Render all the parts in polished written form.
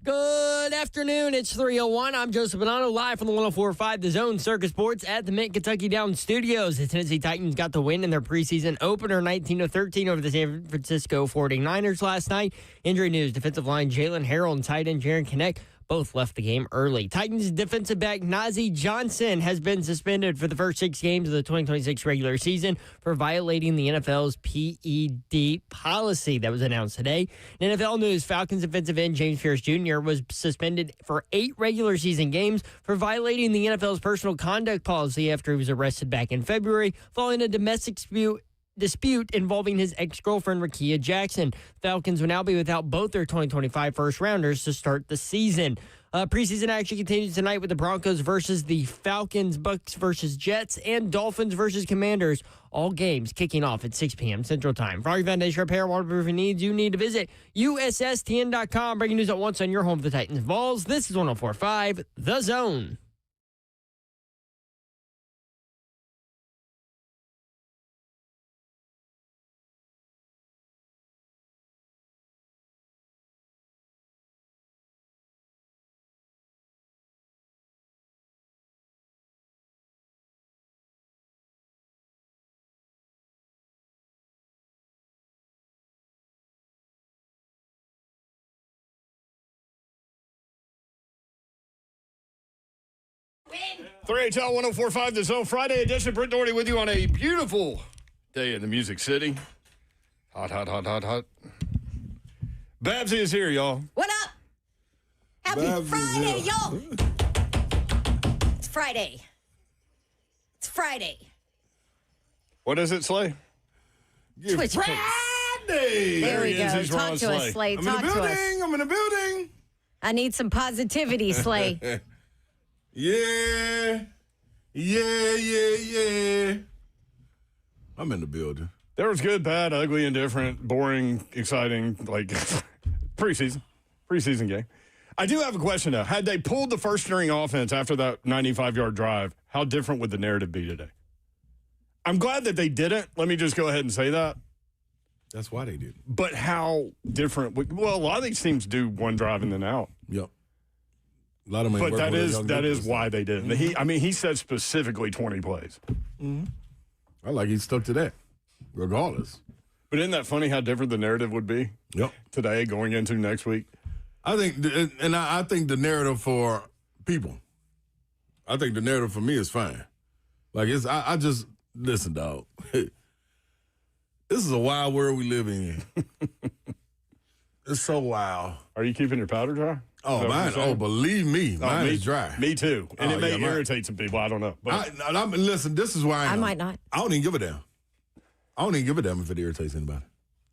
Good afternoon. It's 3:01. I'm Joseph Bonanno, live from the 104.5 The Zone Circus Sports at the Mint Kentucky Downs Studios. The Tennessee Titans got the win in their preseason opener 19-13 over the San Francisco 49ers last night. Injury news, defensive line Jalen Harrell and tight end Jaron Knecht both left the game early. Titans defensive back Najee Johnson has been suspended for the first 6 games of the 2026 regular season for violating the NFL's PED policy that was announced today. In NFL news, Falcons defensive end James Pierce Jr. was suspended for 8 regular season games for violating the NFL's personal conduct policy after he was arrested back in February following a domestic dispute involving his ex-girlfriend, Rakia Jackson. Falcons will now be without both their 2025 first-rounders to start the season. Preseason action continues tonight with the Broncos versus the Falcons, Bucks versus Jets, and Dolphins versus Commanders. All games kicking off at 6 p.m. Central Time. For all your foundation repair, waterproofing needs, you need to visit USSTN.com. Breaking news at once on your home for the Titans Vols. This is 104.5 The Zone. Win. 3HL 104.5 The Zone Friday edition. Brent Doherty with you on a beautiful day in the Music City. Hot, hot, hot, hot, hot. Babsy is here, y'all. What up? Happy Babsy's Friday, here. y'all. It's Friday. It's Friday. What is it, Slay? Twitch Friday. There we he is. go. He's Talk Ron to us, Slay. I'm Talk in the to us. building. I'm in the building. I need some positivity, Slay. Yeah. I'm in the building. There was good, bad, ugly, indifferent, boring, exciting, like preseason game. I do have a question, though. Had they pulled the first-string offense after that 95-yard drive, how different would the narrative be today? I'm glad that they didn't. Let me just go ahead and say that. That's why they did. But how different? Well, a lot of these teams do one drive and then out. Yep. A lot of them. But that is why they did. Mm-hmm. He said specifically 20 plays. Mm-hmm. I like he stuck to that, regardless. But isn't that funny how different the narrative would be? Yep. Today going into next week. I think, I think the narrative for people, I think the narrative for me is fine. Like I just listen, dog. This is a wild world we live in. It's so wild. Are you keeping your powder dry? Oh, mine. Oh, believe me, mine is dry. Me too. And it may irritate some people. I don't know. But listen, this is why I might not. I don't even give a damn. I don't even give a damn if it irritates anybody.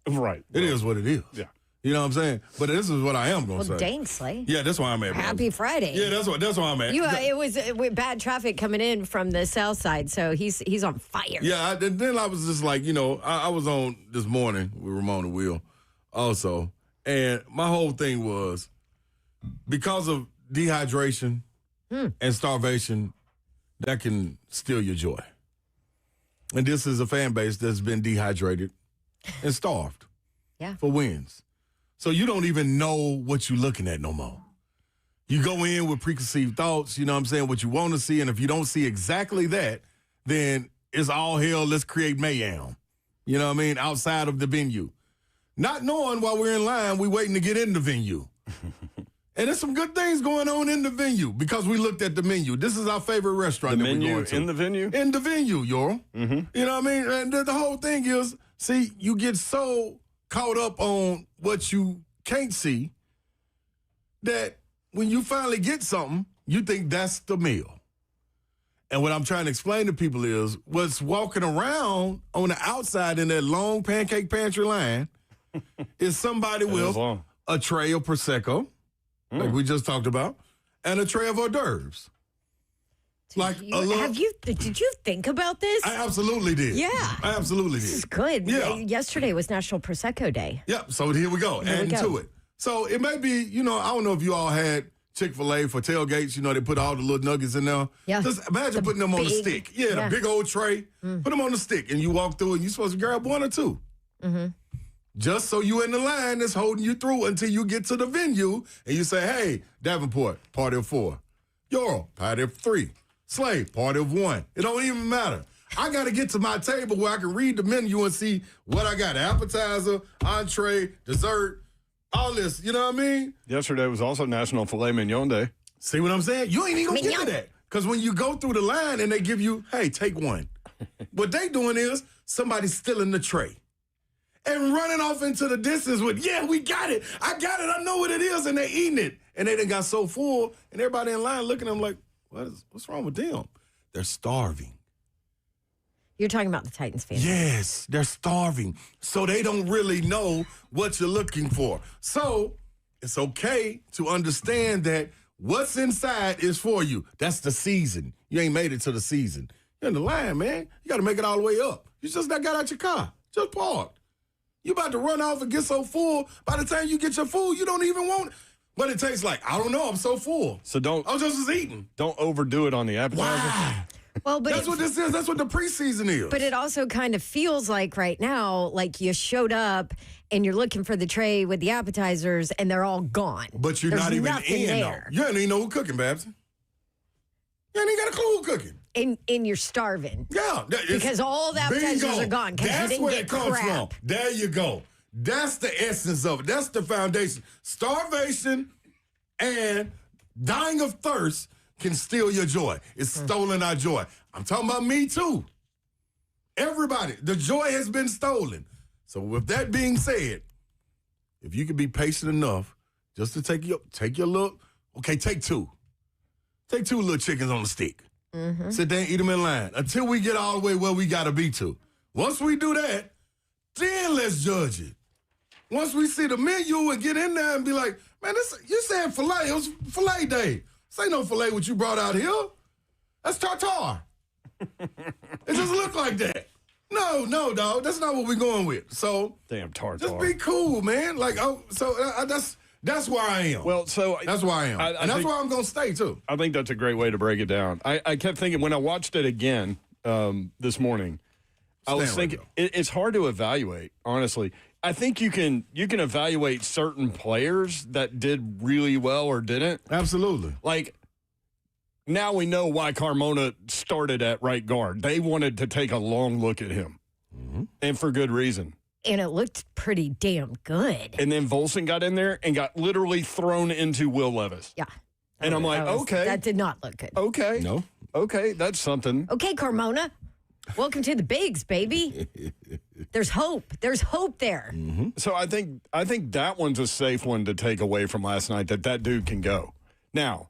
Right. It is what it is. Yeah. You know what I'm saying? But this is what I am going to say. Well, dang, Slay. Yeah, that's why I'm at. Happy Friday. Yeah, that's why I'm at. It was with bad traffic coming in from the south side, so he's on fire. Yeah, then I was just like, I was on this morning with Ramona Wheel also, and my whole thing was because of dehydration and starvation, that can steal your joy. And this is a fan base that's been dehydrated and starved for wins. So you don't even know what you're looking at no more. You go in with preconceived thoughts, you know what I'm saying, what you want to see, and if you don't see exactly that, then it's all hell, let's create mayhem. You know what I mean? Outside of the venue. Not knowing while we're in line, we're waiting to get in the venue. And there's some good things going on in the venue because we looked at the menu. This is our favorite restaurant that we're going to. In the venue? In the venue, Yoram. Mm-hmm. You know what I mean? And the whole thing is, see, you get so caught up on what you can't see that when you finally get something, you think that's the meal. And what I'm trying to explain to people is what's walking around on the outside in that long pancake pantry line is somebody with a tray of Prosecco, like we just talked about, and a tray of hors d'oeuvres. Did you think about this? I absolutely did. Yeah. I absolutely did. This is good. Yeah. Yesterday was National Prosecco Day. Yep. So here we go. Adding to it. So it may be, I don't know if you all had Chick-fil-A for tailgates. They put all the little nuggets in there. Yeah. Just imagine putting them on the stick. Yeah, the big old tray. Put them on the stick, and you walk through, and you're supposed to grab one or two. Mm-hmm. just so you in the line that's holding you through until you get to the venue and you say, hey, Davenport, party of 4. Yoro, party of 3. Slay, party of 1. It don't even matter. I got to get to my table where I can read the menu and see what I got. Appetizer, entree, dessert, all this. You know what I mean? Yesterday was also National Filet Mignon Day. See what I'm saying? You ain't even going to get to that. Because when you go through the line and they give you, hey, take one. What they doing is somebody's stealing the tray and running off into the distance with, yeah, we got it. I got it. I know what it is. And they eating it. And they done got so full. And everybody in line looking at them like, what's wrong with them? They're starving. You're talking about the Titans fans. Yes, they're starving. So they don't really know what you're looking for. So it's okay to understand that what's inside is for you. That's the season. You ain't made it to the season. You're in the line, man. You got to make it all the way up. You just not got out your car. Just parked. You about to run off and get so full, by the time you get your food, you don't even want it. But it tastes like, I don't know, I'm so full. So I just was eating. Don't overdo it on the appetizer. Why? Well, but That's what this is. That's what the preseason is. But it also kind of feels like right now, like you showed up and you're looking for the tray with the appetizers and they're all gone. But you're There's not even nothing in, there. though. You don't even know who cooking, Babs. You ain't even got a clue who cooking. And you're starving. Yeah. Because all the appetizers are gone because you That's didn't where get it comes crap. from. There you go. That's the essence of it. That's the foundation. Starvation and dying of thirst can steal your joy. It's stolen our joy. I'm talking about me too. Everybody, the joy has been stolen. So with that being said, if you can be patient enough just to take your little, okay, take 2. Take 2 little chickens on the stick. Mm-hmm. Sit there and eat them in line until we get all the way where we got to be to. Once we do that, then let's judge it. Once we see the menu and get in there and be like, man, you said filet. It was filet day. This ain't no filet what you brought out here. That's tartare. It just look like that. No, dog. That's not what we're going with. So Damn tartare. just be cool, man. Like, that's where I am. Well, so that's where I am. I and that's think- where I'm going to stay, too. I think that's a great way to break it down. I kept thinking when I watched it again this morning, I was Stanley, thinking it's hard to evaluate, honestly. I think you can evaluate certain players that did really well or didn't. Absolutely. Like, now we know why Carmona started at right guard. They wanted to take a long look at him, and for good reason. And it looked pretty damn good. And then Volson got in there and got literally thrown into Will Levis. Yeah. And I'm like, okay. That did not look good. Okay. No. Okay, that's something. Okay, Carmona. Welcome to the bigs, baby. There's hope. There's hope there. So I think that one's a safe one to take away from last night, that dude can go. Now,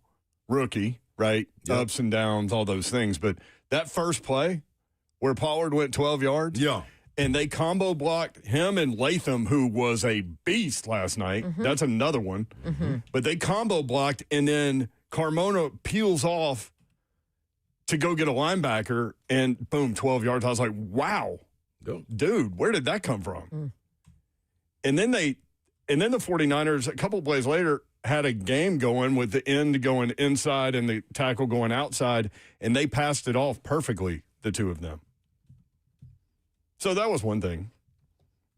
rookie, right? Yep. Ups and downs, all those things. But that first play where Pollard went 12 yards. Yeah. And they combo blocked him and Latham, who was a beast last night. That's another one. But they combo blocked, and then Carmona peels off to go get a linebacker, and boom, 12 yards. I was like, wow, dude, where did that come from? And then the 49ers, a couple plays later, had a game going with the end going inside and the tackle going outside, and they passed it off perfectly, the two of them. So that was one thing.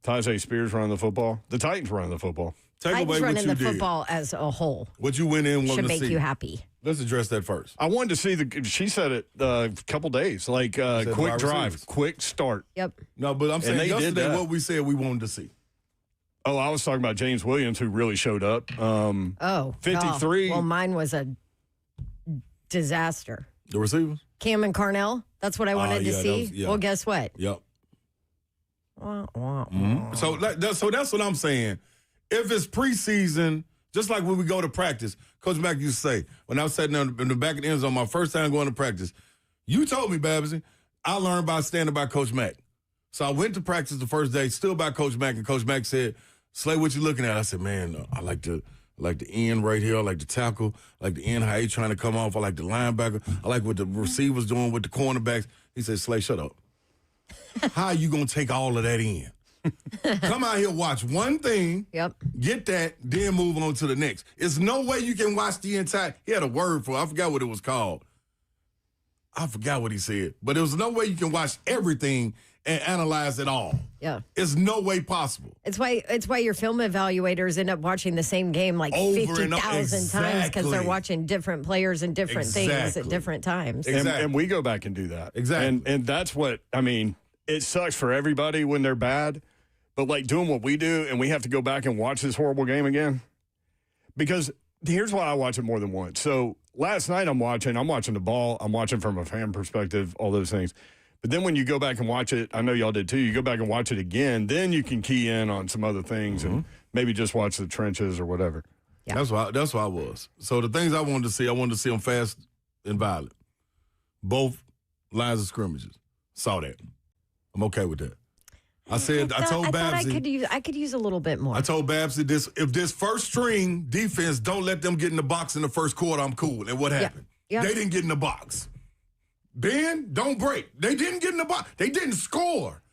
Tajay Spears running the football. The Titans running the football. Take Titans away what running you the did. football as a whole What you went in wanting should to make see. you happy. Let's address that first. I wanted to see she said it a couple days, like quick wide drive, receivers. quick start. Yep. No, but I'm saying they did yesterday that. what we said we wanted to see. Oh, I was talking about James Williams, who really showed up. Oh, 53. Well, mine was a disaster. The receivers? Cam and Carnell. That's what I wanted to yeah, that see. was- yeah. Well, guess what? Yep. Wah, wah, So that's what I'm saying. If it's preseason, just like when we go to practice, Coach Mack used to say, when I was sitting in the back of the end zone my first time going to practice, you told me, Babsy, I learned by standing by Coach Mack. So I went to practice the first day, still by Coach Mack, and Coach Mack said, Slay, what you looking at? I said, man, I like the end right here. I like the tackle. I like the end, how he trying to come off. I like the linebacker. I like what the receivers doing with the cornerbacks. He said, Slay, shut up. How are you going to take all of that in? Come out here, watch one thing, Yep. get that, then move on to the next. There's no way you can watch the entire. He had a word for it. I forgot what it was called. I forgot what he said. But there was no way you can watch everything and analyze it all. Yeah. It's no way possible. It's why your film evaluators end up watching the same game like Over 50,000 and times because they're Exactly. watching different players and different things at Exactly. different times. Exactly. And we go back and do that. Exactly. And that's what, I mean, it sucks for everybody when they're bad, but like doing what we do and we have to go back and watch this horrible game again. Because here's why I watch it more than once. So last night I'm watching the ball. I'm watching from a fan perspective, all those things. But then when you go back and watch it, I know y'all did too, you go back and watch it again, then you can key in on some other things and maybe just watch the trenches or whatever. Yeah. That's why I was. So the things I wanted to see them fast and violent. Both lines of scrimmages. Saw that. I'm okay with that. I told Babsy. I could use a little bit more. I told Babsy if this first string defense don't let them get in the box in the first quarter, I'm cool. And what happened? Yeah. They didn't get in the box. Ben, don't break. They didn't get in the box. They didn't score.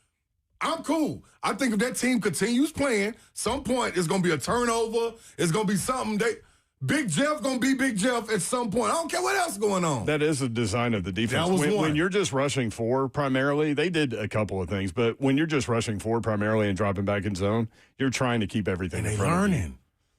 I'm cool. I think if that team continues playing, some point it's going to be a turnover. It's going to be something. Big Jeff going to be Big Jeff at some point. I don't care what else going on. That is the design of the defense. That was when you're just rushing four primarily, they did a couple of things, but when you're just rushing four primarily and dropping back in zone, you're trying to keep everything And in they front of you. learning.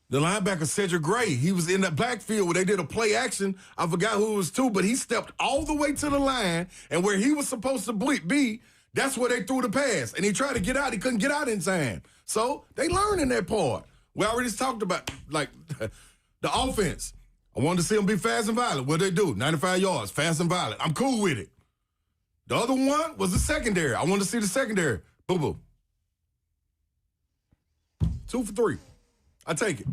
The linebacker, Cedric Gray, he was in that backfield where they did a play action. I forgot who it was to, but he stepped all the way to the line, and where he was supposed to be, that's where they threw the pass. And he tried to get out. He couldn't get out in time. So they learning that part. We already talked about, like, the offense. I wanted to see them be fast and violent. What they do? 95 yards, fast and violent. I'm cool with it. The other one was the secondary. I wanted to see the secondary. Boo-boo. 2 for 3. I take it.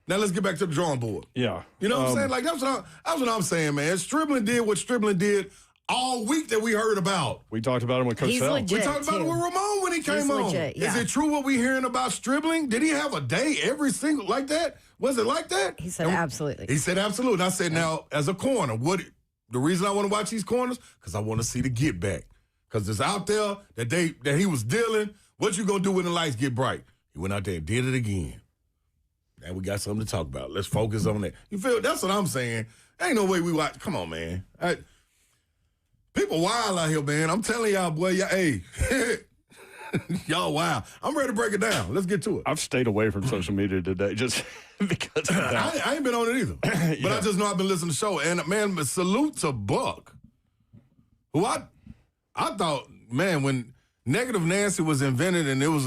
Now let's get back to the drawing board. Yeah. You know what I'm saying? Like, that's what I'm saying, man. Stribling did what Stribling did all week that we heard about. We talked about him with Coach He's Fell. legit. We talked about it too. with Ramon when he came on. legit, yeah. Is it true what we hearing about Stribling? Did he have a day every single like that? Was it like that? He said absolutely. He said absolutely. I said, now, as a corner, the reason I want to watch these corners, because I want to see the get back. Because it's out there that he was dealing. What you gonna do when the lights get bright? He went out there and did it again. Now we got something to talk about. Let's focus on that. You feel? That's what I'm saying. Ain't no way we watch. Come on, man. People wild out here, man. I'm telling y'all, boy. Hey, y'all wild. I'm ready to break it down. Let's get to it. I've stayed away from social media today just because of that. I ain't been on it either. But I just know I've been listening to the show. And, man, salute to Buck, who I thought, man, when Negative Nancy was invented and it was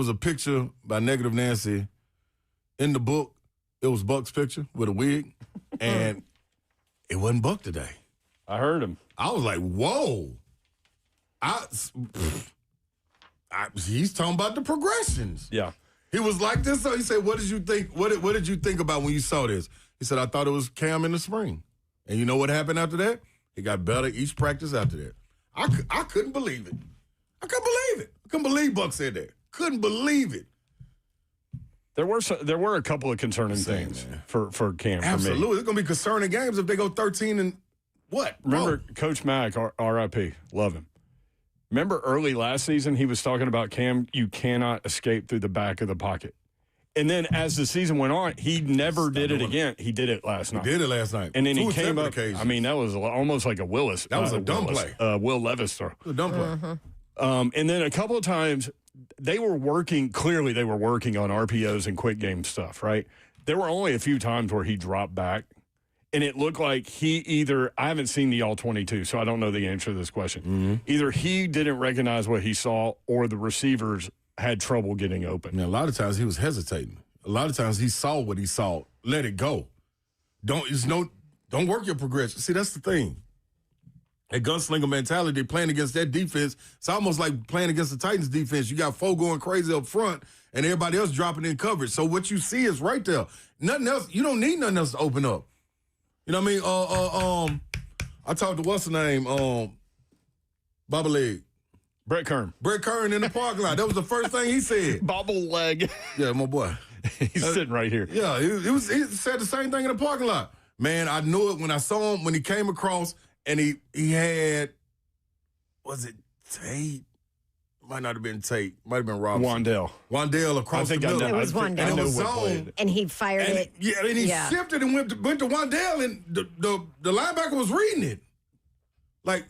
a picture by Negative Nancy in the book, it was Buck's picture with a wig, and it wasn't Buck today. I heard him. I was like, whoa. He's talking about the progressions. Yeah. He was like this. So he said, what did you think? What did you think about when you saw this? He said, I thought it was Cam in the spring. And you know what happened after that? He got better each practice after that. I couldn't believe it. I couldn't believe Buck said that. Couldn't believe it. There were a couple of concerning things for Cam. Absolutely. For me. It's going to be concerning games if they go 13 and what? Remember Coach Mack, RIP, love him. Remember early last season, he was talking about Cam, you cannot escape through the back of the pocket. And then as the season went on, he never did it again. He did it last night. He did it last night. And then he Two came up. occasions. I mean, that was almost like a Willis. That was a dumb play. Will Levis throw. A dumb play. And then a couple of times, clearly they were working on RPOs and quick game stuff, right? There were only a few times where he dropped back, and it looked like I haven't seen the All-22, so I don't know the answer to this question. Mm-hmm. Either he didn't recognize what he saw or the receivers had trouble getting open. Now, a lot of times he was hesitating. A lot of times he saw what he saw. Let it go. Don't work your progression. See, that's the thing. That gunslinger mentality, playing against that defense, it's almost like playing against the Titans defense. You got four going crazy up front and everybody else dropping in coverage. So what you see is right there. Nothing else. You don't need nothing else to open up. You know what I mean? I talked to what's the name? Bobble leg. Brett Kern. Brett Kern in the parking lot. That was the first thing he said. Bobble leg. Yeah, my boy. He's sitting right here. Yeah, he said the same thing in the parking lot. Man, I knew it when I saw him, when he came across and he had, was it Tate? Might not have been Tate. Might have been Robinson. Wandale across the middle. It was Wandale. And it was zone. And he fired it. Yeah, and he shifted and went to Wandale, and the linebacker was reading it. Like,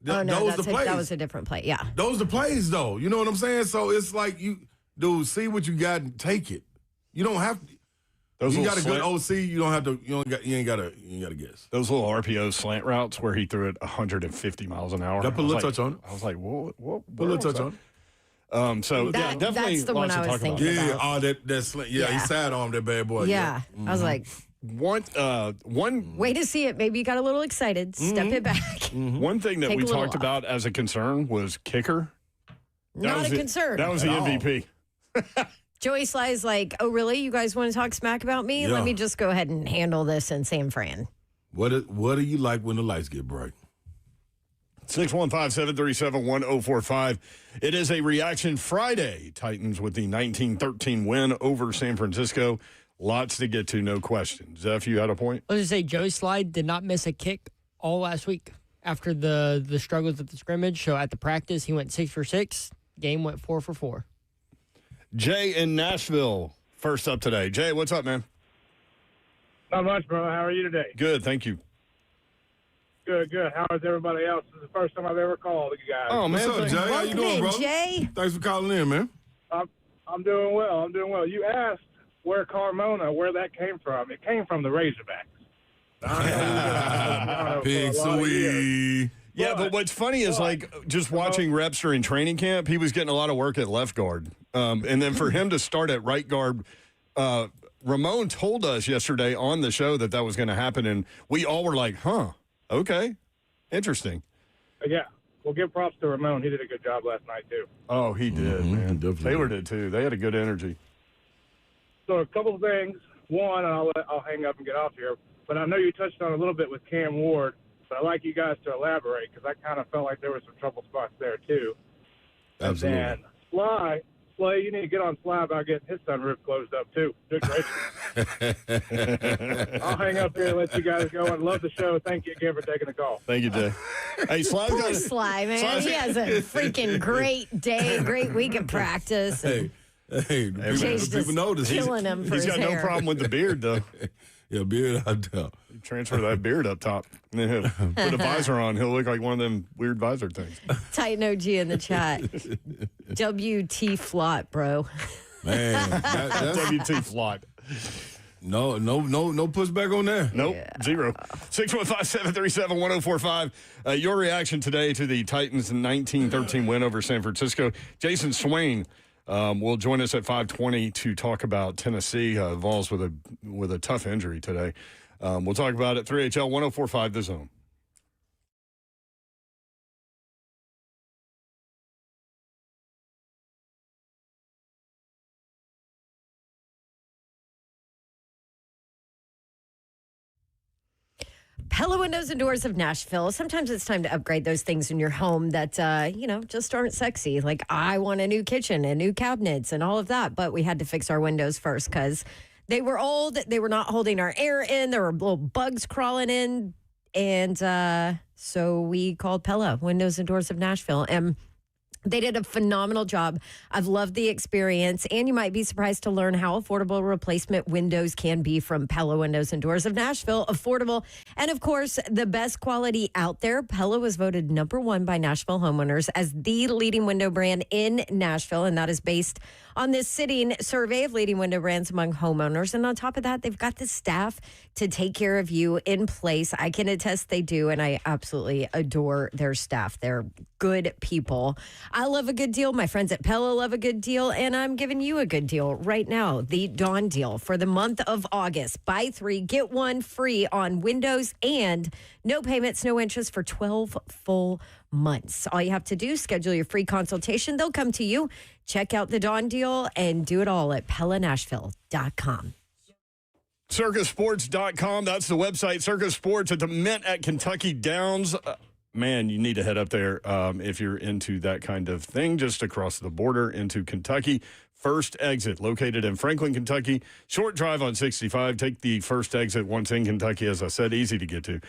Oh, no, those the plays. that was a different play. Yeah. Those the plays, though. You know what I'm saying? So it's like, dude, see what you got and take it. You don't have to. You got a good OC. You don't have to. You ain't got to guess. Those little RPO slant routes where he threw it 150 miles an hour. That put a little touch on it. I was like, what? Put a little touch on it. So definitely that's the one I was thinking about. Yeah, that slant. Yeah, he sidearmed that bad boy. Yeah. Mm-hmm. I was like, one way to see it. Maybe you got a little excited. Step it back. Mm-hmm. One thing that Take we a little talked off. about as a concern was kicker. Not a concern. That was the MVP. Joey Sly's like, oh, really? You guys want to talk smack about me? Yeah. Let me just go ahead and handle this in San Fran. What do you like when the lights get bright? 615-737-1045. It is a reaction Friday. Titans with the 19-13 win over San Francisco. Lots to get to, no question. Zeph, you had a point? Let's just say Joey Slide did not miss a kick all last week after the struggles at the scrimmage. So at the practice, he went 6 for 6. Game went 4 for 4. Jay in Nashville, first up today. Jay, what's up, man? Not much, bro. How are you today? Good, thank you. Good. How is everybody else? This is the first time I've ever called you guys. Oh, man. What's up, Jay? How you Welcome doing, in, bro? Jay. Thanks for calling in, man. I'm doing well. You asked where that came from. It came from the Razorbacks. Pig Sweet. Yeah, but what's funny is, like, just watching reps during training camp, he was getting a lot of work at left guard. And then for him to start at right guard, Ramon told us yesterday on the show that was going to happen, and we all were like, huh, okay, interesting. Yeah. Well, give props to Ramon. He did a good job last night, too. Oh, he did, man. definitely. Taylor did, too. They had a good energy. So a couple of things. One, and I'll hang up and get off here, but I know you touched on a little bit with Cam Ward, but I'd like you guys to elaborate because I kind of felt like there were some trouble spots there, too. Absolutely. And Slay, you need to get on Sly about getting his sunroof closed up, too. Good gracious. I'll hang up here and let you guys go. And love the show. Thank you again for taking the call. Thank you, Jay. Hey, Sly's Poor got Sly, man. He has a freaking great day, great week of practice. Hey, people know this. Killing him for He's his got hair. no problem with the beard, though. Yeah, beard out there. Transfer that beard up top. And then he'll put a visor on. He'll look like one of them weird visor things. Titan OG in the chat. WT Flot, bro. Man, that's WT Flot. no pushback on that. Nope, zero. 615-737-1045. Your reaction today to the Titans' 19-13 win over San Francisco. Jason Swain will join us at 5:20 to talk about Tennessee. Vols with a tough injury today. We'll talk about it. 3HL 1045 The Zone. Pella Windows and Doors of Nashville. Sometimes it's time to upgrade those things in your home that, just aren't sexy. Like, I want a new kitchen and new cabinets and all of that. But we had to fix our windows first because they were old. They were not holding our air in. There were little bugs crawling in. And so we called Pella Windows and Doors of Nashville. And they did a phenomenal job. I've loved the experience, and you might be surprised to learn how affordable replacement windows can be from Pella Windows and Doors of Nashville. Affordable, and of course, the best quality out there. Pella was voted #1 by Nashville homeowners as the leading window brand in Nashville, and that is based on this sitting survey of leading window brands among homeowners. And on top of that, they've got the staff to take care of you in place. I can attest they do, and I absolutely adore their staff. They're good people. I love a good deal. My friends at Pella love a good deal, and I'm giving you a good deal right now. The Dawn deal for the month of August. Buy 3, get 1 free on windows, and no payments, no interest for 12 full months. All you have to do is schedule your free consultation. They'll come to you. Check out the Dawn deal and do it all at PellaNashville.com. Circusports.com. That's the website. Circus Sports at the Mint at Kentucky Downs. Man, you need to head up there if you're into that kind of thing, just across the border into Kentucky. First exit located in Franklin, Kentucky. Short drive on 65. Take the first exit once in Kentucky, as I said, easy to get to.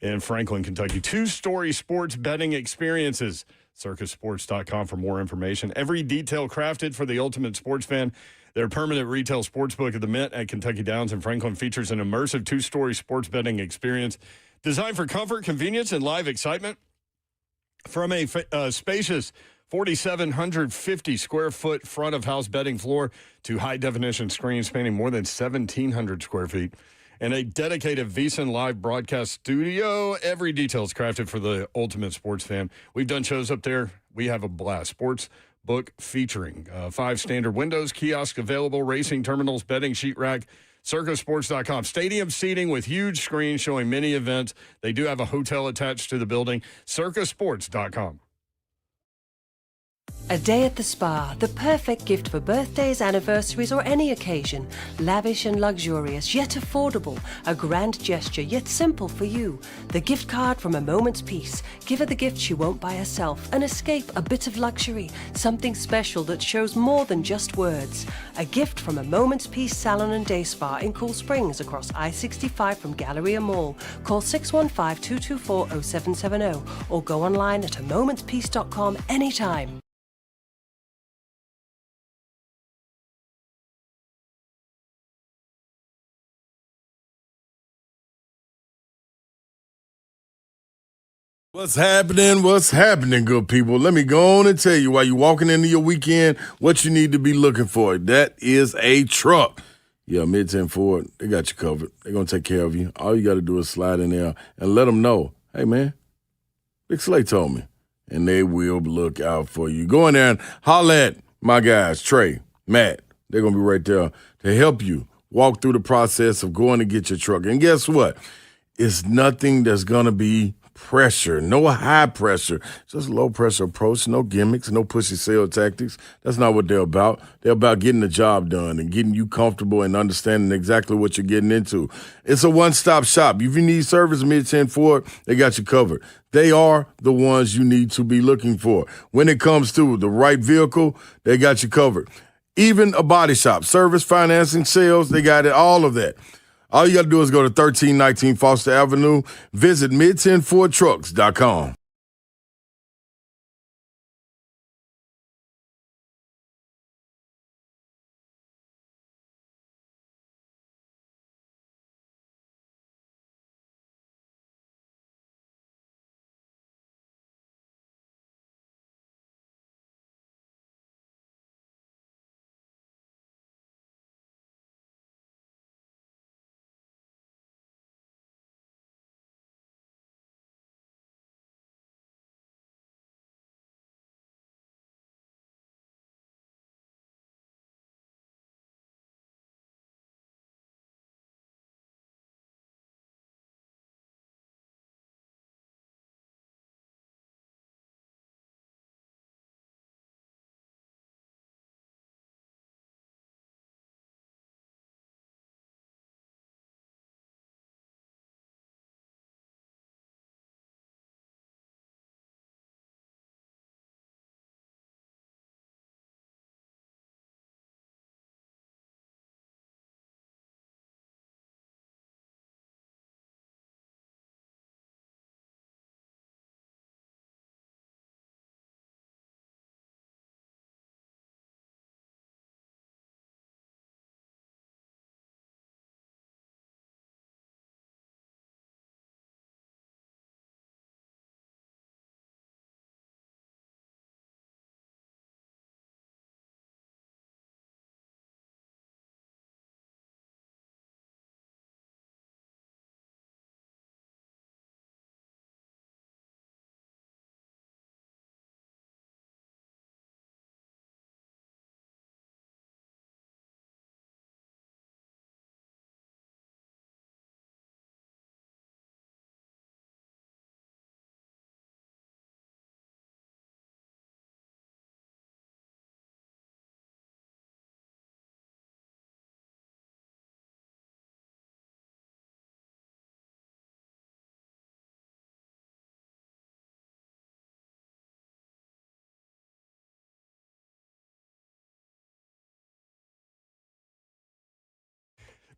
In Franklin, Kentucky. 2-story sports betting experiences. Circusports.com for more information. Every detail crafted for the ultimate sports fan. Their permanent retail sportsbook at the Mint at Kentucky Downs in Franklin features an immersive 2-story sports betting experience designed for comfort, convenience, and live excitement. From a spacious 4,750 square foot front of house bedding floor to high definition screens spanning more than 1,700 square feet and a dedicated VSiN live broadcast studio. Every detail is crafted for the ultimate sports fan. We've done shows up there. We have a blast. Sports book featuring 5 standard windows, kiosk available, racing terminals, betting sheet rack, circusports.com. Stadium seating with huge screens showing many events. They do have a hotel attached to the building. circusports.com. A day at the spa, the perfect gift for birthdays, anniversaries, or any occasion. Lavish and luxurious, yet affordable. A grand gesture, yet simple for you. The gift card from A Moment's Peace. Give her the gift she won't buy herself. An escape, a bit of luxury. Something special that shows more than just words. A gift from A Moment's Peace Salon and Day Spa in Cool Springs across I-65 from Galleria Mall. Call 615-224-0770 or go online at amomentspeace.com anytime. What's happening? What's happening, good people? Let me go on and tell you while you're walking into your weekend what you need to be looking for. That is a truck. Yeah, Mid-10 Ford, they got you covered. They're going to take care of you. All you got to do is slide in there and let them know, hey, man, Big Slay told me. And they will look out for you. Go in there and holler at my guys, Trey, Matt. They're going to be right there to help you walk through the process of going to get your truck. And guess what? It's nothing that's going to be pressure, no high pressure, just low pressure approach, no gimmicks, no pushy sale tactics. That's not what they're about. They're about getting the job done and getting you comfortable and understanding exactly what you're getting into. It's a one-stop shop. If you need service, Mid-10 Ford, they got you covered. They are the ones you need to be looking for. When it comes to the right vehicle, they got you covered. Even a body shop, service, financing, sales, they got it, all of that. All you got to do is go to 1319 Foster Avenue. Visit mid10fordtrucks.com.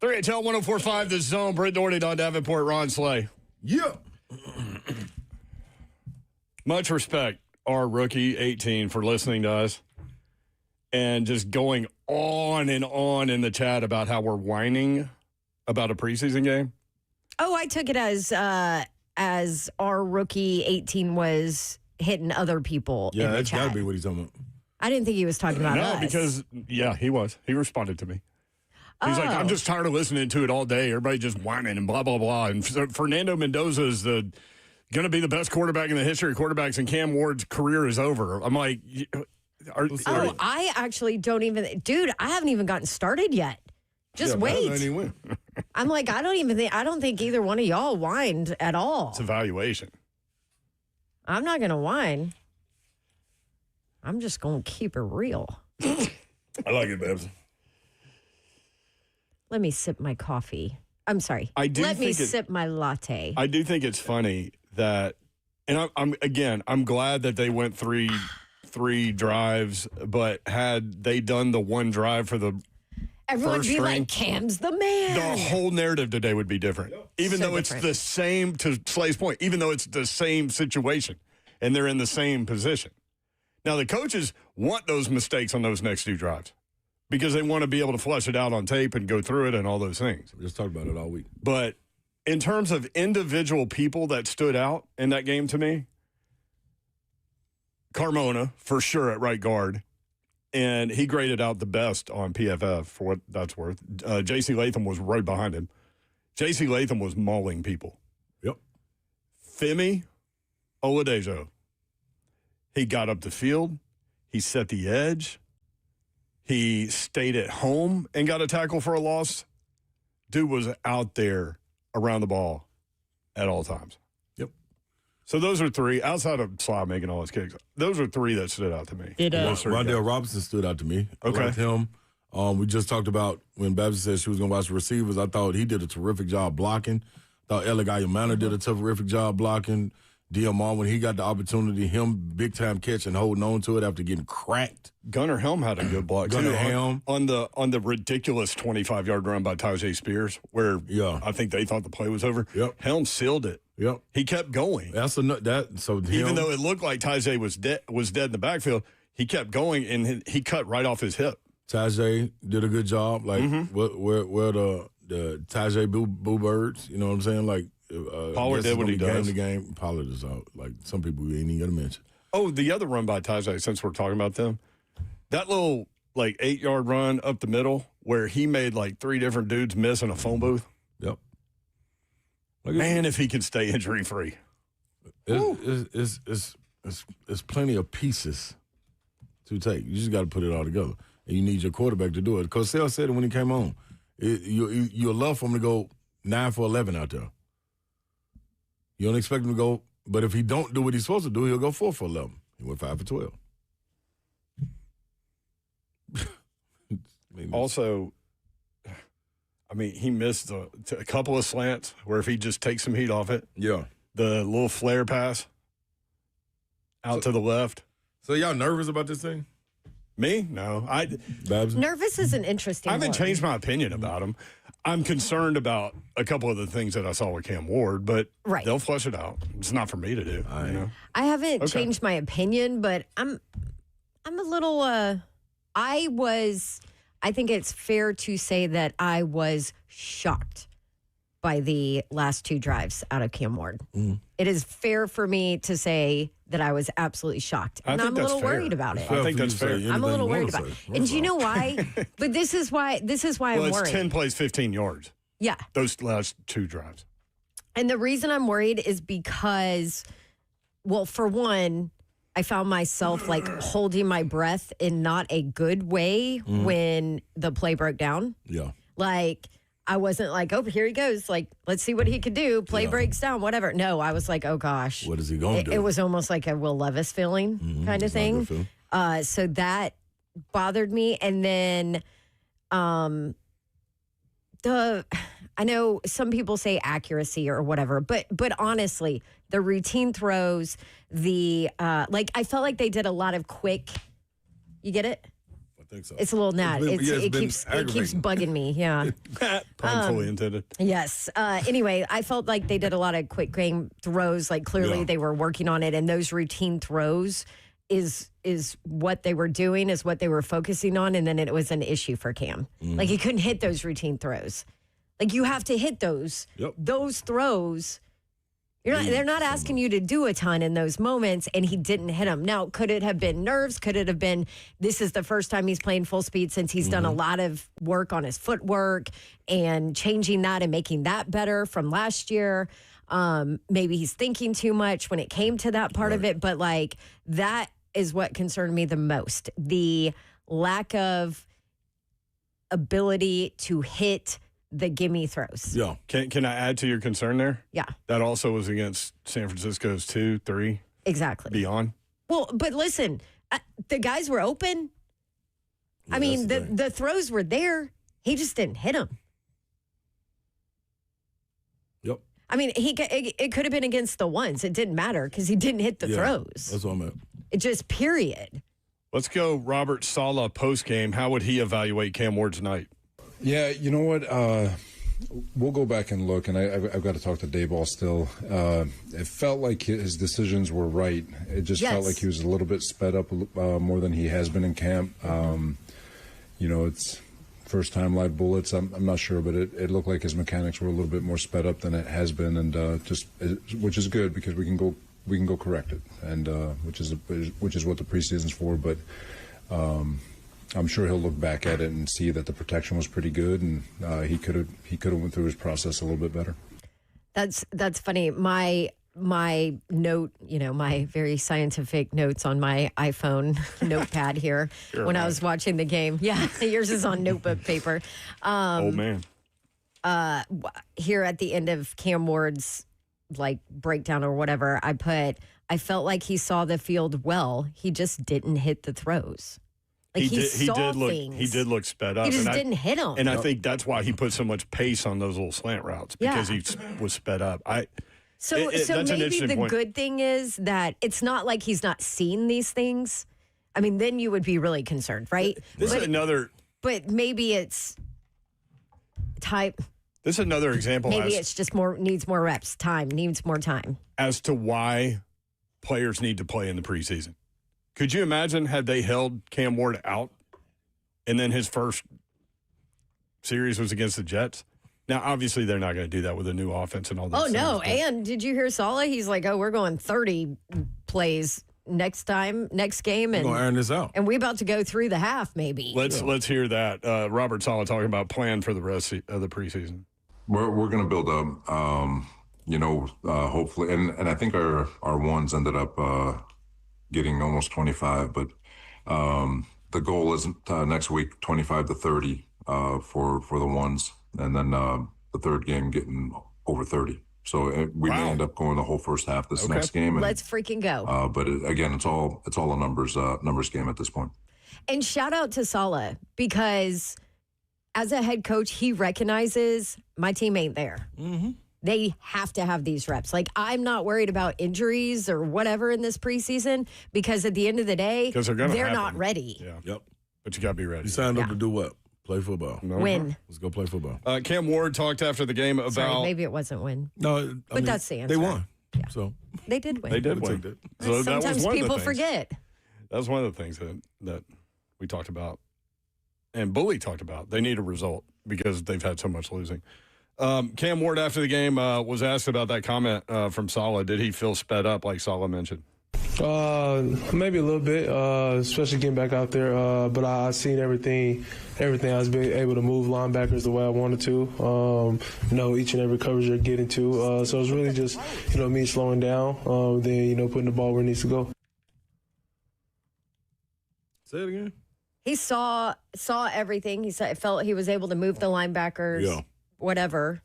Three at 1045 The Zone. Britt Doherty, Don Davenport, Ron Slay. Yeah. Much respect, our rookie 18, for listening to us and just going on and on in the chat about how we're whining about a preseason game. Oh, I took it as our rookie 18 was hitting other people in the that's got chat. to be what he's talking about. I didn't think he was talking about No, us. because, he was. He responded to me. He's like, I'm just tired of listening to it all day. Everybody just whining and blah, blah, blah. And Fernando Mendoza is going to be the best quarterback in the history of quarterbacks, and Cam Ward's career is over. I'm like, I actually don't even, dude, I haven't even gotten started yet. Just wait. I'm like, I don't think either one of y'all whined at all. It's evaluation. I'm not going to whine. I'm just going to keep it real. I like it, Babs. Let me sip my coffee. I'm sorry. Let me sip my latte. I do think it's funny that, and I'm glad that they went three drives, but had they done the one drive for the Everyone would first be string, like, Cam's the man. the whole narrative today would be different. Even So though different. it's the same, to Slay's point, even though it's the same situation and they're in the same position. Now, the coaches want those mistakes on those next two drives because they want to be able to flush it out on tape and go through it and all those things. We just talked about it all week. But in terms of individual people that stood out in that game to me, Carmona, for sure, at right guard. And he graded out the best on PFF for what that's worth. J.C. Latham was right behind him. J.C. Latham was mauling people. Yep. Femi Oladejo, he got up the field. He set the edge. He stayed at home and got a tackle for a loss. Dude was out there around the ball at all times. Yep. So those are three, outside of Sly making all his kicks, those are three that stood out to me. Rondell Robinson stood out to me. Okay. I liked him. We just talked about when Babs said she was going to watch the receivers. I thought he did a terrific job blocking. Thought Eligay Manor did a terrific job blocking. DMR, when he got the opportunity, him big-time catch and holding on to it after getting cracked. Gunnar Helm had a good block, Gunnar too. Helm. On the ridiculous 25-yard run by Tajay Spears, where I think they thought the play was over. Yep. Helm sealed it. Yep. He kept going. Even though it looked like Tajay was dead in the backfield, he kept going, and he cut right off his hip. Tajay did a good job. Like, where the Tajay Boo Birds, you know what I'm saying? Like, Pollard did what he does. The game. Pollard is out. Like, some people we ain't even going to mention. Oh, the other run by Tajay, since we're talking about them, that little, 8-yard run up the middle where he made, 3 different dudes miss in a phone booth. Yep. Man, if he could stay injury-free. It's plenty of pieces to take. You just got to put it all together. And you need your quarterback to do it. Cosell said it when he came on. You'll love for him to go 9 for 11 out there. You don't expect him to go, but if he don't do what he's supposed to do, he'll go 4 for 11. He went 5 for 12. Also, he missed a couple of slants where if he just takes some heat off it. Yeah. The little flare pass out to the left. So y'all nervous about this thing? Me? No. Babs? Nervous is an interesting I haven't word. changed my opinion about him. I'm concerned about a couple of the things that I saw with Cam Ward, but they'll flush it out. It's not for me to do. I haven't changed my opinion, but I'm a little I think it's fair to say that I was shocked by the last 2 drives out of Cam Ward. It is fair for me to say that I was absolutely shocked. And I'm a little worried about it. I think that's fair. I'm a little worried about it. And do you know why? But this is why I'm worried. It's 10 plays, 15 yards. Yeah. Those last 2 drives. And the reason I'm worried is because, well, for one, I found myself holding my breath in not a good way when the play broke down. Yeah. I wasn't oh, here he goes. Let's see what he could do. Play breaks down, whatever. No, I was oh, gosh. What is he going to do? It was almost like a Will Levis feeling kind of thing. So that bothered me. And then I know some people say accuracy or whatever, but honestly, the routine throws, I felt like they did a lot of quick, you get it? I think so. It's a little gnat. It keeps bugging me. Yeah. Pun fully intended. Yes. Anyway, I felt like they did a lot of quick game throws. Clearly they were working on it, and those routine throws is what they were doing, is what they were focusing on, and then it was an issue for Cam. He couldn't hit those routine throws. You have to hit those. Yep. Those throws They're not asking you to do a ton in those moments, and he didn't hit them. Now, could it have been nerves? Could it have been this is the first time he's playing full speed since he's done a lot of work on his footwork and changing that and making that better from last year? Maybe he's thinking too much when it came to that part of it, but like that is what concerned me the most. The lack of ability to hit the gimme throws. Yeah. Can I add to your concern there? Yeah. That also was against San Francisco's 2, 3. Exactly. Beyond. Well, but listen, the guys were open. Yeah, I mean, the throws were there. He just didn't hit them. Yep. I mean, it could have been against the ones. It didn't matter because he didn't hit the throws. That's what I meant. It just period. Let's go Robert Saleh post-game. How would he evaluate Cam Ward tonight? Yeah, you know what? We'll go back and look, and I've got to talk to Dayball still. It felt like his decisions were right. It just felt like he was a little bit sped up more than he has been in camp. It's first time live bullets. I'm not sure, but it looked like his mechanics were a little bit more sped up than it has been, and which is good because we can go correct it, and which is what the preseason's for. But I'm sure he'll look back at it and see that the protection was pretty good, and he could have went through his process a little bit better. That's funny. My note, my very scientific notes on my iPhone notepad here when I was watching the game. Yeah, yours is on notebook paper. Oh man. Here at the end of Cam Ward's breakdown or whatever, I felt like he saw the field well. He just didn't hit the throws. He did look sped up. He just didn't hit them. And I think that's why he put so much pace on those little slant routes because he was sped up. So that's maybe the good thing is that it's not like he's not seen these things. I mean, then you would be really concerned, right? But maybe it's type. This is another example. Maybe it's just needs more reps, needs more time. As to why players need to play in the preseason. Could you imagine had they held Cam Ward out and then his first series was against the Jets? Now, obviously, they're not going to do that with a new offense and all that. Oh, no. And did you hear Saleh? He's like, we're going 30 plays next game. We're going to iron this out. And we're about to go through the half, maybe. Let's hear that. Robert Saleh talking about plan for the rest of the preseason. We're going to build up, hopefully. And I think our ones ended up getting almost 25, but the goal is next week 25 to 30 for the ones, and then the third game getting over 30. So we may end up going the whole first half this next game. And, let's freaking go. But again, it's all a numbers game at this point. And shout out to Saleh because as a head coach, he recognizes my team ain't there. Mm-hmm. They have to have these reps. I'm not worried about injuries or whatever in this preseason because at the end of the day, they're not ready. Yeah. Yep. But you got to be ready. You signed up to do what? Play football. No. Win. Let's go play football. Cam Ward talked after the game about... Sorry, maybe it wasn't win. No, but that's the answer. They won. Yeah. So they did win. They did win. So sometimes people forget. That was one of the things that we talked about. And Bully talked about. They need a result because they've had so much losing. Cam Ward, after the game, was asked about that comment from Saleh. Did he feel sped up, like Saleh mentioned? Maybe a little bit, especially getting back out there. But I seen everything. I was being able to move linebackers the way I wanted to. Each and every coverage they're getting to. So it's really just, me slowing down, then, putting the ball where it needs to go. Say it again. He saw everything. He felt he was able to move the linebackers. Yeah. Whatever.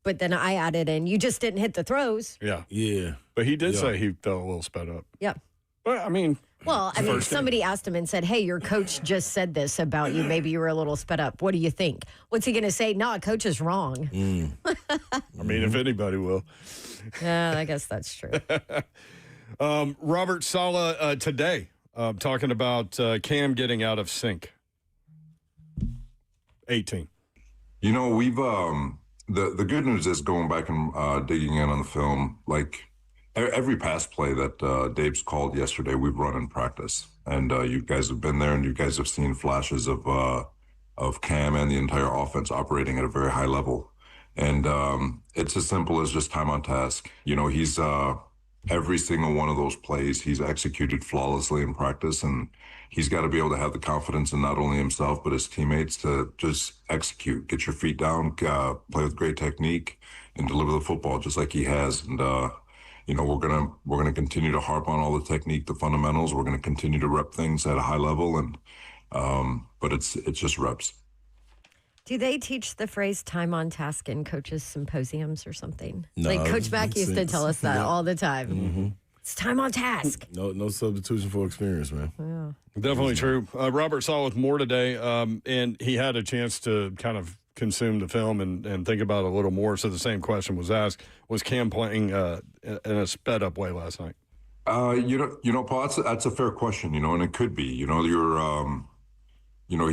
But then I added in, you just didn't hit the throws. Yeah. Yeah. But he did say he felt a little sped up. Yep. But, somebody asked him and said, hey, your coach just said this about you. Maybe you were a little sped up. What do you think? What's he going to say? No, coach is wrong. If anybody will. Yeah, I guess that's true. Robert Saleh today talking about Cam getting out of sync. 18. We've the good news is going back and digging in on the film, every pass play that Dave's called yesterday, we've run in practice. And you guys have been there and you guys have seen flashes of Cam and the entire offense operating at a very high level. And it's as simple as just time on task. You know, he's every single one of those plays he's executed flawlessly in practice, and he's got to be able to have the confidence in not only himself but his teammates to just execute, get your feet down, play with great technique, and deliver the football just like he has. And you know, we're gonna continue to harp on all the technique, the fundamentals. We're gonna continue to rep things at a high level, and but it's just reps. Do they teach the phrase time on task in coaches' symposiums or something? No, Like Coach Mack used to tell us that all the time. Mm-hmm. It's time on task. No substitution for experience, man. Yeah. Definitely true. Robert saw with more today, and he had a chance to kind of consume the film and think about it a little more. So the same question was asked: was Cam playing in a sped up way last night? You know, Paul, that's a fair question. You know, and it could be. You know, you know,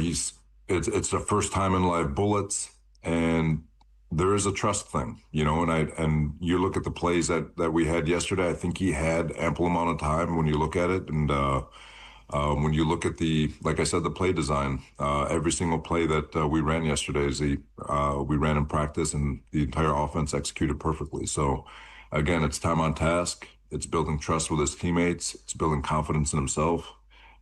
it's the first time in live bullets, and there is a trust thing, you know, and you look at the plays that we had yesterday. I think he had ample amount of time when you look at it, and when you look at like I said, the play design, every single play that we ran yesterday we ran in practice, and the entire offense executed perfectly. So again, it's time on task. It's building trust with his teammates. It's building confidence in himself.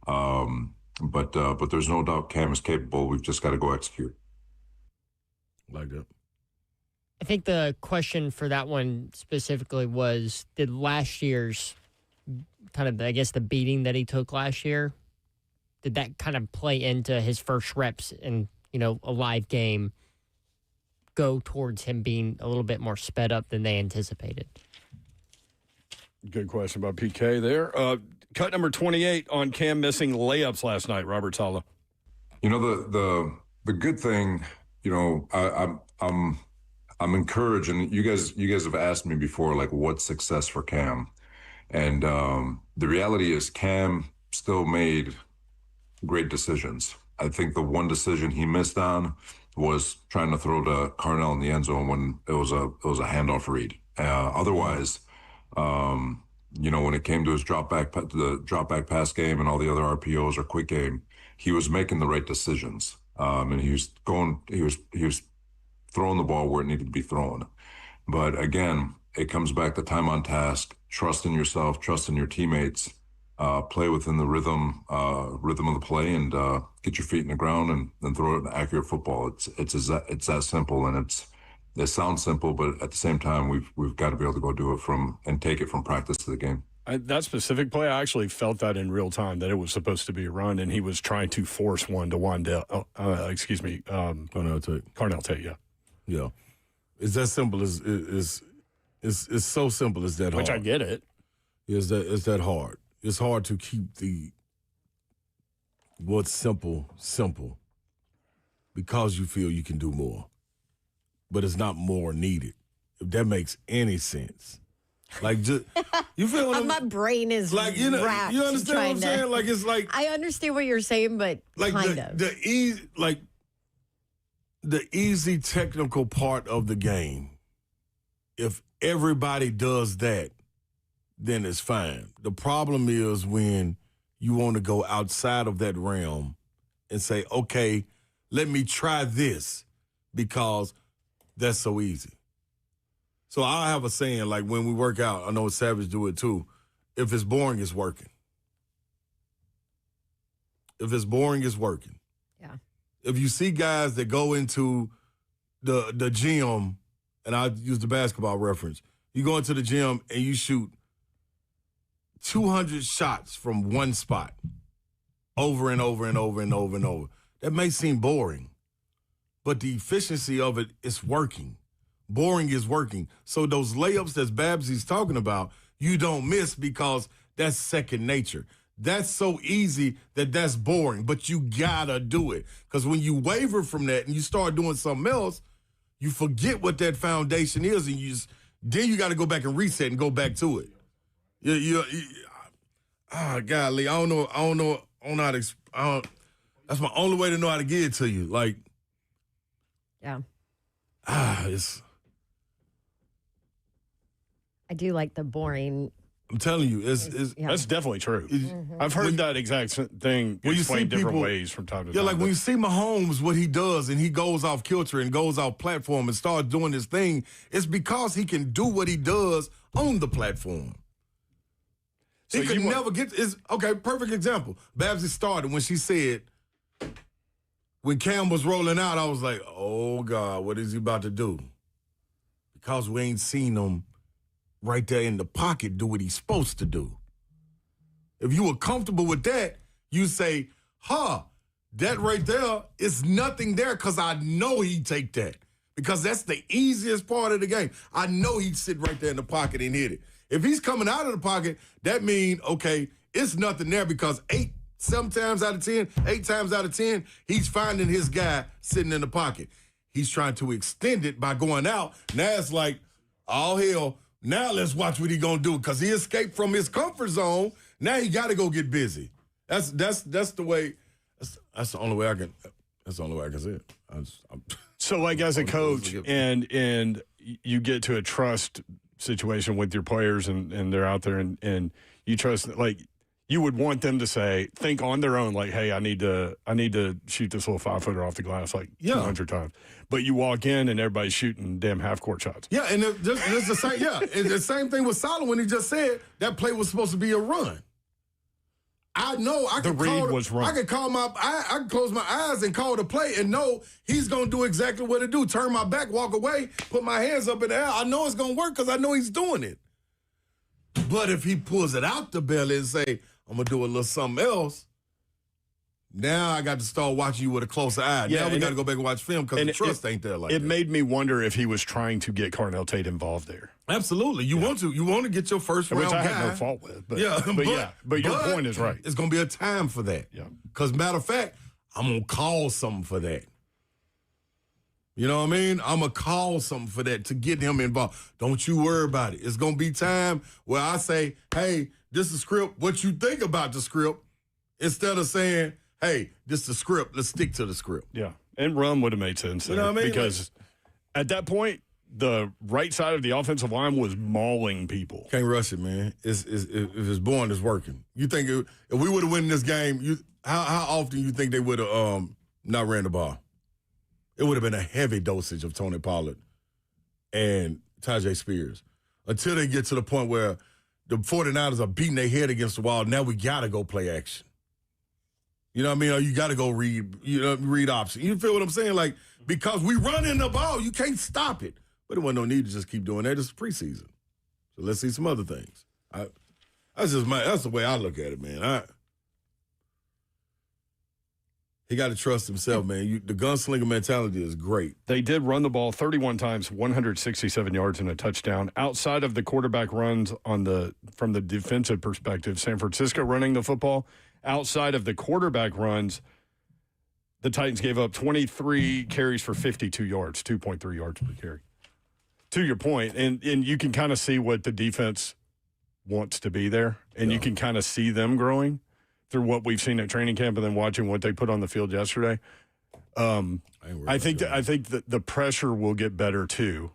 But there's no doubt Cam is capable. We've just got to go execute. Like that. I think the question for that one specifically was, did last year's kind of, I guess, the beating that he took last year, did that kind of play into his first reps in, you know, a live game, go towards him being a little bit more sped up than they anticipated? Good question about PK there. Cut number 28 on Cam missing layups last night, Robert Saleh. You know, the good thing, you know, I'm encouraged, and you guys have asked me before, like, what's success for Cam? And the reality is Cam still made great decisions. I think the one decision he missed on was trying to throw to Carnell in the end zone when it was a handoff read. Otherwise, you know, when it came to his drop back pass game and all the other RPOs or quick game, he was making the right decisions. And he was throwing the ball where it needed to be thrown. But again, it comes back to time on task, trust in yourself, trust in your teammates, play within the rhythm of the play, and get your feet in the ground and then throw an accurate football. It's that simple, and it sounds simple, but at the same time, we've got to be able to go do it and take it from practice to the game. That specific play, I actually felt that in real time, that it was supposed to be a run, and he was trying to force one to Carnell Tate, yeah. Yeah. It's that simple. It's so simple. It's that hard. Which I get it. It's that hard. It's hard to keep what's simple because you feel you can do more. But it's not more needed, if that makes any sense. Like, just, you feel what my brain is like, you know, wrapped you understand what I'm saying? Like, it's like, I understand what you're saying, but like kind of. The easy technical part of the game, if everybody does that, then it's fine. The problem is when you want to go outside of that realm and say, okay, let me try this because that's so easy. So I have a saying, like when we work out, I know Savage do it too, if it's boring, it's working. If it's boring, it's working. Yeah. If you see guys that go into the gym, and I use the basketball reference, you go into the gym and you shoot 200 shots from one spot over and over and over and over and over. That may seem boring, but the efficiency of it is working. Boring is working. So those layups that Babsy's talking about, you don't miss because that's second nature. That's so easy that's boring, but you gotta do it. Because when you waver from that and you start doing something else, you forget what that foundation is, and then you got to go back and reset and go back to it. Golly, I don't know how to. That's my only way to know how to get it to you. Like, Yeah. It's. I do like the boring I'm telling you, That's definitely true. Mm-hmm. I've heard that exact thing When you see explained different people- ways from time to time. Yeah, like when you see Mahomes, what he does, and he goes off kilter and goes off platform and starts doing his thing, it's because he can do what he does on the platform. So He could you want- never get okay, perfect example. Babsy started when she said, when Cam was rolling out, I was like, oh God, what is he about to do? Because we ain't seen him right there in the pocket do what he's supposed to do. If you were comfortable with that, you say, that right there is nothing there because I know he'd take that. Because that's the easiest part of the game. I know he'd sit right there in the pocket and hit it. If he's coming out of the pocket, that means, okay, it's nothing there because 8 times out of 10, he's finding his guy sitting in the pocket. He's trying to extend it by going out. Now it's like, oh, hell, now let's watch what he's going to do because he escaped from his comfort zone. Now he got to go get busy. That's the way. That's the only way I can. That's the only way I can say it. So, like as a coach, and you get to a trust situation with your players, and they're out there, and you trust, like you would want them to think on their own, like, hey, I need to shoot this little 5-footer off the glass like 200 times. But you walk in and everybody's shooting damn half-court shots. Yeah, and it's the same. Yeah, it's the same thing with Solomon when he just said that play was supposed to be a run. I know I can was wrong. I can I can close my eyes and call the play and know he's gonna do exactly what it do. Turn my back, walk away, put my hands up in the air. I know it's gonna work because I know he's doing it. But if he pulls it out the belly and say, I'm gonna do a little something else, now I got to start watching you with a closer eye. Yeah, now we got to go back and watch film because the trust ain't there like that. It made me wonder if he was trying to get Carnell Tate involved there. Absolutely. You want to get your first round Which I guy. have no fault with. But, Yeah, but your point is right. It's going to be a time for that. Yeah. Because matter of fact, I'm going to call something for that. You know what I mean? I'm going to call something for that to get him involved. Don't you worry about it. It's going to be time where I say, hey, this is script. What you think about the script? Instead of saying, hey, this is the script. Let's stick to the script. Yeah. And run would have made sense there. You know what I mean? Because at that point, the right side of the offensive line was mauling people. Can't rush it, man. If it's born, it's working. You think if we would have won this game, how often you think they would have not ran the ball? It would have been a heavy dosage of Tony Pollard and Tajay Spears until they get to the point where the 49ers are beating their head against the wall. Now we got to go play action. You know what I mean? Or you got to go read option. You feel what I'm saying? Like, because we run in the ball, you can't stop it. But there wasn't no need to just keep doing that. It's preseason. So let's see some other things. That's the way I look at it, man. He got to trust himself, man. The gunslinger mentality is great. They did run the ball 31 times, 167 yards and a touchdown. Outside of the quarterback runs from the defensive perspective, San Francisco running the football. Outside of the quarterback runs, the Titans gave up 23 carries for 52 yards, 2.3 yards per carry. To your point, and you can kind of see what the defense wants to be there, and you can kind of see them growing through what we've seen at training camp and then watching what they put on the field yesterday. I think that the pressure will get better too.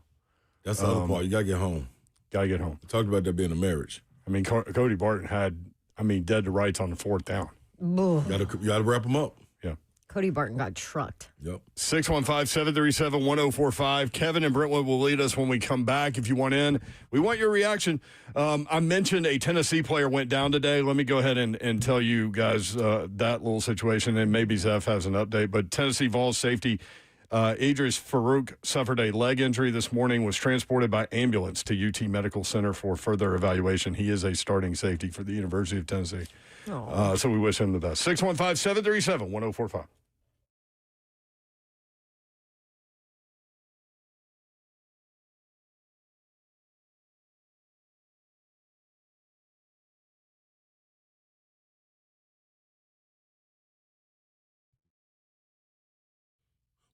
That's the other part. You got to get home. Got to get home. We talked about that being a marriage. I mean, Cody Barton had, dead to rights on the fourth down. You got to wrap them up. Yeah. Cody Barton got trucked. Yep. 615-737-1045. Kevin and Brentwood will lead us when we come back. If you want in, we want your reaction. I mentioned a Tennessee player went down today. Let me go ahead and tell you guys that little situation, and maybe Zeph has an update. But Tennessee Vols safety Idris Farouk suffered a leg injury this morning, was transported by ambulance to UT Medical Center for further evaluation. He is a starting safety for the University of Tennessee. So we wish him the best. 615-737-1045.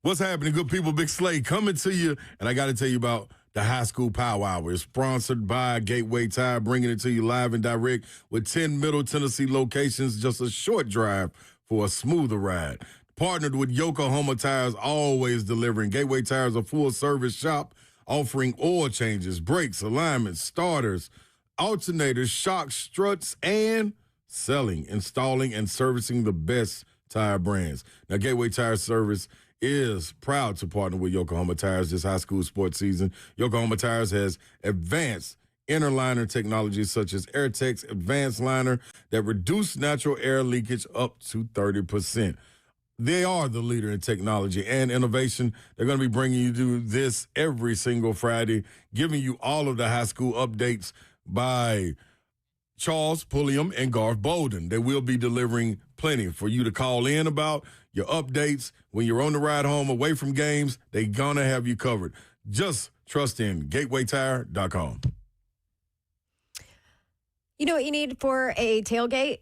What's happening, good people? Big Slade coming to you, and I got to tell you about the High School Power Hour. It's sponsored by Gateway Tire, bringing it to you live and direct with 10 Middle Tennessee locations, just a short drive for a smoother ride. Partnered with Yokohama Tires, always delivering. Gateway Tires, a full-service shop offering oil changes, brakes, alignments, starters, alternators, shocks, struts, and selling, installing, and servicing the best tire brands. Now, Gateway Tire Service is proud to partner with Yokohama Tires this high school sports season. Yokohama Tires has advanced inner liner technologies such as AirTech's advanced liner that reduce natural air leakage up to 30%. They are the leader in technology and innovation. They're going to be bringing you this every single Friday, giving you all of the high school updates by Charles Pulliam and Garth Bolden. They will be delivering plenty for you to call in about your updates. When you're on the ride home away from games, they're going to have you covered. Just trust in gatewaytire.com. You know what you need for a tailgate?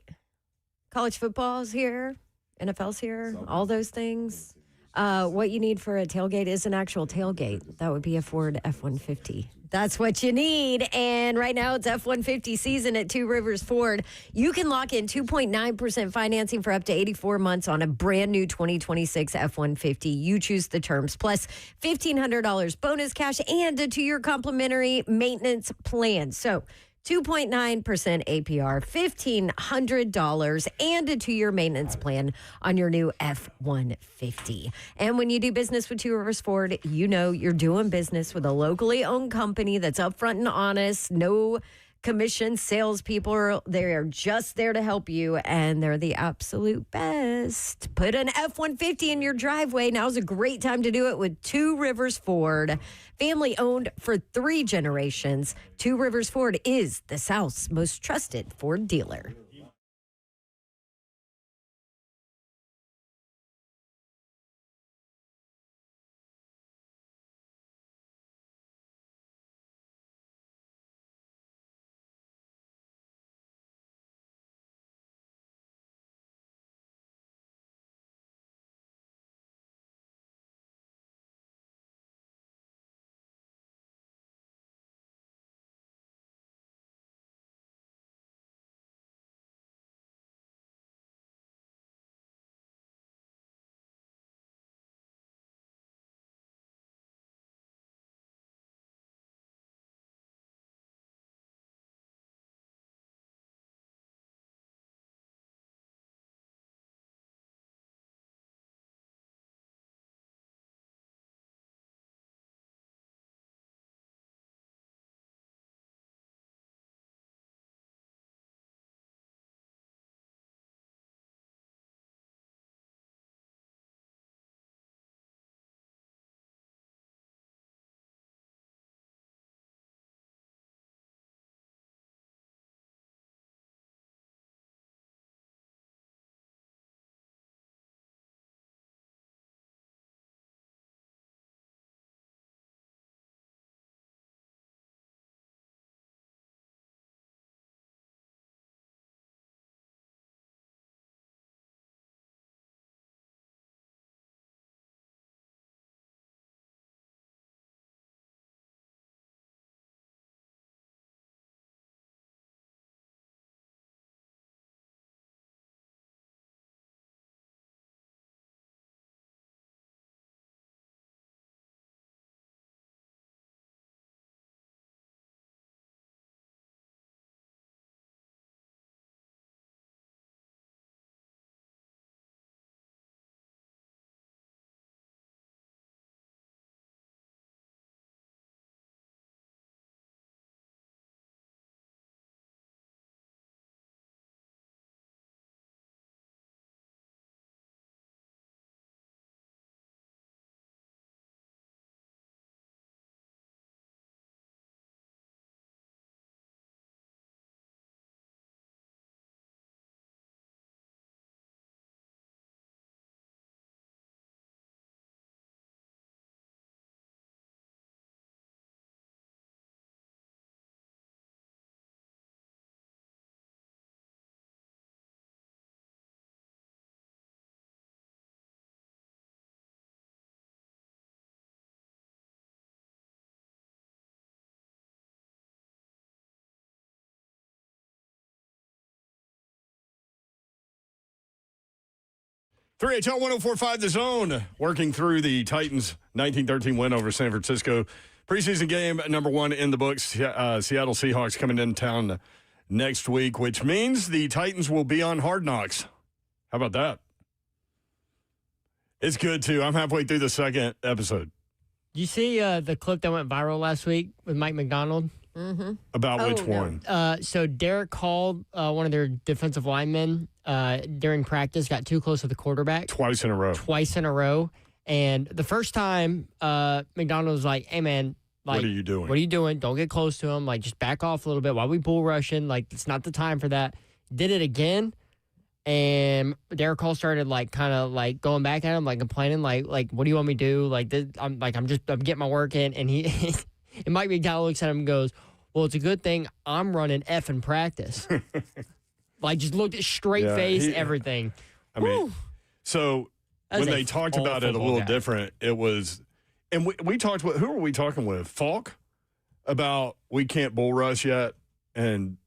College football's here, NFL's here, all those things. What you need for a tailgate is an actual tailgate. That would be a Ford F-150. That's what you need. And right now it's F-150 season at Two Rivers Ford. You can lock in 2.9% financing for up to 84 months on a brand new 2026 F-150. You choose the terms, plus $1,500 bonus cash and a 2-year complimentary maintenance plan. So 2.9% APR, $1,500, and a 2-year maintenance plan on your new F-150. And when you do business with Two Rivers Ford, you know you're doing business with a locally owned company that's upfront and honest, no commission salespeople. They're just there to help you, and they're the absolute best. Put an F-150 in your driveway. Now's a great time to do it with Two Rivers Ford. Family owned for 3 generations. Two Rivers Ford is the South's most trusted Ford dealer. HL 104.5 The Zone, working through the Titans' 19-13 win over San Francisco. Preseason game number 1 in the books. Seattle Seahawks coming into town next week, which means the Titans will be on Hard Knocks. How about that? It's good, too. I'm halfway through the second episode. You see the clip that went viral last week with Mike McDonald? Mm-hmm. About which one? So Derek called one of their defensive linemen during practice, got too close to the quarterback. Twice in a row. And the first time, McDonald was like, hey, man, like, what are you doing? What are you doing? Don't get close to him. Like, just back off a little bit while we bull rushing. Like, it's not the time for that. Did it again. And Derek Cole started like kind of like going back at him, like complaining, like what do you want me to do? Like this, I'm getting my work in, and he and Mike McDowell looks at him and goes, "Well, it's a good thing I'm running effing practice." Like just looked at straight face, everything. I mean, so when they talked about it a little different, it was, and we talked with, who were we talking with? Falk about we can't bull rush yet. And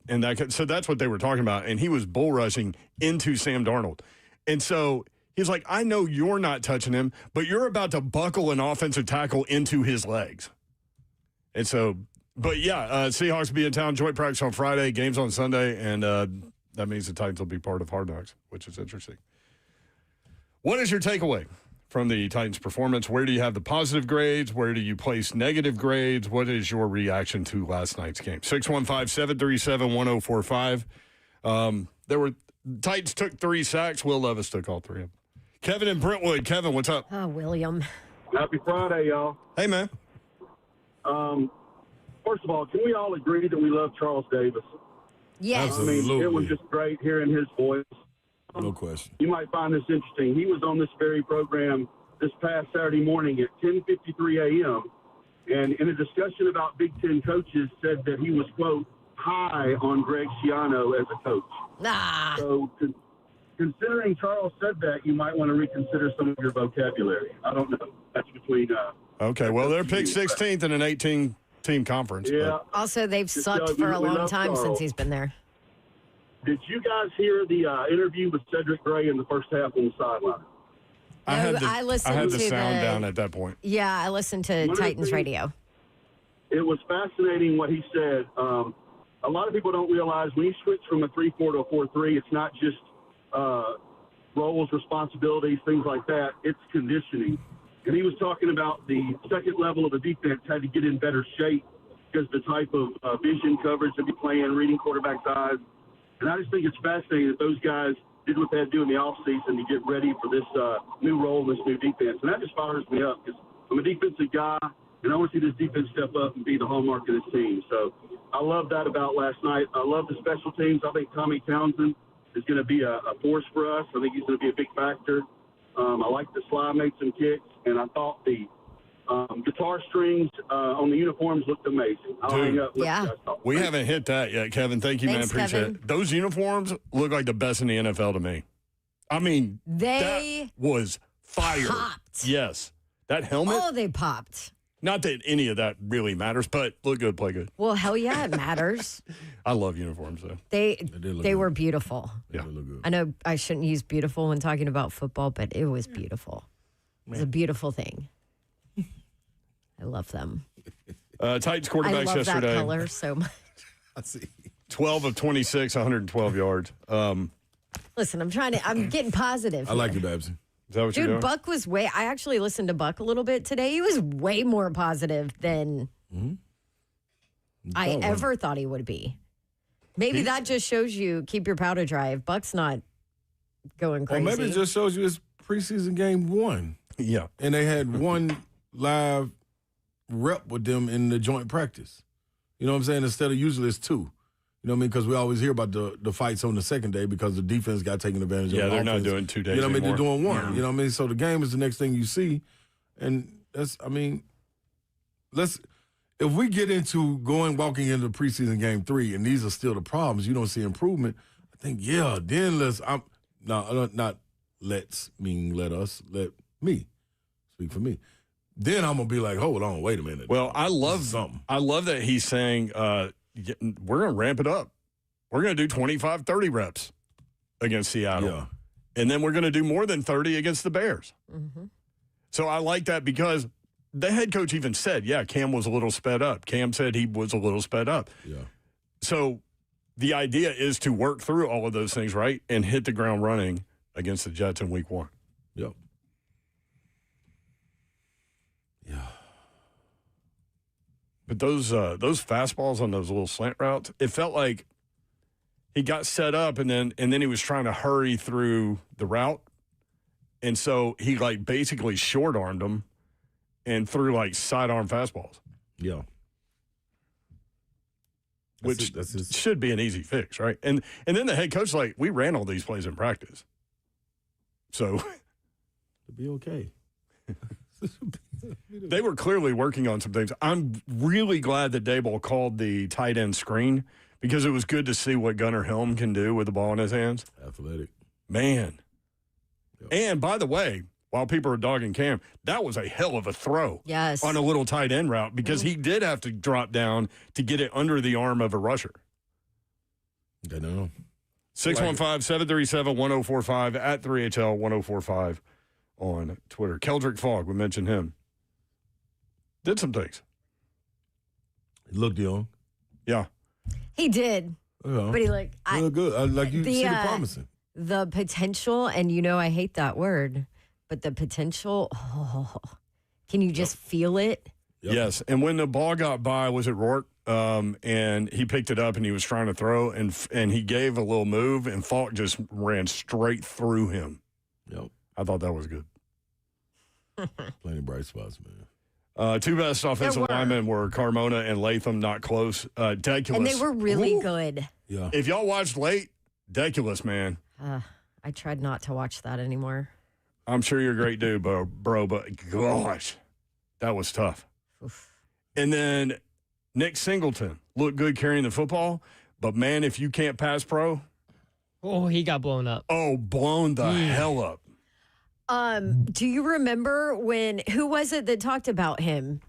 so that's what they were talking about. And he was bull rushing into Sam Darnold. And so he's like, I know you're not touching him, but you're about to buckle an offensive tackle into his legs. And so, but yeah, Seahawks will be in town, joint practice on Friday, games on Sunday. And that means the Titans will be part of Hard Knocks, which is interesting. What is your takeaway from the Titans' performance? Where do you have the positive grades? Where do you place negative grades? What is your reaction to last night's game? 615-737-1045. Titans took 3 sacks. Will Levis took all 3 of them. Kevin in Brentwood. Kevin, what's up? Oh, William. Happy Friday, y'all. Hey, man. First of all, can we all agree that we love Charles Davis? Yes. Absolutely. I mean, it was just great hearing his voice. No question. You might find this interesting. He was on this very program this past Saturday morning at 10:53 a.m., and in a discussion about Big Ten coaches said that he was, quote, high on Greg Schiano as a coach. So considering Charles said that, you might want to reconsider some of your vocabulary. I don't know. That's between okay, well, they're picked 16th in an 18-team conference. Yeah. Also, they've sucked for a long time since he's been there. Did you guys hear the interview with Cedric Gray in the first half on the sideline? I had the sound to down at that point. Yeah, I listened to Titans radio. It was fascinating what he said. A lot of people don't realize when you switch from a 3-4 to a 4-3, it's not just roles, responsibilities, things like that. It's conditioning. And he was talking about the second level of the defense had to get in better shape because the type of vision coverage they'd be playing, reading quarterback's eyes. And I just think it's fascinating that those guys did what they had to do in the offseason to get ready for this new role in this new defense. And that just fires me up because I'm a defensive guy, and I want to see this defense step up and be the hallmark of this team. So I love that about last night. I love the special teams. I think Tommy Townsend is going to be a force for us. I think he's going to be a big factor. I like the slide made some kicks, and I thought the guitar strings on the uniforms looked amazing. I'll hang up. We haven't hit that yet, Kevin. Thank you, Thanks, man. Appreciate Kevin. it. Those uniforms look like the best in the NFL to me. I mean, They that was fire. popped. Yes. That helmet, Oh, they popped. not that any of that really matters, but look good, play good. Well, hell yeah, it matters. I love uniforms, though. They were beautiful. Yeah. I know I shouldn't use beautiful when talking about football, but it was beautiful. It was a beautiful thing. I love them. Titans I quarterbacks love yesterday. that color so much. I see. 12 of 26, 112 yards. Listen, I'm getting positive. I like you, Babsy. Is that what you're doing? Dude, Buck was I actually listened to Buck a little bit today. He was way more positive than I ever thought he would be. Maybe that just shows you keep your powder dry. If Buck's not going Or crazy. maybe it just shows you it's preseason game 1. Yeah. And they had one live rep with them in the joint practice. You know what I'm saying? Instead of usually it's 2. You know what I mean? Because we always hear about the fights on the second day because the defense got taken advantage of. Yeah, the they're not offense. doing 2 days You know what I mean? anymore. They're doing 1. You know what I mean? So the game is the next thing you see. And that's, I mean, if we get into walking into preseason game 3 and these are still the problems, you don't see improvement, I think, then let me speak for me. Then I'm going to be like, hold on, wait a minute. Well, I love that he's saying we're going to ramp it up. We're going to do 25, 30 reps against Seattle. Yeah. And then we're going to do more than 30 against the Bears. Mm-hmm. So I like that because the head coach even said, yeah, Cam was a little sped up. Cam said he was a little sped up. Yeah. So the idea is to work through all of those things, right, and hit the ground running against the Jets in week 1. Yep. Yeah. But those fastballs on those little slant routes, it felt like he got set up and then he was trying to hurry through the route. And so he like basically short-armed them and threw like sidearm fastballs. Yeah. Which should be an easy fix, right? And then the head coach like, we ran all these plays in practice. So it'll be okay. They were clearly working on some things. I'm really glad that Daboll called the tight end screen because it was good to see what Gunnar Helm can do with the ball in his hands. Athletic. Man. Yep. And by the way, while people are dogging Cam, that was a hell of a throw. Yes. On a little tight end route because he did have to drop down to get it under the arm of a rusher. I know. 615-737-1045 at 3HL1045 on Twitter. Keldrick Fogg, we mentioned him. Did some things. He looked young. Yeah. He did. Yeah. But he looked good. Like you see the promising. The potential, and I hate that word, but the potential, can you just feel it? Yep. Yes. And when the ball got by, was it Rourke? And he picked it up and he was trying to throw and he gave a little move and Falk just ran straight through him. Yep. I thought that was good. Plenty of bright spots, man. Two best offensive linemen were Carmona and Latham, not close. Deculus. And they were really good. Yeah. If y'all watched late, Deculus, man. I tried not to watch that anymore. I'm sure you're a great dude, bro, but gosh, that was tough. Oof. And then Nick Singleton looked good carrying the football, but man, if you can't pass pro. Oh, he got blown up. Oh, blown the hell up. Do you remember who was it that talked about him?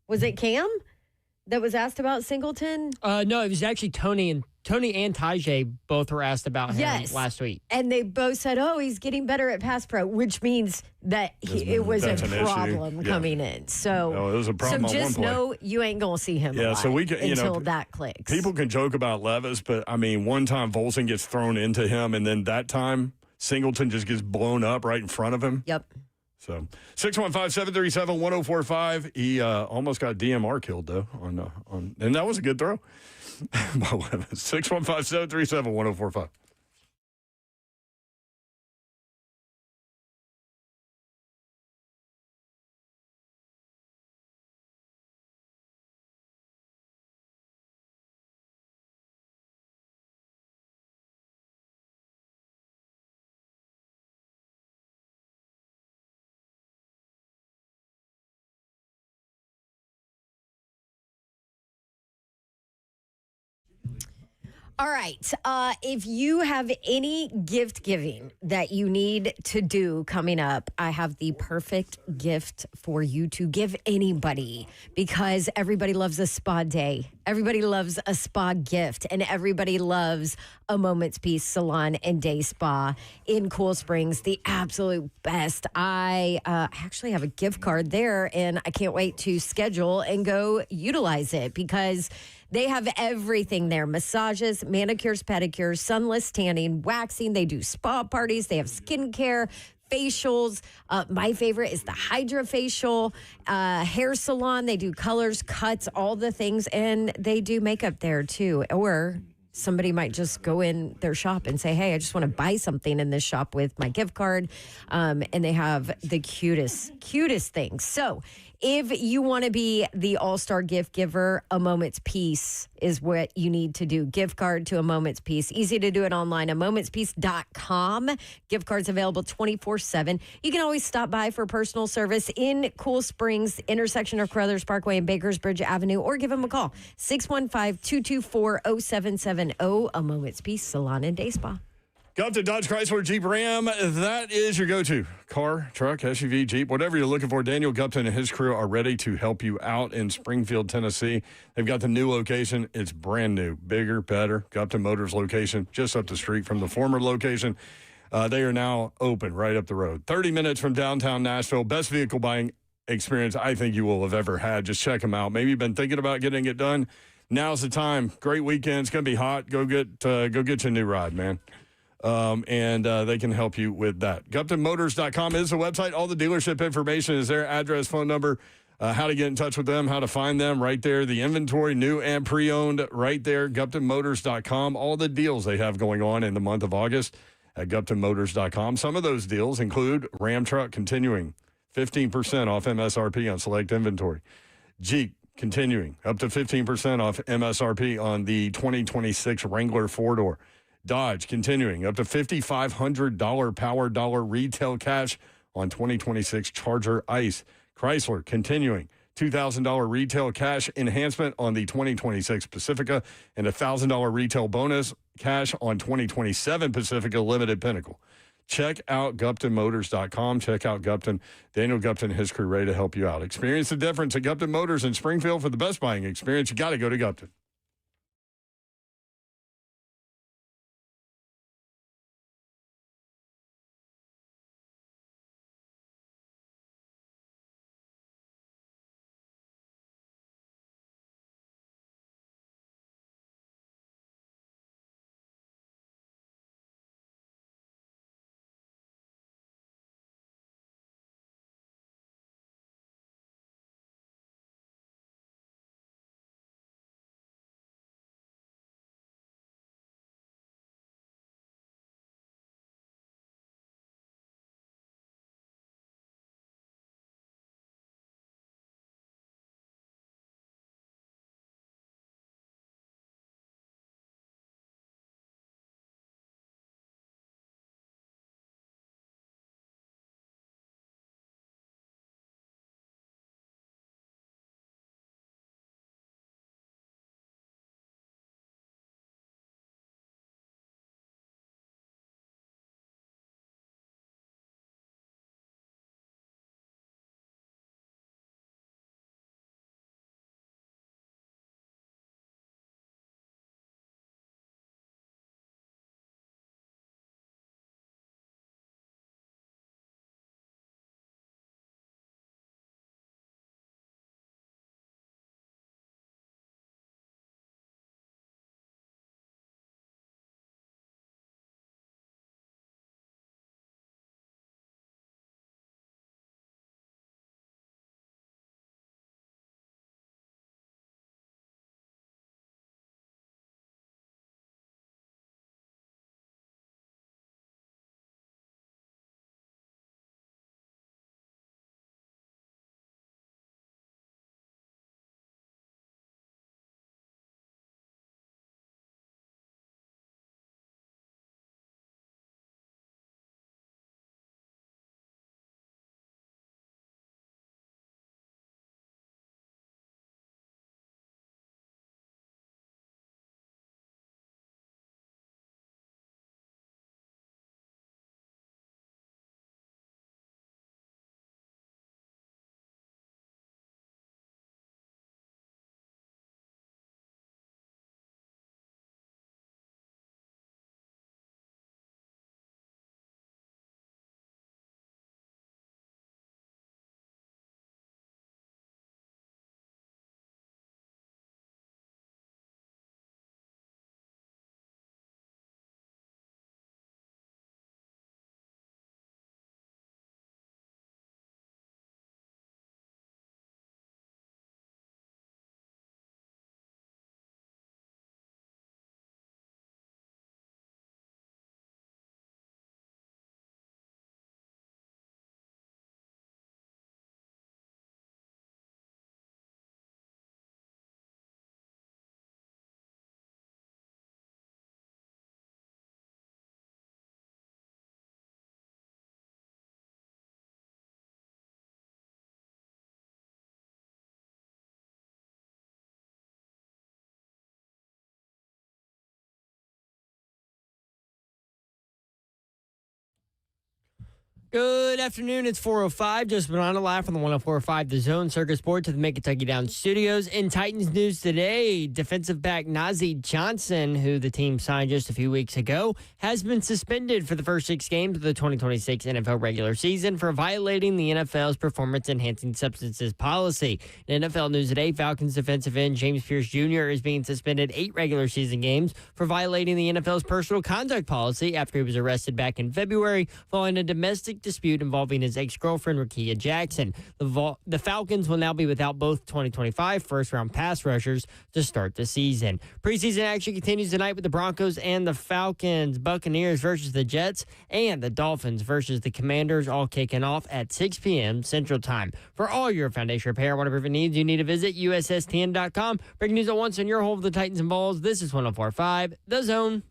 Was it Cam that was asked about Singleton? No, it was actually Tony and Tajay both were asked about him last week. And they both said, he's getting better at pass pro, which means that it was a problem coming in. So, it was a problem so just on one play. know you ain't going to see him so we can, until that clicks. People can joke about Levis, but, I mean, one time Volson gets thrown into him, and then that time Singleton just gets blown up right in front of him. Yep. So 615-737-1045. He almost got DMR killed, though, on and that was a good throw. 615-737-1045. All right. If you have any gift giving that you need to do coming up, I have the perfect gift for you to give anybody because everybody loves a spa day. Everybody loves a spa gift, and everybody loves a Moment's Peace salon and day spa in Cool Springs, the absolute best. I actually have a gift card there, and I can't wait to schedule and go utilize it because they have everything there. Massages, manicures, pedicures, sunless tanning, waxing. They do spa parties. They have skincare, facials. My favorite is the Hydra hair salon. They do colors, cuts, all the things. And they do makeup there too. Or somebody might just go in their shop and say, hey, I just want to buy something in this shop with my gift card. And they have the cutest things. So if you want to be the all-star gift giver, A Moment's Peace is what you need to do. Gift card to A Moment's Peace. Easy to do it online, amomentspeace.com. Gift cards available 24/7. You can always stop by for personal service in Cool Springs, intersection of Carruthers Parkway and Bakersbridge Avenue, or give them a call, 615-224-0770, A Moment's Peace Salon and Day Spa. Go up to Dodge Chrysler Jeep Ram. That is your go-to. Car, truck, SUV, Jeep, whatever you're looking for. Daniel Gupton and his crew are ready to help you out in Springfield, Tennessee. They've got the new location. It's brand new, bigger, better. Gupton Motors location just up the street from the former location. They are now open right up the road. 30 minutes from downtown Nashville. Best vehicle buying experience I think you will have ever had. Just check them out. Maybe you've been thinking about getting it done. Now's the time. Great weekend. It's going to be hot. Go get you a new ride, man. And they can help you with that. GuptonMotors.com is the website. All the dealership information is there. Address, phone number, how to get in touch with them, how to find them right there. The inventory, new and pre-owned, right there. GuptonMotors.com. All the deals they have going on in the month of August at GuptonMotors.com. Some of those deals include Ram Truck continuing 15% off MSRP on select inventory. Jeep continuing up to 15% off MSRP on the 2026 Wrangler 4-door. Dodge continuing up to $5,500 power dollar retail cash on 2026 Charger Ice. Chrysler continuing $2,000 retail cash enhancement on the 2026 Pacifica and $1,000 retail bonus cash on 2027 Pacifica Limited Pinnacle. Check out GuptonMotors.com. Check out Gupton. Daniel Gupton and his crew ready to help you out. Experience the difference at Gupton Motors in Springfield. For the best buying experience, you got to go to Gupton. Good afternoon. It's 4:05. Just been on live from the 104.5 The Zone Circus Sports at the Mid-Kentucky Downs Studios. In Titans news today, defensive back Nazeeh Johnson, who the team signed just a few weeks ago, has been suspended for the first 6 games of the 2026 NFL regular season for violating the NFL's performance-enhancing substances policy. In NFL news today, Falcons defensive end James Pierce Jr. is being suspended 8 regular season games for violating the NFL's personal conduct policy after he was arrested back in February following a domestic dispute involving his ex-girlfriend, Rakia Jackson. The Falcons will now be without both 2025 first-round pass rushers to start the season. Preseason action continues tonight with the Broncos and the Falcons, Buccaneers versus the Jets, and the Dolphins versus the Commanders, all kicking off at 6 p.m. Central Time. For all your foundation repair, whatever it needs, you need to visit USSTN.com. Breaking news at once on your home of the Titans and Balls. This is 104.5 The Zone.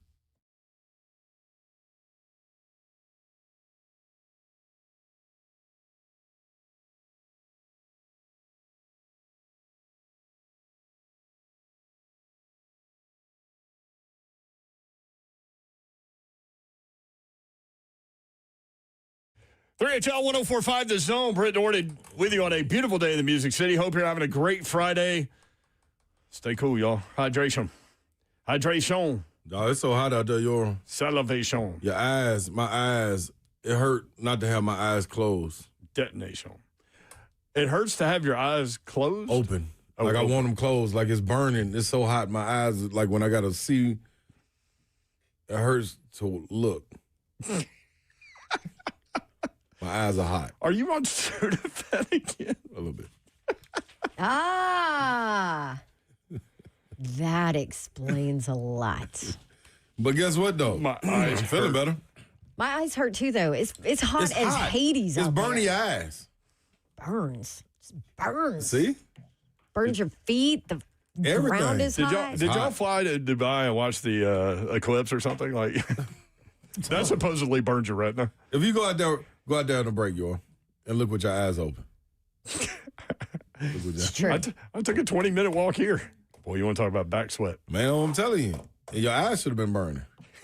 HL 104.5 The Zone. Britt Norton with you on a beautiful day in the Music City. Hope you're having a great Friday. Stay cool, y'all. Hydration. No, it's so hot out there, your Salivation. Your eyes, my eyes, it hurt not to have my eyes closed. Detonation. It hurts to have your eyes closed? Open. Oh, like open. I want them closed. Like it's burning. It's so hot. My eyes, like when I got to see, it hurts to look. My eyes are hot. Are you on Sudafed again? A little bit. That explains a lot. But guess what, though? My eyes I'm feeling better. My eyes hurt too, though. It's hot as Hades It's out burning there. your eyes. Burns. It burns. See? Burns your feet. The Everything. ground is Did hot. y'all fly to Dubai and watch the eclipse or something? Like that supposedly burns your retina. If you go out there on a break, y'all, and look with your eyes open. It's true. I took a 20-minute walk here. Boy, you want to talk about back sweat? Man, I'm telling you, your eyes should have been burning.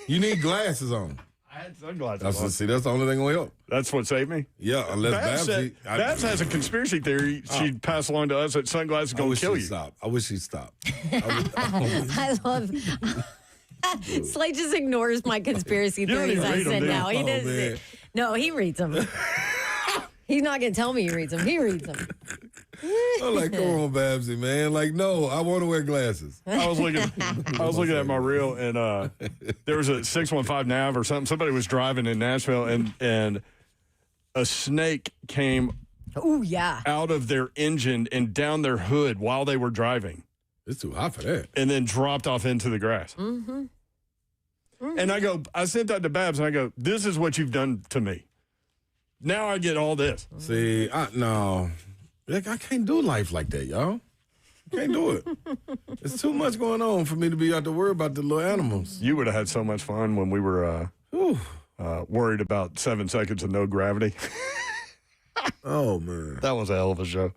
You need glasses on. I had sunglasses on. See, that's the only thing gonna help. That's what saved me? Yeah, unless Babs has a conspircy theory she'd pass along to us that sunglasses going to kill you. Stop. I wish she'd stop. I love. Slade just ignores my conspirry don't theories even I read them, said do you? now. He Oh, doesn't. man. No, he reads them. He's not going to tell me he reads them. He reads them. I'm like, come on, Babsy, man. Like, no, I want to wear glasses. I was looking at my reel, and there was a 615 nav or something. Somebody was driving in Nashville, and a snake came Oh, yeah. out of their engine and down their hood while they were driving, It's too hot for that. and then dropped off into the grass. Mm-hmm. And I sent that to Babs, and I go, this is what you've done to me. Now I get all this. See, no. Like, I can't do life like that, y'all. Can't do it. It's too much going on for me to be out to worry about the little animals. You would have had so much fun when we were worried about 7 seconds of no gravity. Oh, man. That was a hell of a show.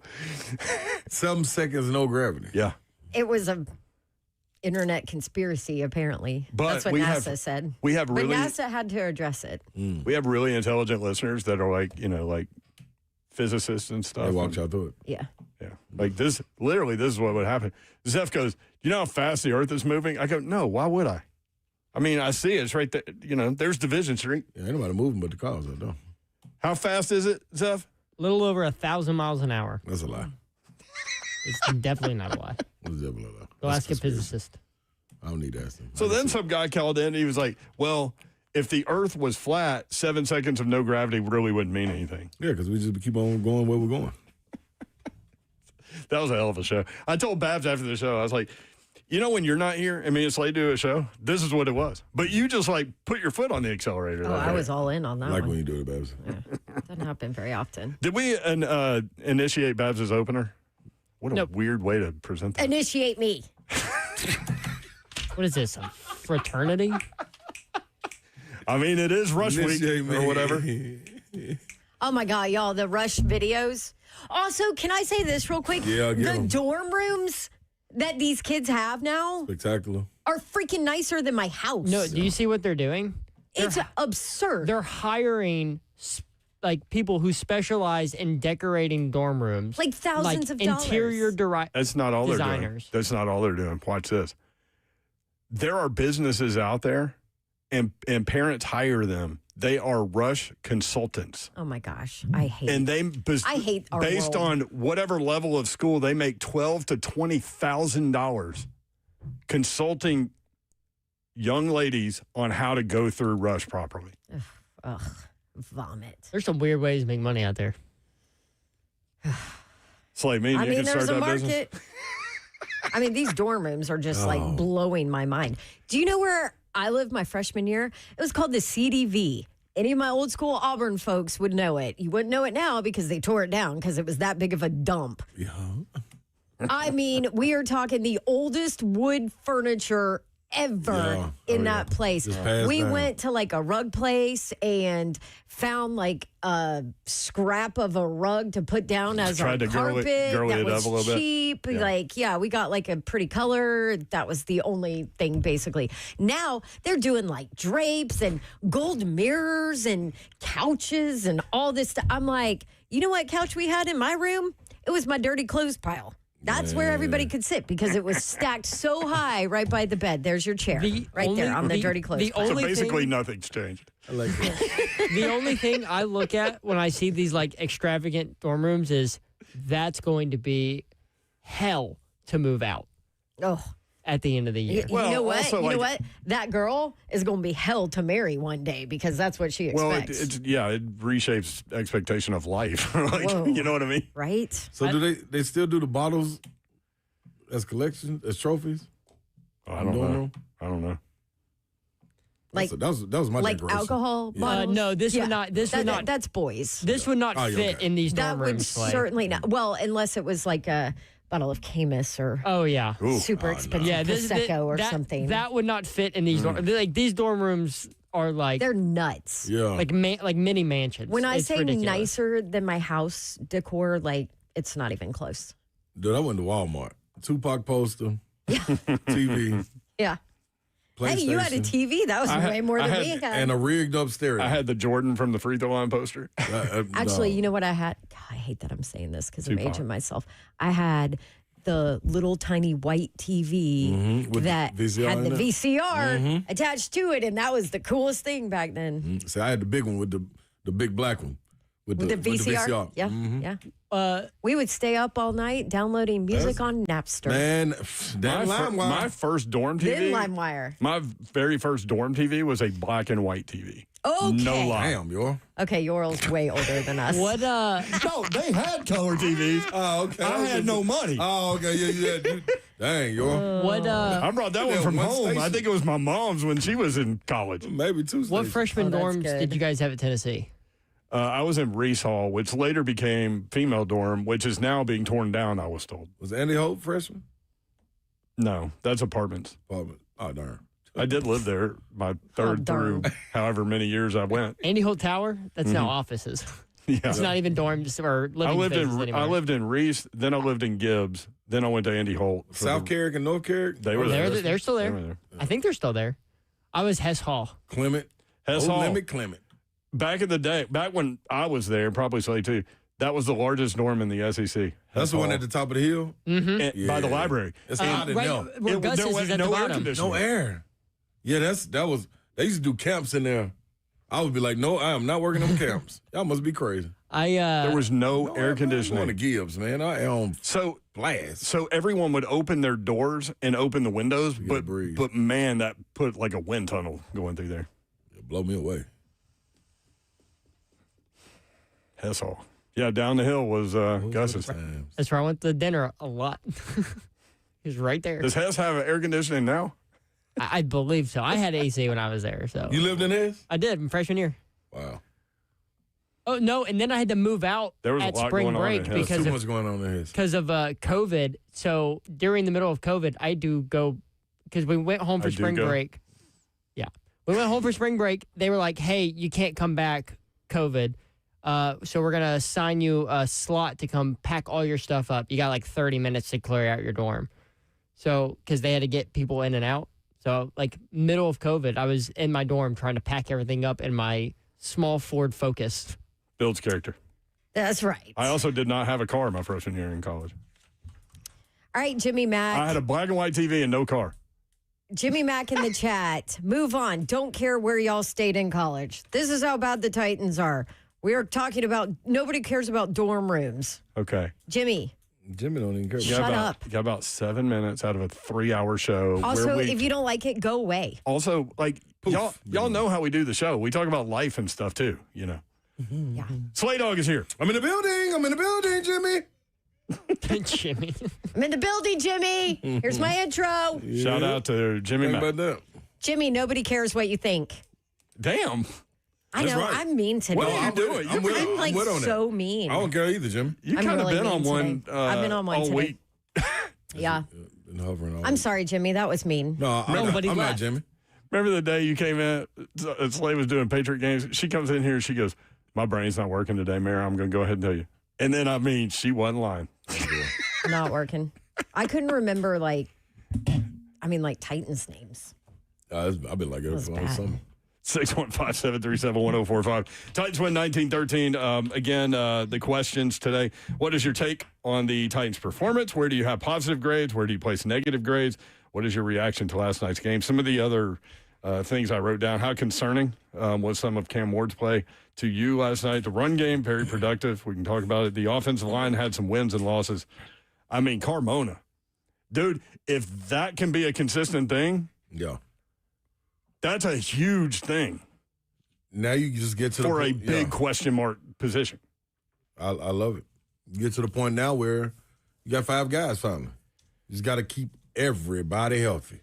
7 seconds, no gravity. Yeah. It was a internet conspiracy, apparently. But that's what we NASA have- said. We have But really NASA had to address it. we have really intelligent listeners that are like physicists and stuff. They walked y'all through it. Yeah. Yeah. Like this, literally, this is what would happen. Zeph goes, you know how fast the earth is moving? I go, no, why would I? I mean, I see it. It's right there. There's Division Street. Yeah, ain't nobody moving but the cars, though. How fast is it, Zeph? A little over 1,000 miles an hour. That's a lie. It's definitely not a lie. That's definitely a lie. Go That's ask a conspiracy. physicist. I don't need to ask them. So then some guy called in. He was like, well, if the earth was flat, 7 seconds of no gravity really wouldn't mean anything. Yeah, because we just keep on going where we're going. That was a hell of a show. I told Babs after the show, I was like, when you're not here, it's late to do a show. This is what it was. But you just put your foot on the accelerator. Oh, that I day. was all in on that Like one. when you do it, Babs. Doesn't happen very often. Did we initiate Babs' opener? What a Nope. weird way to present that. Initiate me. What is this, a fraternity? It is Rush Week Initiate me. or whatever. Oh my God, y'all, the Rush videos. Also, can I say this real quick? Yeah, get the 'em. dorm rooms that these kids have now Spectacular. are freaking nicer than my house. No, do you see what they're doing? It's absurd. They're hiring like people who specialize in decorating dorm rooms, Like thousands of dollars. interior That's not all designers. they're doing. That's not all they're doing. Watch this. There are businesses out there, and parents hire them. They are rush consultants. Oh my gosh, I hate. And I hate our based world. on whatever level of school, they make $12,000 to $20,000 consulting young ladies on how to go through rush properly. Ugh, vomit. There's some weird ways to make money out there. It's like me and I you mean, can start there's a that market. business. I mean, these dorm rooms are just like blowing my mind. Do you know where I lived my freshman year? It was called the CDV. Any of my old school Auburn folks would know it. You wouldn't know it now because they tore it down because it was that big of a dump. Yeah. I mean, we are talking the oldest wood furniture ever in that place. Just passed We down. went to like a rug place and found like a scrap of a rug to put down as our Tried to carpet. girly that it was up a little bit. cheap. We got like a pretty color. That was the only thing basically. Now they're doing like drapes and gold mirrors and couches and all this stuff. I'm like, you know what couch we had in my room? It was my dirty clothes pile. That's where everybody could sit because it was stacked so high right by the bed. There's your chair there on the dirty clothes pile. So basically, nothing's changed. I like that. The only thing I look at when I see these like extravagant dorm rooms is that's going to be hell to move out Oh, at the end of the year. you Well, know what? also, You know like- what? That girl is going to be hell to marry one day because that's what she Well, expects. it reshapes expectation of life. Like, Whoa. you know what I mean? right? So do they still do the bottles as collections, as trophies? I don't know. I don't know. Like, that was my like decoration. alcohol bottles? no, this would not. This would not. That's boys. This would not Oh, yeah, fit okay. in these That dorm would rooms. Clay. certainly not. Well, unless it was like a bottle of Camus or Oh yeah. Ooh. super expensive Yeah, Prosecco or that, something. That would not fit in these dorm. Like these dorm rooms are like They're nuts. Yeah. like mini mansions. When I It's say ridiculous. nicer than my house decor, like it's not even close. Dude, I went to Walmart. Tupac poster, TV, Yeah. PlayStation, Hey, you had a TV. That was way more than we had. and a rigged up stereo. I had the Jordan from the free throw line poster. Actually, no. you know what I had? God, I hate that I'm saying this because I'm Tupac. aging myself. I had the little tiny white TV with that the VCR had in the it? VCR attached to it, and that was the coolest thing back then. See, I had the big one with the big black one with With the VCR. Yeah, yeah. We would stay up all night downloading music on Napster. Man, My, that LimeWire. my first dorm TV. Then LimeWire. My very first dorm TV was a black and white TV. Okay. No lie. Damn, yo. Okay, Yorl's way older than us. What No, they had color TVs. Oh, okay. I had no money. Oh, okay. Yeah. Dang, yo. what I brought that one Yeah, from one home. I station. think it was my mom's when she was in college. Maybe two what stations. freshman Oh, that's dorms good. did you guys have at Tennessee? I was in Reese Hall, which later became female dorm, which is now being torn down, I was told. Was Andy Hope freshman? No, that's apartments. Apartment. Oh, darn. I did live there my third darn. through however many years I went. Andy Holt Tower? That's now offices. Yeah. It's not even dorms or living I lived spaces in anymore. I lived in Reese, then I lived in Gibbs, then I went to Andy Holt. for South the- Carrick and North Carrick? They were there. They're still They there. were there. I think they're still there. I was Hess Hall. Clement. Hess Old Hall. Limit Clement. Back in the day, back when I was there, probably Slay too, that was the largest dorm in the SEC. That's the one at the top of the hill? By the library. It's hot in right there. where There Gus's was is at no the air bottom. conditioning. No air. Yeah, they used to do camps in there. I would be like, no, I am not working them camps. Y'all must be crazy. There was no No, air I'm conditioning. going to Gibbs, man. I am So blast. so everyone would open their doors and open the windows, gotta but breathe. but man, that put like a wind tunnel going through there. It blow me away. Hess Hall. Yeah, down the hill was Gus's. That's where I went to dinner a lot. He was right there. Does Hess have air conditioning now? I believe so. I had AC when I was there, so You lived in this? I did in freshman year. Wow. Oh no! And then I had to move out There was a at lot spring going on break in Hess. because Too of much going on in his. COVID. So during the middle of COVID, I do go because we went home for I do spring go. break. Yeah, we went home for spring break. They were like, "Hey, you can't come back, COVID. So we're gonna assign you a slot to come pack all your stuff up. You got like 30 minutes to clear out your dorm." So because they had to get people in and out. So like middle of COVID, I was in my dorm trying to pack everything up in my small Ford Focus. Builds character. That's right. I also did not have a car my freshman year in college. All right, Jimmy Mack. I had a black and white TV and no car. Jimmy Mack in the chat. Move on. Don't care where y'all stayed in college. This is how bad the Titans are. We are talking about nobody cares about dorm rooms. Okay. Jimmy don't even care. Shut up. You got about 7 minutes out of a 3-hour show. Also, if you don't like it, go away. Also, like, y'all know how we do the show. We talk about life and stuff, too, you know. Yeah. Slay Dog is here. I'm in the building, Jimmy. Jimmy. I'm in the building, Jimmy. Here's my intro. Shout out to Jimmy Think Mack. about that. Jimmy, nobody cares what you think. Damn. I know, right. I'm mean today. What are you doing? I'm with it. I'm like with on so that. mean. I don't care either, Jimmy. You I'm kind of really been on mean one today. I've been on one all today. week. Yeah. Been hovering all I'm week. sorry, Jimmy. That was mean. No, I'm Nobody not left. Jimmy. Remember the day you came in, Slay was doing Patriot games? She comes in here, she goes, my brain's not working today, Mary. I'm going to go ahead and tell you. And then, she wasn't lying. Not working. I couldn't remember, Titans names. I've been like that for bad. something. 615-737-1045. Titans win 19-13. Again, the questions today. What is your take on the Titans' performance? Where do you have positive grades? Where do you place negative grades? What is your reaction to last night's game? Some of the other things I wrote down. How concerning was some of Cam Ward's play to you last night? The run game, very productive. We can talk about it. The offensive line had some wins and losses. Carmona. Dude, if that can be a consistent thing, Yeah. that's a huge thing Now you just get to for the a point, big question mark position. I love it. You get to the point now where you got 5 guys finally. You just got to keep everybody healthy.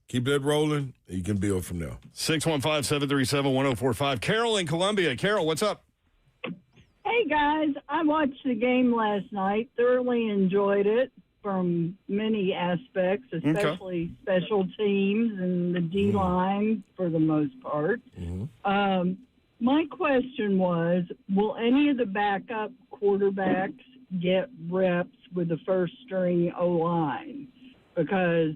Keep that rolling, and you can build from there. 615-737-1045. Carol in Columbia. Carol, what's up? Hey, guys. I watched the game last night. Thoroughly enjoyed it from many aspects, especially special teams and the D-line for the most part. My question was, will any of the backup quarterbacks get reps with the first-string O-line? Because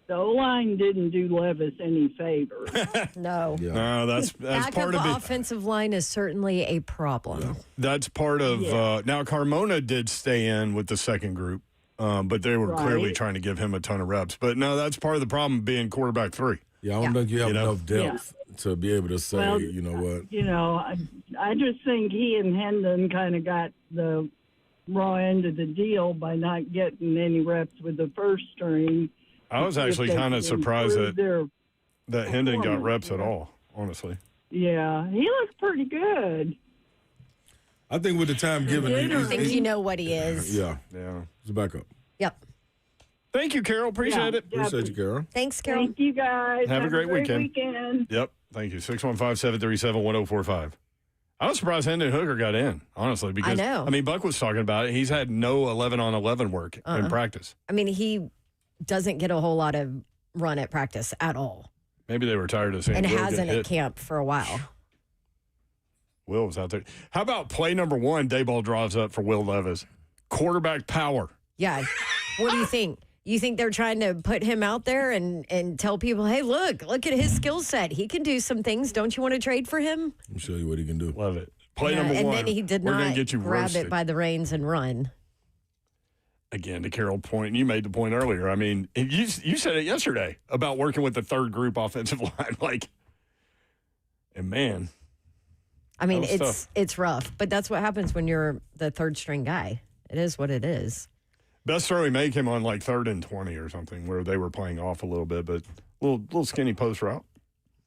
the O-line didn't do Levis any favor. No. Yeah. No, that's Backup part of it. offensive line is certainly a problem. That's part of now Carmona did stay in with the second group, but they were clearly trying to give him a ton of reps. But no, that's part of the problem being quarterback 3. Yeah, I don't think you have enough depth to be able to say, Well, you know what. I just think he and Hendon kind of got the raw end of the deal by not getting any reps with the first string. I was actually If they kind of can surprised improve that their Hendon got reps at performance, all, honestly. Yeah, he looked pretty good. I think with the time given, I think you know what he is. Yeah, Yeah. it's a backup. Yep. Thank you, Carol. Appreciate it. Appreciate you, Carol. Thanks, Carol. Thank you, guys. Have a great weekend. weekend. Yep. Thank you. 615-737-1045. I was surprised Hendon Hooker got in, honestly, because I know. Buck was talking about it. He's had no 11-on-11 work in practice. He doesn't get a whole lot of run at practice at all, Maybe they were tired of seeing and Will get hasn't at hit. camp for a while. Will was out there. How about play number 1? Dayball drives up for Will Levis. Quarterback power. Yeah. What do you think? You think they're trying to put him out there and tell people, hey, look at his skill set. He can do some things. Don't you want to trade for him? Let me show you what he can do. Love it. Play Yeah, number 1. and then he did We're gonna not get you grab roasted. it by the reins and run. Again, to Carol's point, you made the point earlier. You said it yesterday about working with the third group offensive line. And man, that was tough. It's rough, but that's what happens when you're the third string guy. It is what it is. best throw he made came on 3rd and 20 or something where they were playing off a little bit, but little skinny post route.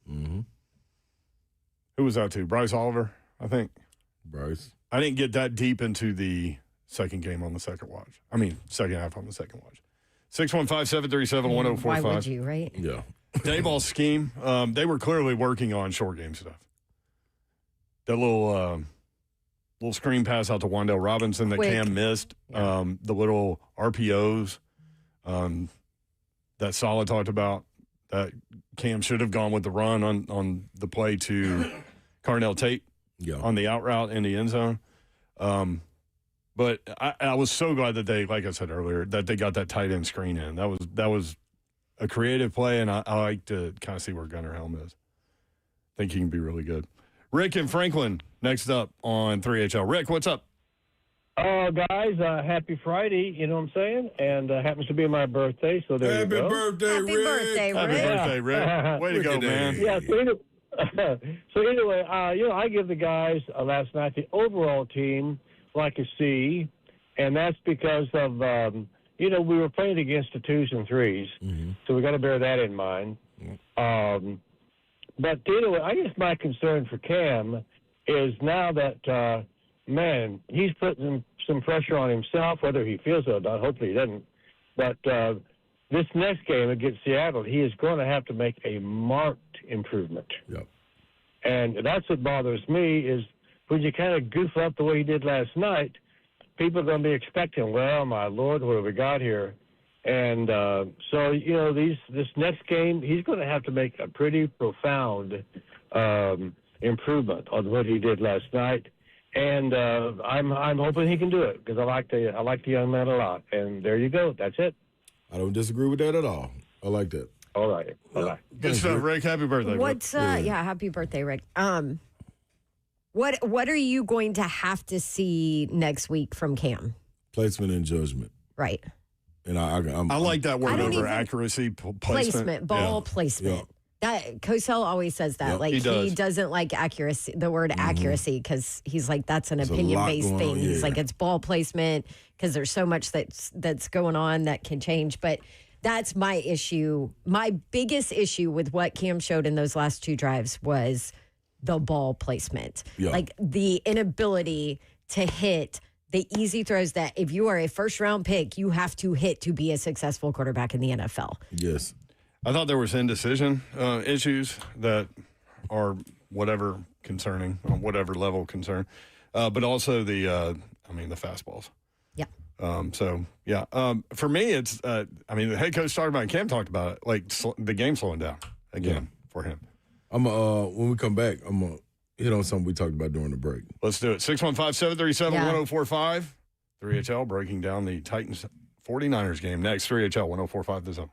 Mm-hmm. Who was that to? Bryce Oliver, I think. Bryce. I didn't get that deep into the second game on the second watch. Second half on the second watch. 615-737-1045. Why would you, right? Yeah. Dayball scheme. They were clearly working on short game stuff. That little screen pass out to Wandale Robinson that Quick. Cam missed. Yeah. The little RPOs that Saleh talked about that Cam should have gone with the run on the play to Carnell Tate on the out route in the end zone. But I was so glad that they, like I said earlier, that they got that tight end screen in. That was a creative play, and I like to kind of see where Gunnar Helm is. I think he can be really good. Rick and Franklin next up on 3HL. Rick, what's up? Guys, happy Friday, you know what I'm saying? And happens to be my birthday, so there you go. Happy birthday, Rick. Happy birthday, Rick. Way to go, man. Yeah, so anyway, I give the guys last night the overall team like a C, and that's because of, we were playing against the 2s and 3s, so we got to bear that in mind. But anyway, I guess my concern for Cam is now that, he's putting some pressure on himself, whether he feels it or not. Hopefully he doesn't. But this next game against Seattle, he is going to have to make a marked improvement. Yep. And that's what bothers me is when you kind of goof up the way he did last night, people are going to be expecting, well, my Lord, what have we got here? And so, this next game, he's going to have to make a pretty profound improvement on what he did last night. And I'm hoping he can do it because I like the young man a lot. And there you go. That's it. I don't disagree with that at all. I like that. All right. Bye-bye. Good stuff, Rick. Happy birthday. What's happy birthday, Rick. What are you going to have to see next week from Cam? Placement and judgment. Right. And I like that word over accuracy, placement. Ball placement. Yeah. That Cosell always says that. Yep. Like He doesn't like accuracy, the word accuracy, because he's like that's an opinion-based thing. He's like it's ball placement because there's so much that's going on that can change. But that's my issue. My biggest issue with what Cam showed in those last 2 drives was the ball placement. Yeah. Like the inability to hit the easy throws that if you are a first-round pick, you have to hit to be a successful quarterback in the NFL. Yes. I thought there was indecision issues that are whatever concerning, on whatever level concern, but also the fastballs. Yeah. For me, it's, the head coach talked about it, Cam talked about it, like the game slowing down again for him. When we come back, I'm going to hit on something we talked about during the break. Let's do it. 615-737-1045. 3HL breaking down the Titans 49ers game next. 3HL 1045 The Zone.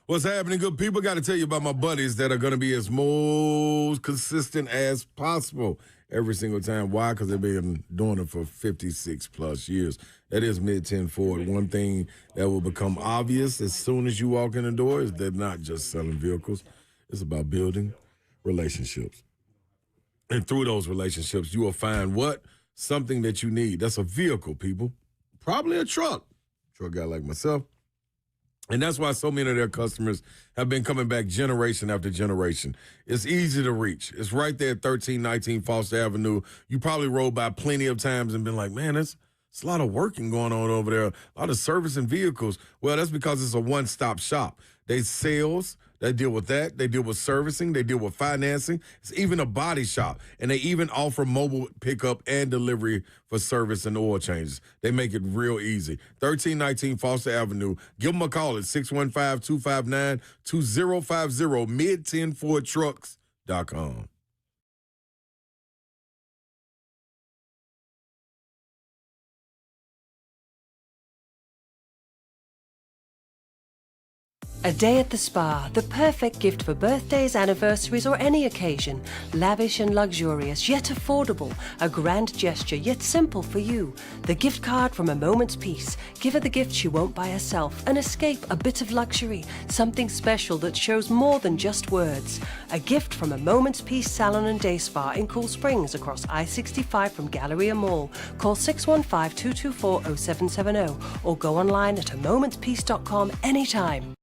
What's happening, good people? Got to tell you about my buddies that are going to be as most consistent as possible every single time. Why? Because they've been doing it for 56 plus years. That is mid-10 Ford. One thing that will become obvious as soon as you walk in the door is they're not just selling vehicles. It's about building relationships. And through those relationships, you will find what? Something that you need. That's a vehicle, people. Probably a truck. Truck guy like myself. And that's why so many of their customers have been coming back generation after generation. It's easy to reach. It's right there at 1319 Foster Avenue. You probably rode by plenty of times and been like, man, it's a lot of working going on over there, a lot of servicing vehicles. Well, that's because it's a one-stop shop. They sales, they deal with that. They deal with servicing. They deal with financing. It's even a body shop. And they even offer mobile pickup and delivery for service and oil changes. They make it real easy. 1319 Foster Avenue. Give them a call at 615-259-2050, mid10fordtrucks.com. A day at the spa, the perfect gift for birthdays, anniversaries, or any occasion. Lavish and luxurious, yet affordable. A grand gesture, yet simple for you. The gift card from A Moment's Peace. Give her the gift she won't buy herself. An escape, a bit of luxury. Something special that shows more than just words. A gift from A Moment's Peace Salon and Day Spa in Cool Springs across I-65 from Galleria Mall. Call 615-224-0770 or go online at amomentspeace.com anytime.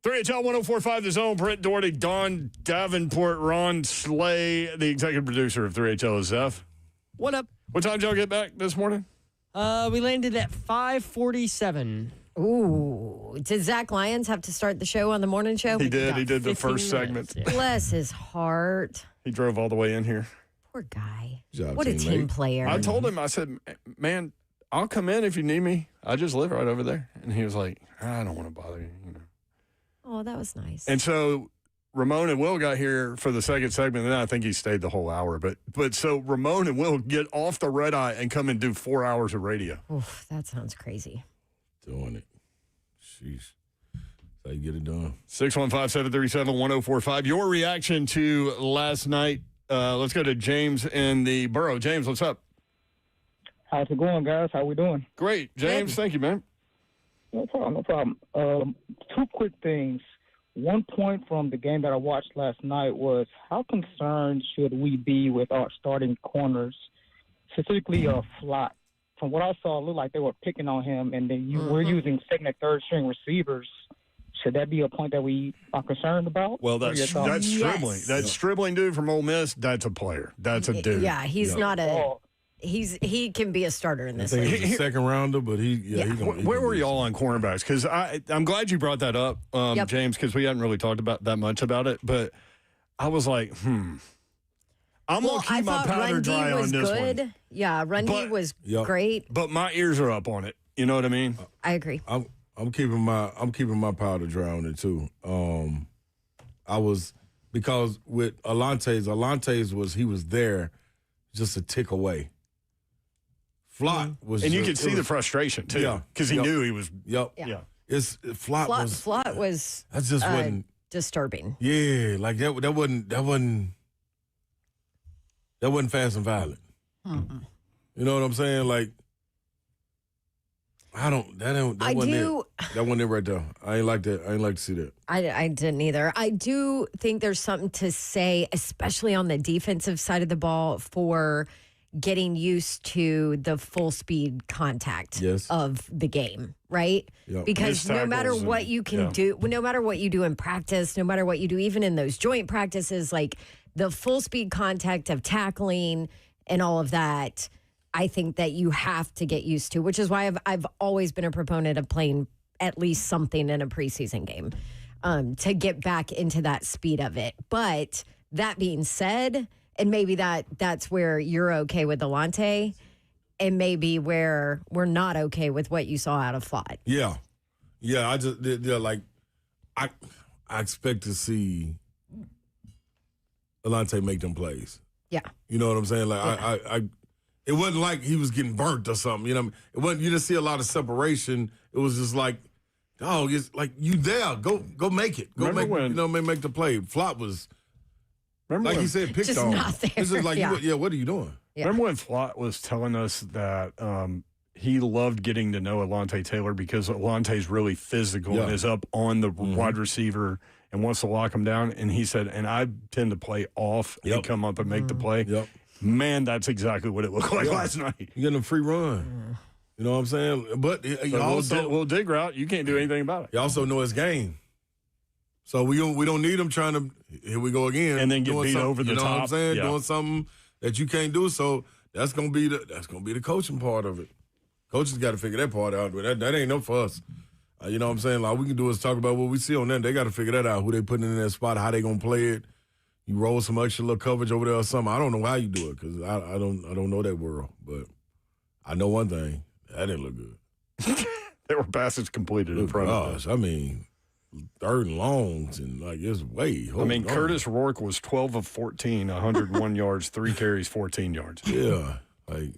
3HL 104.5 The Zone. Brent Doherty, Don Davenport, Ron Slay, the executive producer of 3HL is Zeph. What up? What time did y'all get back this morning? We landed at 5:47. Ooh. Did Zach Lyons have to start the show on the morning show? He did. He did the 15 first minutes, segment. yeah. Bless his heart. He drove all the way in here. Poor guy. Job, What a team teammate. player. I told him, I said, man, I'll come in if you need me. I just live right over there. And he was like, I don't want to bother you. Oh, that was nice. And so Ramon and Will got here for the second segment, and then I think he stayed the whole hour. But so Ramon and Will get off the red eye and come and do 4 hours of radio. Oof, that sounds crazy. Doing it. Sheesh. That's how you get it done. 615-737-1045. Your reaction to last night. Let's go to James in the borough. James, what's up? How's it going, guys? How we doing? Great. James, thank you, man. No problem. Two quick things. One point from the game that I watched last night was how concerned should we be with our starting corners, specifically Flott. From what I saw, it looked like they were picking on him, and then we're using second and third string receivers. Should that be a point that we are concerned about? Well, that's Stribling. That Stribling dude from Ole Miss, that's a player. That's a dude. Yeah, he's not a he can be a starter in this I think league. he's a second rounder, but Where were y'all on cornerbacks? Because I'm glad you brought that up, James, because we hadn't really talked about that much about it. But I was like, I'm going to keep my powder dry on this one. Yeah, Rundy was great. But my ears are up on it. You know what I mean? I agree. I'm keeping my powder dry on it too. I was because with Alontae's was there just a tick away. Flott was, and you could see the frustration too, because he knew he was. Yeah. Flott was. That just wasn't disturbing. Yeah, like that wasn't fast and violent. Mm-mm. You know what I'm saying? Like. That wasn't it right there. I ain't like that. I ain't like to see that. I didn't either. I do think there's something to say, especially on the defensive side of the ball, for getting used to the full speed contact of the game, right? Yep. Because no matter what you can do, no matter what you do in practice, no matter what you do, even in those joint practices, like the full speed contact of tackling and all of that, I think that you have to get used to, which is why I've always been a proponent of playing at least something in a preseason game to get back into that speed of it. But that being said, and maybe that's where you're okay with Alontae, and maybe where we're not okay with what you saw out of Flott. Yeah. I expect to see Alontae make them plays. Yeah. You know what I'm saying? Like it wasn't like he was getting burnt or something. You know, it wasn't. You didn't see a lot of separation. It was just like, oh, it's like you there. Go make it. Go make the play. Flott was, like he said, picked just on. not there. It's just like, Yeah. what are you doing? Yeah. Remember when Flott was telling us that he loved getting to know Alontae Taylor because Alontae's really physical and is up on the wide receiver and wants to lock him down. And he said, and I tend to play off and come up and make the play. Yep. Man, that's exactly what it looked like last night. You getting a free run. You know what I'm saying? But you also little dig route, you can't do anything about it. You also know his game. So we don't need him trying to, here we go again. And then get beat over the top. You know what I'm saying? Yeah. Doing something that you can't do. So that's gonna be the coaching part of it. Coaches got to figure that part out. That ain't enough for us. You know what I'm saying? Like, all we can do is talk about what we see on them. They got to figure that out. Who they putting in that spot, how they gonna play it. You roll some extra little coverage over there or something. I don't know how you do it because I don't know that world. But I know one thing. That didn't look good. There were passes completed in front of us. I mean, third and longs and like it's way. Curtis Rourke was 12 of 14, 101 yards, 3 carries, 14 yards. Yeah, like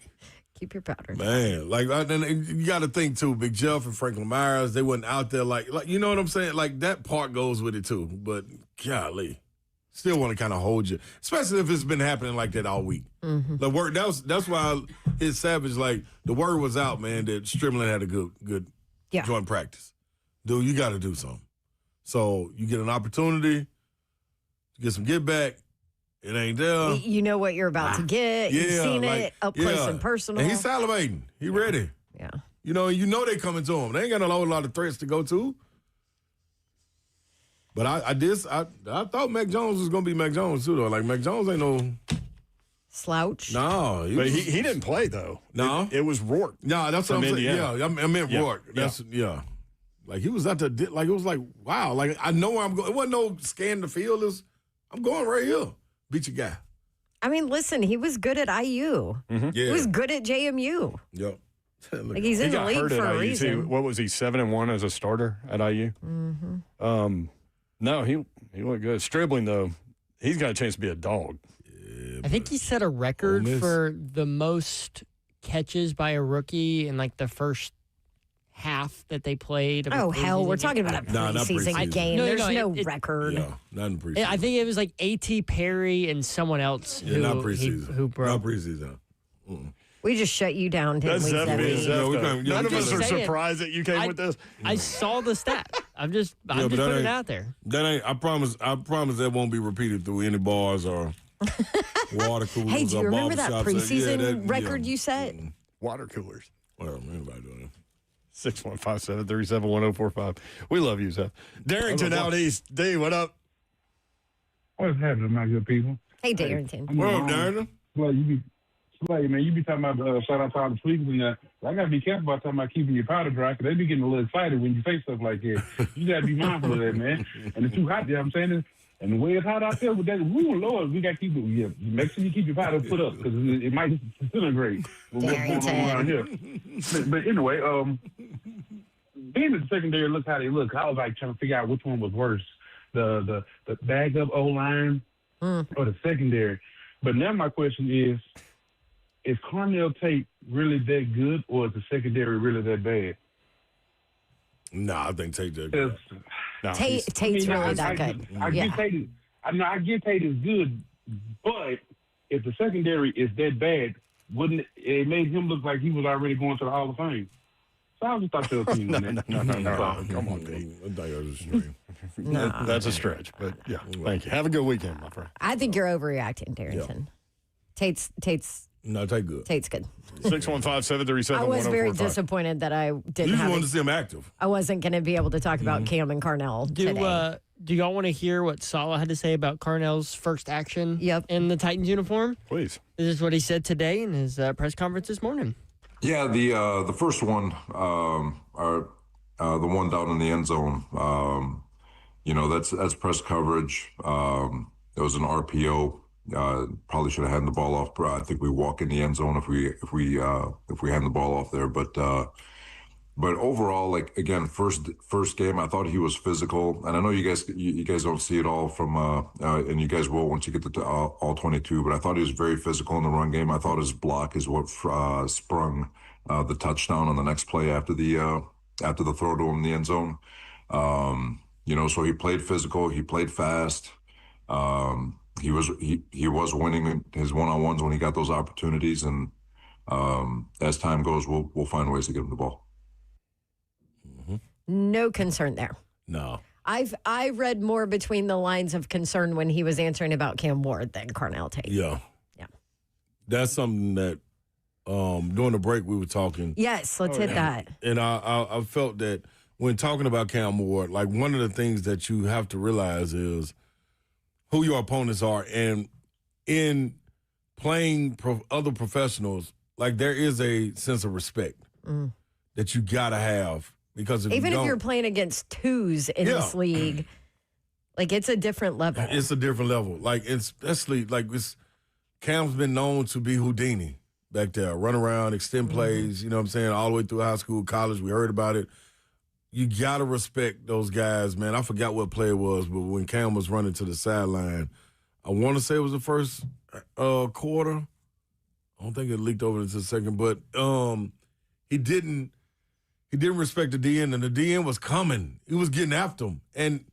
keep your powder. Man, like you got to think too. Big Jeff and Franklin Myers, they wasn't out there like you know what I'm saying. Like that part goes with it too. But golly, still want to kind of hold you, especially if it's been happening like that all week. Mm-hmm. The word that's why his Savage like the word was out, man, that Stribling had a good joint practice. Dude, you got to do something. So you get an opportunity to get some get back. It ain't there. You know what you're about to get. You've seen it up close and personal. And he's salivating. He ready. Yeah. You know they coming to him. They ain't got a whole lot of threats to go to. But I thought Mac Jones was going to be Mac Jones, too, though. Like, Mac Jones ain't no slouch. No. He didn't play, though. No. It was Rourke. No, that's what I'm saying. Yeah, I meant Rourke. Yeah. Like, he was out there, like, it was like, wow. Like, I know where I'm going. It wasn't no scan the field. I'm going right here. Beat your guy. I mean, listen, he was good at IU. Yeah. He was good at JMU. Yep. Like, he's in the league for a reason. Too. What was he, 7-1 as a starter at IU? Mm-hmm. No, he looked good. Stribling, though, he's got a chance to be a dog. Yeah, I think he set a record for the most catches by a rookie in like the first half that they played. Oh, hell, we're talking about a preseason game. There's no record. Yeah, not in preseason. I think it was like A.T. Perry and someone else not preseason. who broke. Not preseason. We just shut you down, didn't we, Zebby? None of us are surprised that you came with this. I saw the stat. I'm just putting it out there. That ain't. I promise that won't be repeated through any bars or water coolers. Hey, do you or remember that preseason record you set? Water coolers. Well, anybody doing it? 615-737-1045. We love you, Seth. Darrington out east. D, what up? What's happening, my good people? Hey, Darrington. What up, Darrington? Well, man, you be talking about shout out to all the tweakers and that. I gotta be careful about talking about keeping your powder dry because they be getting a little excited when you say stuff like that. You gotta be mindful of that, man. And it's too hot there. I'm saying, and the way it's hot out there with that, Lord, we gotta keep it. Yeah, make sure you keep your powder put up because it might disintegrate. What's going on around here? But anyway, being in the secondary, look how they look. I was like trying to figure out which one was worse, the bag up O-line or the secondary. But now my question is Carnell Tate really that good, or is the secondary really that bad? Nah, I think Tate that good. Tate's really that good. I get Tate is good, but if the secondary is that bad, wouldn't it made him look like he was already going to the Hall of Fame? So I just thought that was No. Come on, Pete. I thought that was extreme. That's a stretch, but yeah. Thank you. Have a good weekend, my friend. I think you're overreacting, Darrington. Tate's No, Tate good. Tate's good. 615-737-1045. I was very disappointed that I didn't You just have wanted to see him active. I wasn't going to be able to talk about Cam and Carnell today. Do y'all want to hear what Saleh had to say about Carnell's first action in the Titans uniform? Please. This is what he said today in his press conference this morning. Yeah, the first one, the one down in the end zone. That's press coverage. It was an RPO. Probably should have handed the ball off. I think we walk in the end zone if we hand the ball off there. But overall, like again, first game, I thought he was physical, and I know you guys don't see it all from, and you guys will once you get to all 22. But I thought he was very physical in the run game. I thought his block is what sprung the touchdown on the next play after the throw to him in the end zone. So he played physical, he played fast. He was winning his one-on-ones when he got those opportunities, and as time goes, we'll find ways to get him the ball. No concern there. No. I read more between the lines of concern when he was answering about Cam Ward than Carnell Tate. Yeah. That's something that during the break we were talking. Yes, let's hit that. And I felt that when talking about Cam Ward, like one of the things that you have to realize is who your opponents are. And in playing other professionals, like there is a sense of respect that you got to have. Because if you're playing against twos in this league, like it's a different level. It's a different level. Like especially like Cam's been known to be Houdini back there, run around, extend plays. You know what I'm saying? All the way through high school, college, we heard about it. You gotta respect those guys, man. I forgot what play it was, but when Cam was running to the sideline, I want to say it was the first quarter. I don't think it leaked over into the second, but he didn't respect the DN, and the DN was coming. He was getting after him. And,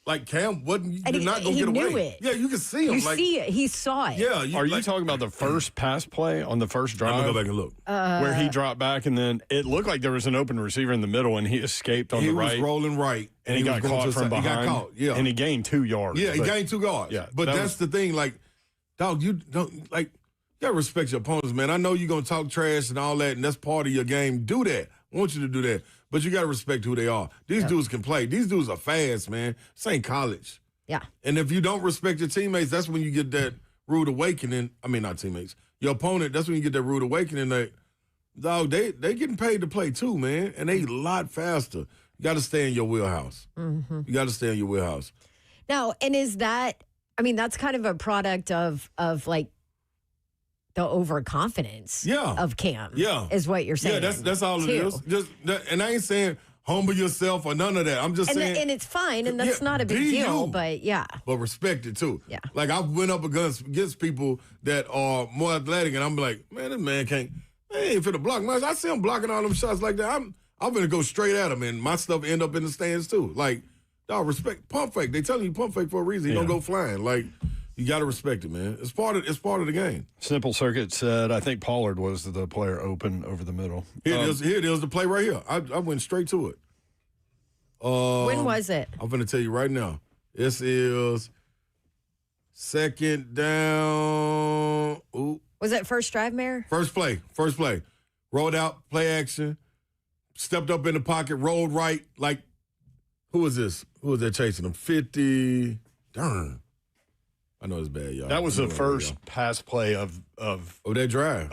like, Cam wasn't not going to get away. He knew it. Yeah, you can see him. You see it. He saw it. Yeah. Are you talking about the first pass play on the first drive? I'm going to go back and look. Where he dropped back, and then it looked like there was an open receiver in the middle, and he escaped on the right. He was rolling right. And he got caught from behind. He got caught, yeah. And he gained 2 yards. Yeah, he gained 2 yards. Yeah. But that's the thing, like, dog, you don't, like, you got to respect your opponents, man. I know you're going to talk trash and all that, and that's part of your game. Do that. I want you to do that. but you got to respect who they are. These dudes can play. These dudes are fast, man. This ain't college. Yeah. And if you don't respect your teammates, that's when you get that rude awakening. I mean, not teammates. Your opponent, that's when you get that rude awakening that, dog, they getting paid to play too, man. And they a lot faster. You got to stay in your wheelhouse. Mm-hmm. You got to stay in your wheelhouse. Now, and is that, I mean, that's kind of a product of like the overconfidence of Cam. Yeah. Is what you're saying. Yeah, that's all it is. And I ain't saying humble yourself or none of that. I'm just saying. And it's fine, and that's not a big deal, but yeah. But respect it too. Yeah. Like I went up against people that are more athletic, and I'm like, man, this man can't. Man, he ain't finna block much. I see him blocking all them shots like that. I'm gonna go straight at him, and my stuff end up in the stands too. Like, dog, respect pump fake. They telling you pump fake for a reason. He don't go flying. Like, you got to respect it, man. It's part of the game. Simple Circuit said, I think Pollard was the player open over the middle. Here it is, the play right here. I went straight to it. When was it? I'm going to tell you right now. This is second down. Ooh. Was it first drive, Mayor? First play. Rolled out, play action. Stepped up in the pocket, rolled right. Like, who was this? Who was that chasing him? 50. Darn. I know it's bad, y'all. That was the first pass play of that drive.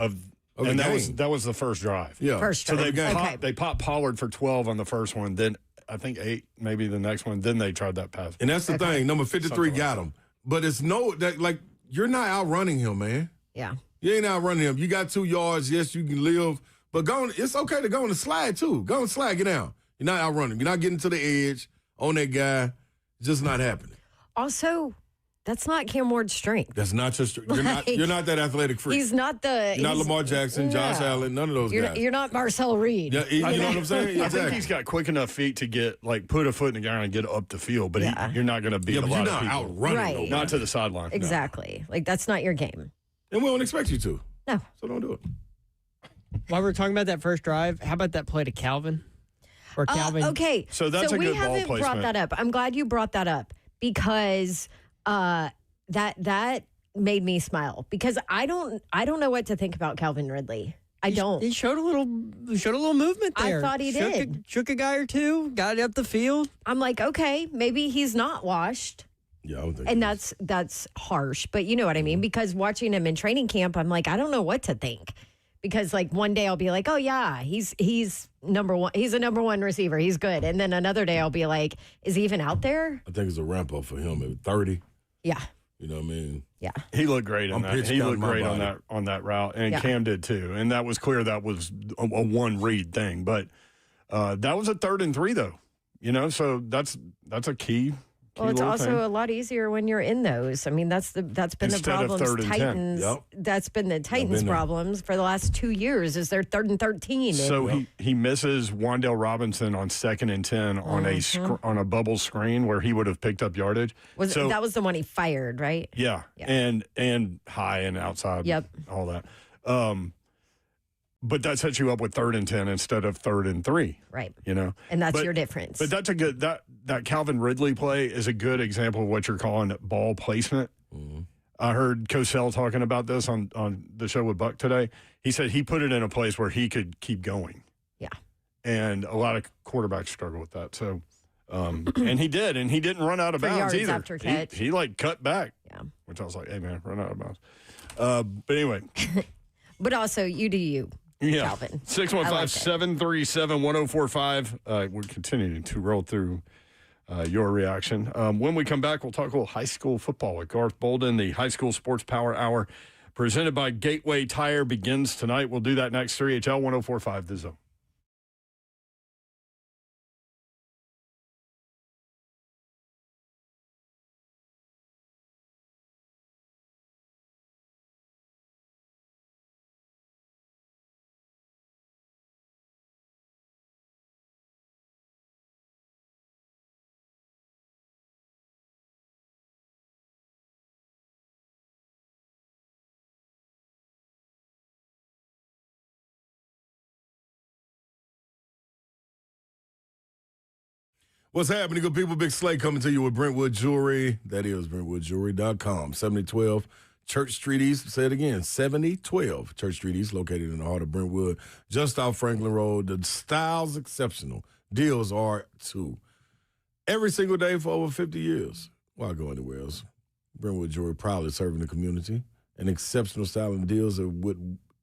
And that was the first drive. Yeah. First So drive. they popped Pollard for 12 on the first one, then I think 8, maybe the next one. Then they tried that pass. And that's the thing. Number 53 got him. But it's you're not outrunning him, man. Yeah. You ain't outrunning him. You got 2 yards. Yes, you can live. But it's okay to go on the slide, too. Go and slide, get down. You're not outrunning him. You're not getting to the edge on that guy. It's just not happening. Also, that's not Cam Ward's strength. That's not your strength. You're not that athletic freak. He's not You're not Lamar Jackson, Josh Allen, none of those guys. You're not Marcel Reed. Yeah, you know what I'm saying? Exactly. I think he's got quick enough feet to get, put a foot in the ground and get up the field, but you're not going to beat a lot of people. You're not outrunning Right. Not to the sideline. Exactly. Like, that's not your game. And we don't expect you to. No. So don't do it. While we're talking about that first drive, how about that play to Calvin? Or Calvin? Okay. So that's a we good ball haven't placement. brought that up. I'm glad you brought that up because that made me smile because I don't know what to think about Calvin Ridley. I don't. He showed a little movement there. I thought he did. Shook a guy or two, got it up the field. I'm like, okay, maybe he's not washed. Yeah, I would think. And that's harsh, but you know what I mean? Because watching him in training camp, I'm like, I don't know what to think. Because like one day I'll be like, oh yeah, he's number one. He's a number one receiver. He's good. And then another day I'll be like, is he even out there? I think it's a ramp up for him at 30. Yeah. You know what I mean? Yeah. He looked great on that. He looked great on that route, and Yeah. Cam did too. And that was clear. That was a one read thing, but that was a 3rd and 3 though. You know, so that's a key. Well, it's little also thing. a lot easier when you're in those. I mean, that's been Instead the of problems. 3rd and 10. Titans. Yep. That's been the Titans' there. problems for the last 2 years. Is their 3rd and 13? So he misses Wandale Robinson on 2nd and 10 on on a bubble screen where he would have picked up yardage. That was the one he fired, right? Yeah. And high and outside. Yep. All that. But that sets you up with 3rd and 10 instead of 3rd and 3. Right. You know, And that's your difference. But that's a good that Calvin Ridley play is a good example of what you're calling ball placement. Mm-hmm. I heard Cosell talking about this on the show with Buck today. He said he put it in a place where he could keep going. Yeah. And a lot of quarterbacks struggle with that. So, and he did, and he didn't run out of For bounds yards either. after catch. He cut back. Yeah. Which I was like, hey man, run out of bounds. But anyway. But also, you do you. Yeah. Calvin. 615-737-1045. We're continuing to roll through your reaction. When we come back, we'll talk a little high school football with Garth Bolden. The High School Sports Power Hour presented by Gateway Tire begins tonight. We'll do that next. 3HL 1045 The Zone. What's happening, good people? Big Slay coming to you with Brentwood Jewelry. That is BrentwoodJewelry.com. 7012 Church Street East, say it again, 7012 Church Street East, located in the heart of Brentwood, just off Franklin Road. The style's exceptional. Deals are too. Every single day for over 50 years. Why go anywhere else? Brentwood Jewelry proudly serving the community. And exceptional style and deals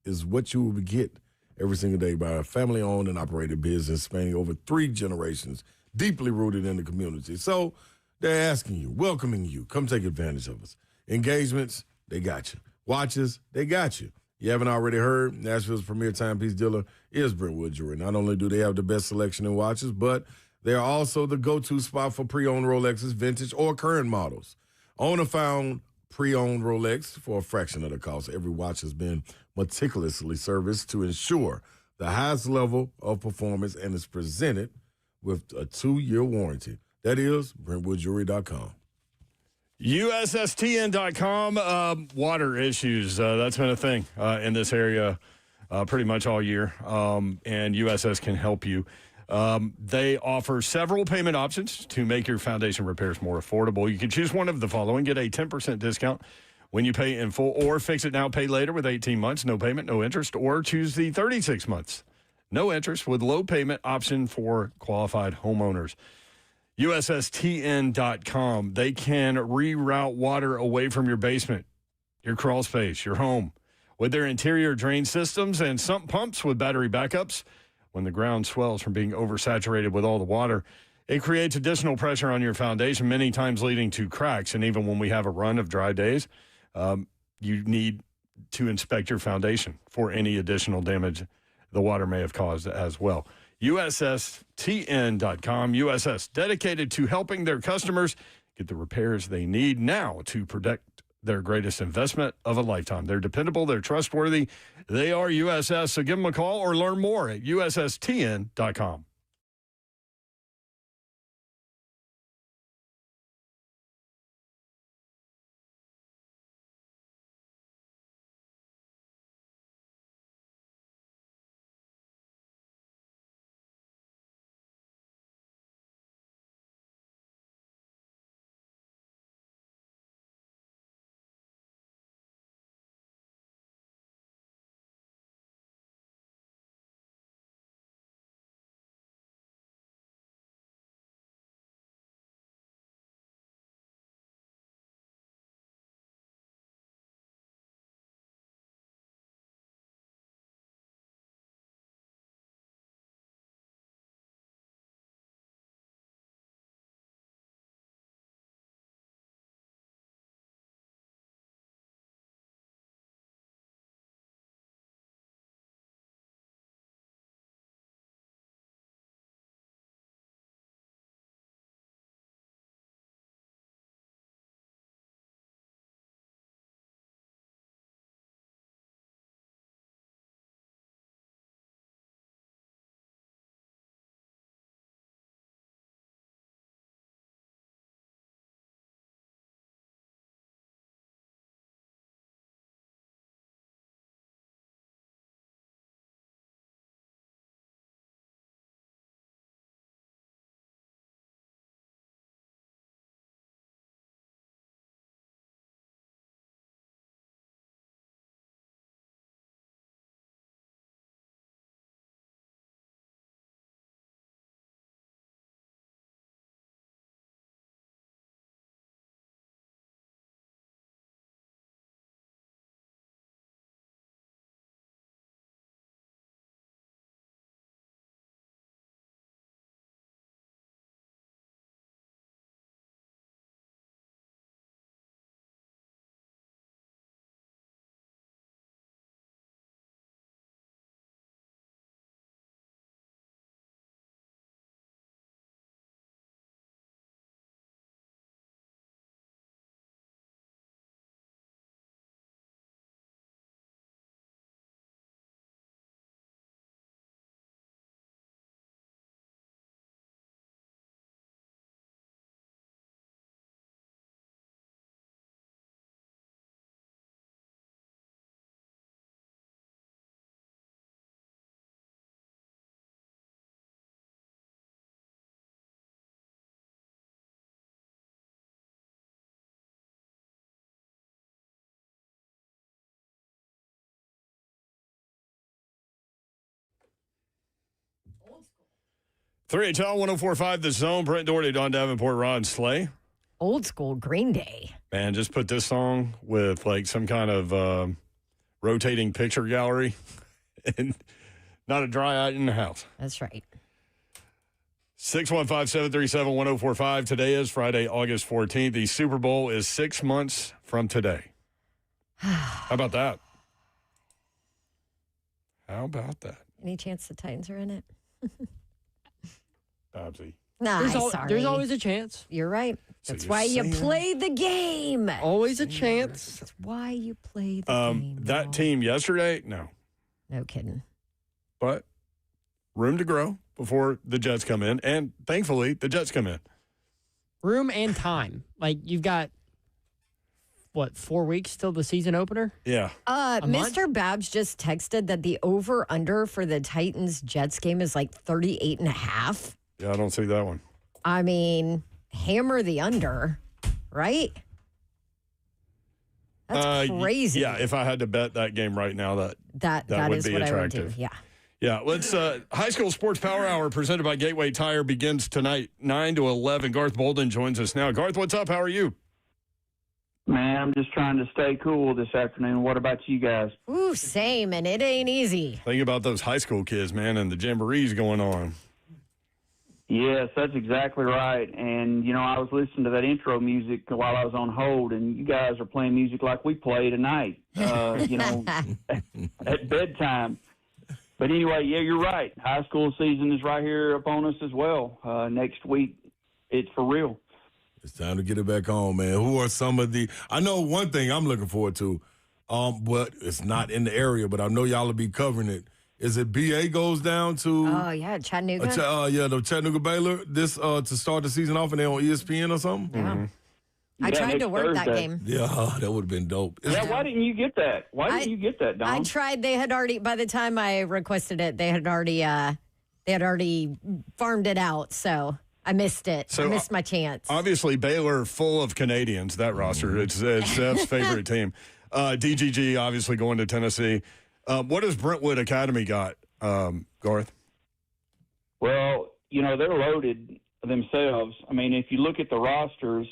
is what you will get every single day by a family-owned and operated business spanning over 3 generations, deeply rooted in the community. So they're asking you, welcoming you, come take advantage of us. Engagements, they got you. Watches, they got you. You haven't already heard, Nashville's premier timepiece dealer is Brentwood Jewelry. Not only do they have the best selection in watches, but they are also the go-to spot for pre-owned Rolexes, vintage or current models. Owner found pre-owned Rolex for a fraction of the cost. Every watch has been meticulously serviced to ensure the highest level of performance and is presented with a 2-year warranty. That is BrentwoodJewelry.com. USSTN.com, water issues. That's been a thing in this area pretty much all year, and USS can help you. They offer several payment options to make your foundation repairs more affordable. You can choose one of the following. Get a 10% discount when you pay in full, or fix it now, pay later with 18 months, no payment, no interest, or choose the 36 months, no interest with low payment option for qualified homeowners. USSTN.com. They can reroute water away from your basement, your crawl space, your home. With their interior drain systems and sump pumps with battery backups, when the ground swells from being oversaturated with all the water, it creates additional pressure on your foundation, many times leading to cracks. And even when we have a run of dry days, you need to inspect your foundation for any additional damage the water may have caused as well. USSTN.com. USS, dedicated to helping their customers get the repairs they need now to protect their greatest investment of a lifetime. They're dependable. They're trustworthy. They are USS. So give them a call or learn more at USSTN.com. 3HL 1045 The Zone. Brent Doherty, Don Davenport, Ron Slay. Old school Green Day. Man, just put this song with like some kind of rotating picture gallery and not a dry eye in the house. That's right. 615-737-1045. Today is Friday, August 14th. The Super Bowl is 6 months from today. How about that? How about that? Any chance the Titans are in it? Babsy. Nah, sorry. There's always a chance. You're right. So That's you're why you saying- play the game. Always a chance. That's why you play the game. That y'all. team yesterday, no. No kidding. But room to grow before the Jets come in. And thankfully, the Jets come in. Room and time. Like, you've got, 4 weeks till the season opener? Yeah. month? Mr. Babs just texted that the over-under for the Titans-Jets game is like 38.5. Yeah, I don't see that one. I mean, hammer the under, right? That's crazy. Yeah, if I had to bet that game right now, that that would is be what attractive. I would do. Yeah. Yeah, let's High School Sports Power Hour presented by Gateway Tire begins tonight, 9 to 11. Garth Bolden joins us now. Garth, what's up? How are you? Man, I'm just trying to stay cool this afternoon. What about you guys? Ooh, same, and it ain't easy. Think about those high school kids, man, and the jamborees going on. Yes, that's exactly right. And, I was listening to that intro music while I was on hold, and you guys are playing music like we play tonight, at bedtime. But anyway, yeah, you're right. High school season is right here upon us as well. Next week, it's for real. It's time to get it back on, man. Who are some of the – I know one thing I'm looking forward to, but it's not in the area, but I know y'all will be covering it. Is it BA goes down to Oh, yeah, Chattanooga. the Chattanooga Baylor this to start the season off and they're on ESPN or something? Yeah. Mm-hmm. I Yeah, tried to next work that Thursday. game. Yeah, that would have been dope. Yeah, why didn't you get that? Why didn't you get that, Don? I tried. They had already, by the time I requested it, they had already farmed it out. So I missed it. So, I missed my chance. Obviously, Baylor full of Canadians, that roster. It's Zeb's favorite team. DGG obviously going to Tennessee. What has Brentwood Academy got, Garth? Well, they're loaded themselves. I mean, if you look at the rosters,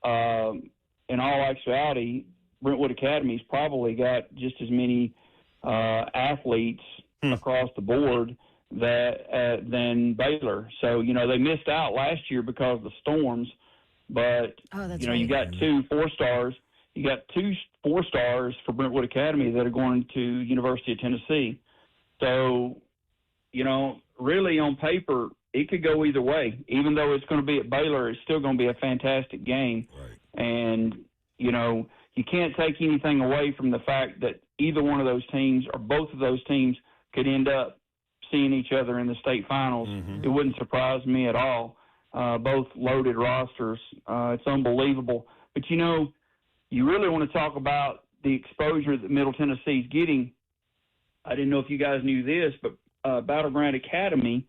in all actuality, Brentwood Academy's probably got just as many athletes across the board than Baylor. So, they missed out last year because of the storms. But, that's you got 2 4-stars. You got 2 4-stars for Brentwood Academy that are going to University of Tennessee. So, really on paper, it could go either way. Even though it's going to be at Baylor, it's still going to be a fantastic game. Right. And, you can't take anything away from the fact that either one of those teams or both of those teams could end up seeing each other in the state finals. Mm-hmm. It wouldn't surprise me at all. Both loaded rosters. It's unbelievable. But, you really want to talk about the exposure that Middle Tennessee's getting. I didn't know if you guys knew this, but Battleground Academy,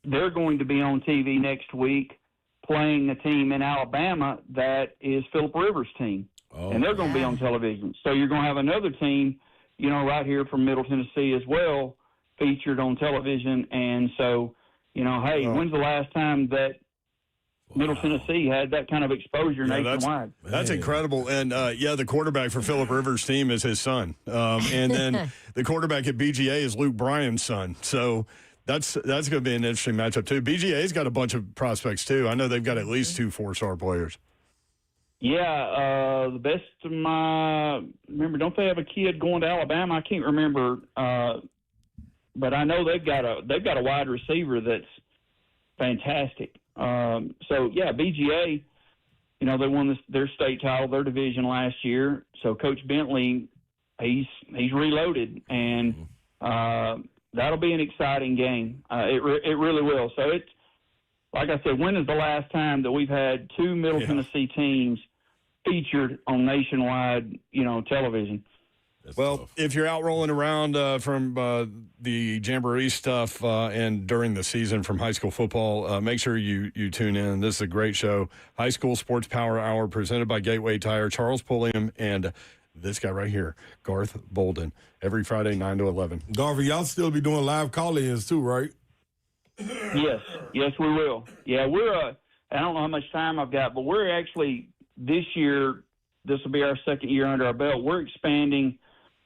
they're going to be on TV next week playing a team in Alabama that is Phillip Rivers' team. Oh, And they're going to be on television. So you're going to have another team, right here from Middle Tennessee as well, featured on television. And so, hey, when's the last time that Middle Tennessee had that kind of exposure nationwide? That's incredible. And, the quarterback for Phillip Rivers' team is his son. And then the quarterback at BGA is Luke Bryan's son. So that's going to be an interesting matchup, too. BGA's got a bunch of prospects, too. I know they've got at least 2 4-star players. Yeah, the best of my remember. Don't they have a kid going to Alabama? I can't remember, but I know they've got a wide receiver that's fantastic. So yeah, BGA, they won their state title, their division last year. So Coach Bentley, he's reloaded, and that'll be an exciting game. It really will. So it's like I said, when is the last time that we've had 2 Middle Tennessee teams featured on nationwide, television? Well, if you're out rolling around from the Jamboree stuff and during the season from high school football, make sure you tune in. This is a great show. High School Sports Power Hour presented by Gateway Tire. Charles Pulliam and this guy right here, Garth Bolden, every Friday, 9 to 11. Garvey, y'all still be doing live call-ins too, right? Yes, we will. Yeah, we're. I don't know how much time I've got, but we're actually this year. This will be our second year under our belt. We're expanding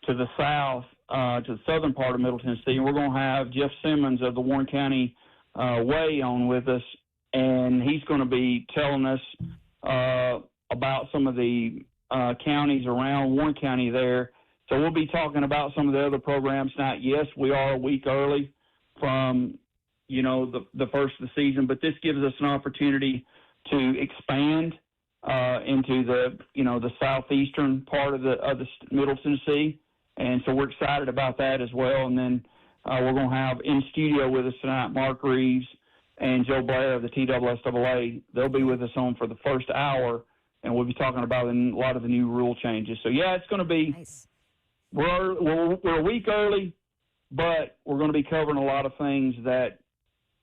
to the south, to the southern part of Middle Tennessee, and we're going to have Jeff Simmons of the Warren County Way on with us, and he's going to be telling us about some of the counties around Warren County there. So we'll be talking about some of the other programs tonight. Yes, we are a week early from the first of the season, but this gives us an opportunity to expand into the southeastern part of the Middle Tennessee, and so we're excited about that as well. And then we're going to have in studio with us tonight Mark Reeves and Joe Blair of the TSSAA. They'll be with us on for the first hour, and we'll be talking about a lot of the new rule changes. So yeah, it's going to be Nice. we're a week early, but we're going to be covering a lot of things that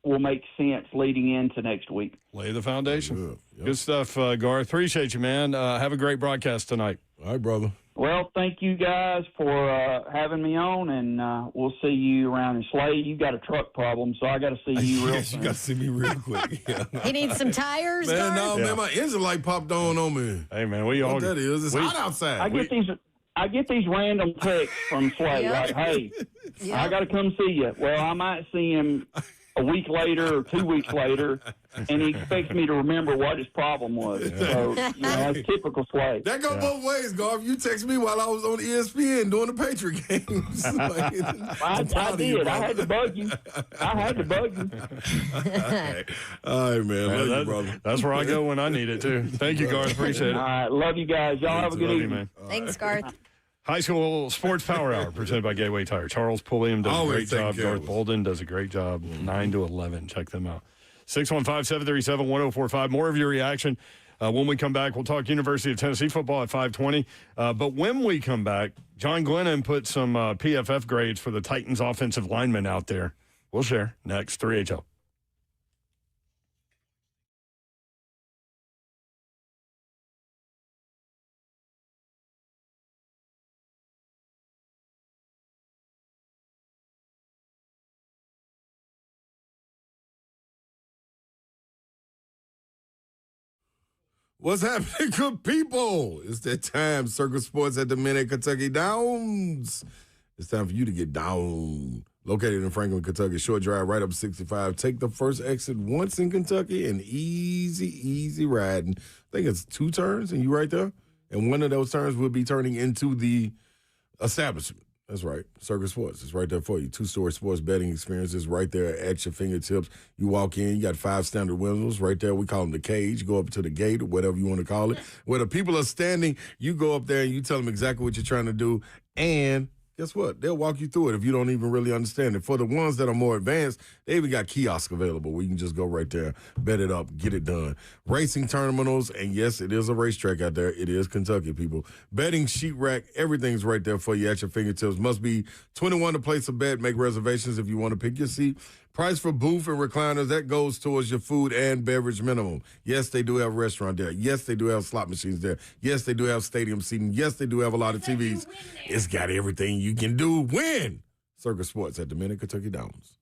will make sense leading into next week. Lay the foundation. Good. Yep. Good stuff, Garth. Appreciate you, man. Have a great broadcast tonight. All right, brother. Well, thank you guys for having me on, and we'll see you around in Slade. You've got a truck problem, so I got to see you real Yes, soon. you got to see me real quick. Yeah. You need some tires, Man, Garth? man, my engine light popped on me. Hey, man, we all What that is? It's hot outside. I get these random texts from Slade, Yep. like, hey, Yep. I got to come see you. Well, I might see him a week later or 2 weeks later, and he expects me to remember what his problem was. So, that's typical Slade. That go both ways, Garth. You text me while I was on ESPN doing the Patriot games. I did. I had to bug you. All right, man. Love you, brother. That's where I go when I need it, too. Thank you, Garth. Appreciate it. All right. Love you guys. Y'all have a good Love you, evening. man. Thanks, Garth. High School Sports Power Hour presented by Gateway Tire. Charles Pulliam does Always a great taking job. care of Garth us. Bolden does a great job. 9 to 11. Check them out. 615-737-1045. More of your reaction. When we come back, we'll talk University of Tennessee football at 5:20. But when we come back, John Glennon put some PFF grades for the Titans offensive linemen out there. We'll share next. 3HL. What's happening, good people? It's that time. Circle Sports at the Minute, Kentucky Downs. It's time for you to get down. Located in Franklin, Kentucky, short drive right up 65. Take the first exit once in Kentucky and easy riding. I think it's 2 turns and you right there. And one of those turns will be turning into the establishment. That's right. Circle Sports is right there for you. 2-story sports betting experiences right there at your fingertips. You walk in, you got 5 standard windows right there. We call them the cage. You go up to the gate or whatever you want to call it. Where the people are standing, you go up there and you tell them exactly what you're trying to do. And guess what? They'll walk you through it if you don't even really understand it. For the ones that are more advanced, they even got kiosks available where you can just go right there, bet it up, get it done. Racing terminals, and yes, it is a racetrack out there. It is Kentucky, people. Betting, sheet rack, everything's right there for you at your fingertips. Must be 21 to place a bet. Make reservations if you want to pick your seat. Price for booth and recliners, that goes towards your food and beverage minimum. Yes, they do have a restaurant there. Yes, they do have slot machines there. Yes, they do have stadium seating. Yes, they do have a lot of TVs. It's got everything you can do. Win! Circus Sports at the Minute, Kentucky Downs.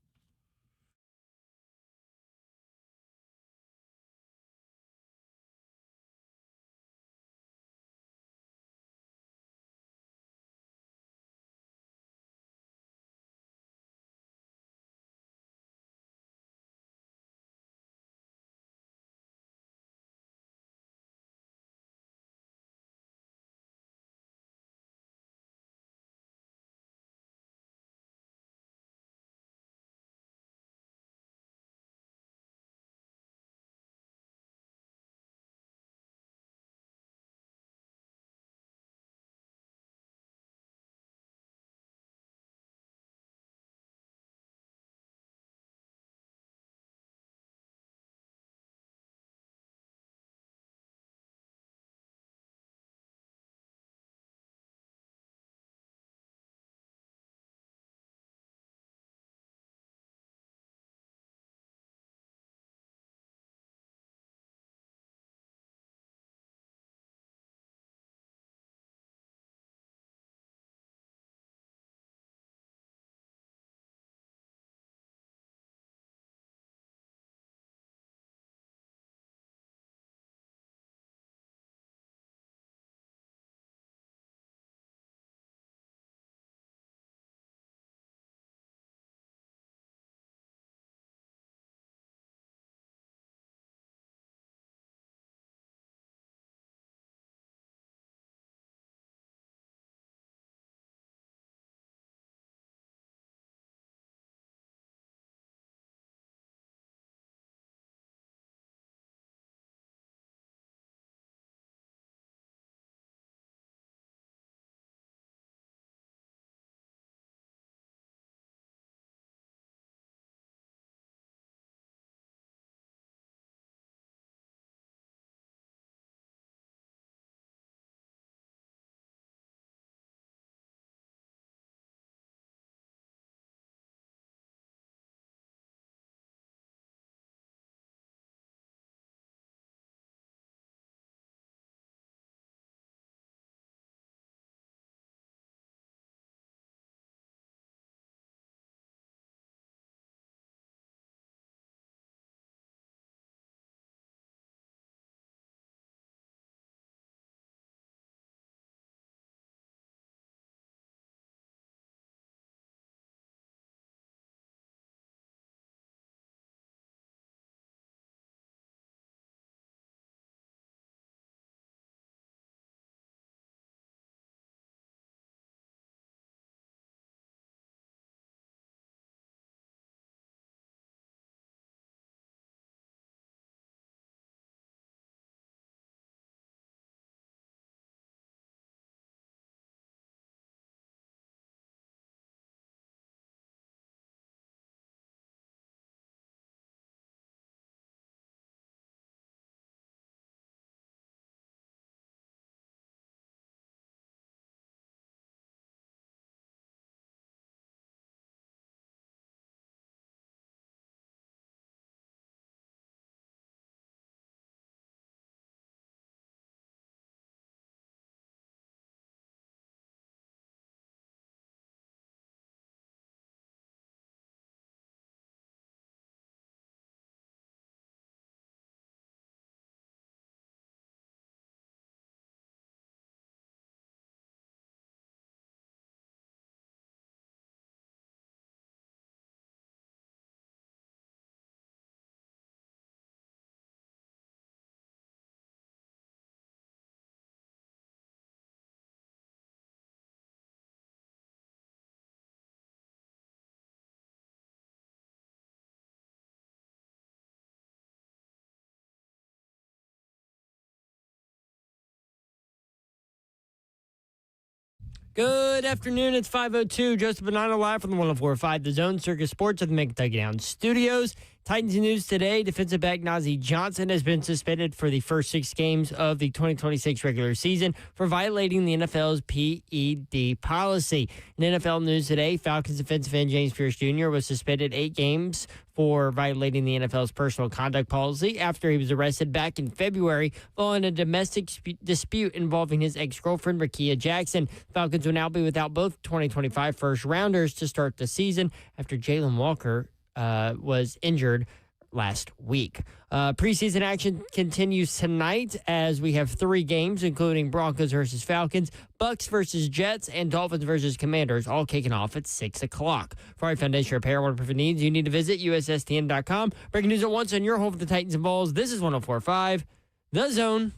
Good afternoon. It's 5:02. Joseph Bonanno live from the 104.5 The Zone Circus Sports at the Kentucky Down Studios. Titans news today. Defensive back Najee Johnson has been suspended for the first 6 games of the 2026 regular season for violating the NFL's PED policy. In NFL news today, Falcons defensive end James Pierce Jr. was suspended 8 games for violating the NFL's personal conduct policy after he was arrested back in February following a domestic dispute involving his ex-girlfriend, Rakia Jackson. Falcons will now be without both 2025 first-rounders to start the season after Jalen Walker was injured last week. Preseason action continues tonight as we have 3 games, including Broncos versus Falcons, Bucks versus Jets, and Dolphins versus Commanders, all kicking off at 6 o'clock. For our foundation repair, whatever needs, you need to visit USSTN.com. Breaking news at once on your home for the Titans and Vols. This is 104.5 The Zone.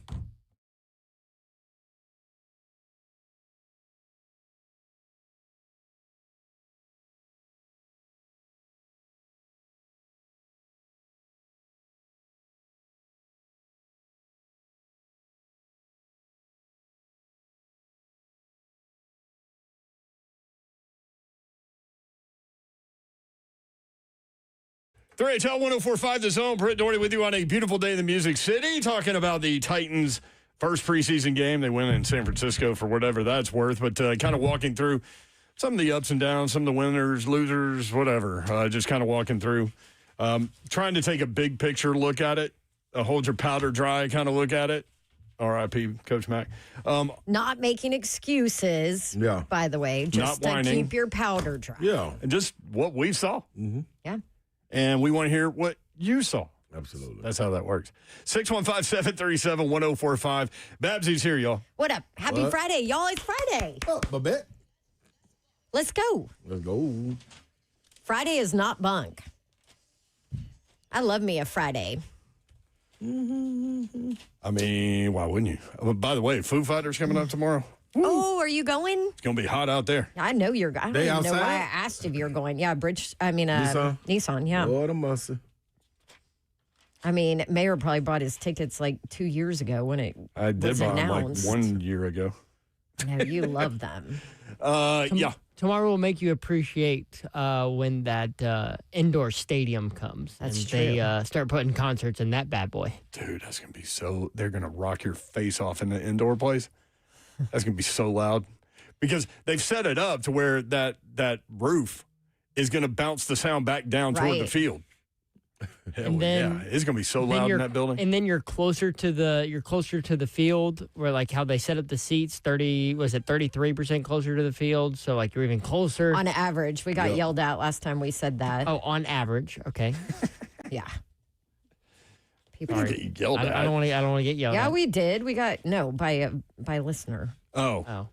HL 104.5 The Zone. Britt Doherty with you on a beautiful day in the Music City, talking about the Titans' first preseason game. They win in San Francisco for whatever that's worth, but kind of walking through some of the ups and downs, some of the winners, losers, whatever. Just kind of walking through, trying to take a big picture look at it, hold your powder dry kind of look at it. R.I.P. Coach Mack. Not making excuses, by the way. Just not whining. Keep your powder dry. Yeah, and just what we saw. Mm-hmm. Yeah. And we want to hear what you saw. Absolutely. That's how that works. 615-737-1045. Babsy's here, y'all. What up? Happy Friday, y'all. It's Friday. Oh, my bet. Let's go. Let's go. Friday is not bunk. I love me a Friday. I mean, why wouldn't you? By the way, Foo Fighters coming up tomorrow. Woo. Oh, are you going? It's going to be hot out there. I know you're going. I don't even know why I asked if you're going. Yeah, Nissan, yeah. Lord of mercy. I mean, Mayor probably bought his tickets like 2 years ago when it I did was buy them announced. like 1 year ago. No, you love them. Yeah. Tomorrow will make you appreciate when that indoor stadium comes. That's and true. They start putting concerts in that bad boy. Dude, that's going to be they're going to rock your face off in the indoor place. That's going to be so loud because they've set it up to where that roof is going to bounce the sound back down toward the field. And then, it's going to be so loud in that building. And then you're closer to the field where like how they set up the seats, 33% closer to the field. So like you're even closer. On average, we got yelled at last time we said that. Oh, on average. Okay. Yeah. People get yelled at. I don't want to get yelled at. Yeah, we did. We got by listener. Oh.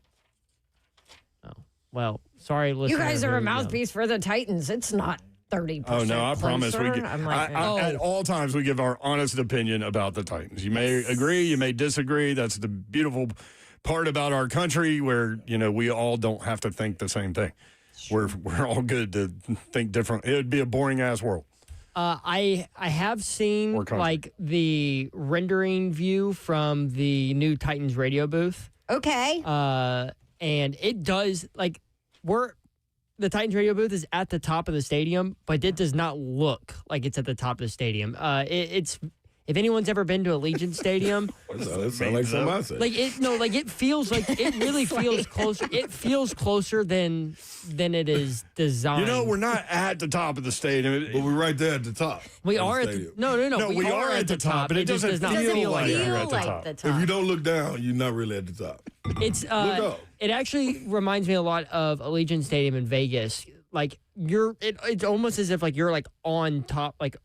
Well, sorry, listener. You guys are a mouthpiece for the Titans. It's not 30%. Oh no, I promise we give. I'm like, at all times we give our honest opinion about the Titans. You may agree, you may disagree. That's the beautiful part about our country, where we all don't have to think the same thing. We're all good to think different. It would be a boring ass world. I have seen like the rendering view from the new Titans radio booth. Okay. And it does like the Titans radio booth is at the top of the stadium, but it does not look like it's at the top of the stadium. It's if anyone's ever been to Allegiant Stadium, that sounds like something I said. It feels like it really feels closer. It feels closer than it is designed. We're not at the top of the stadium, but we're right there at the top. We are at the no. We are at the top, but it doesn't feel like you're at the top. If you don't look down, you're not really at the top. It's look up. It actually reminds me a lot of Allegiant Stadium in Vegas. Like it's almost as if like you're like on top, like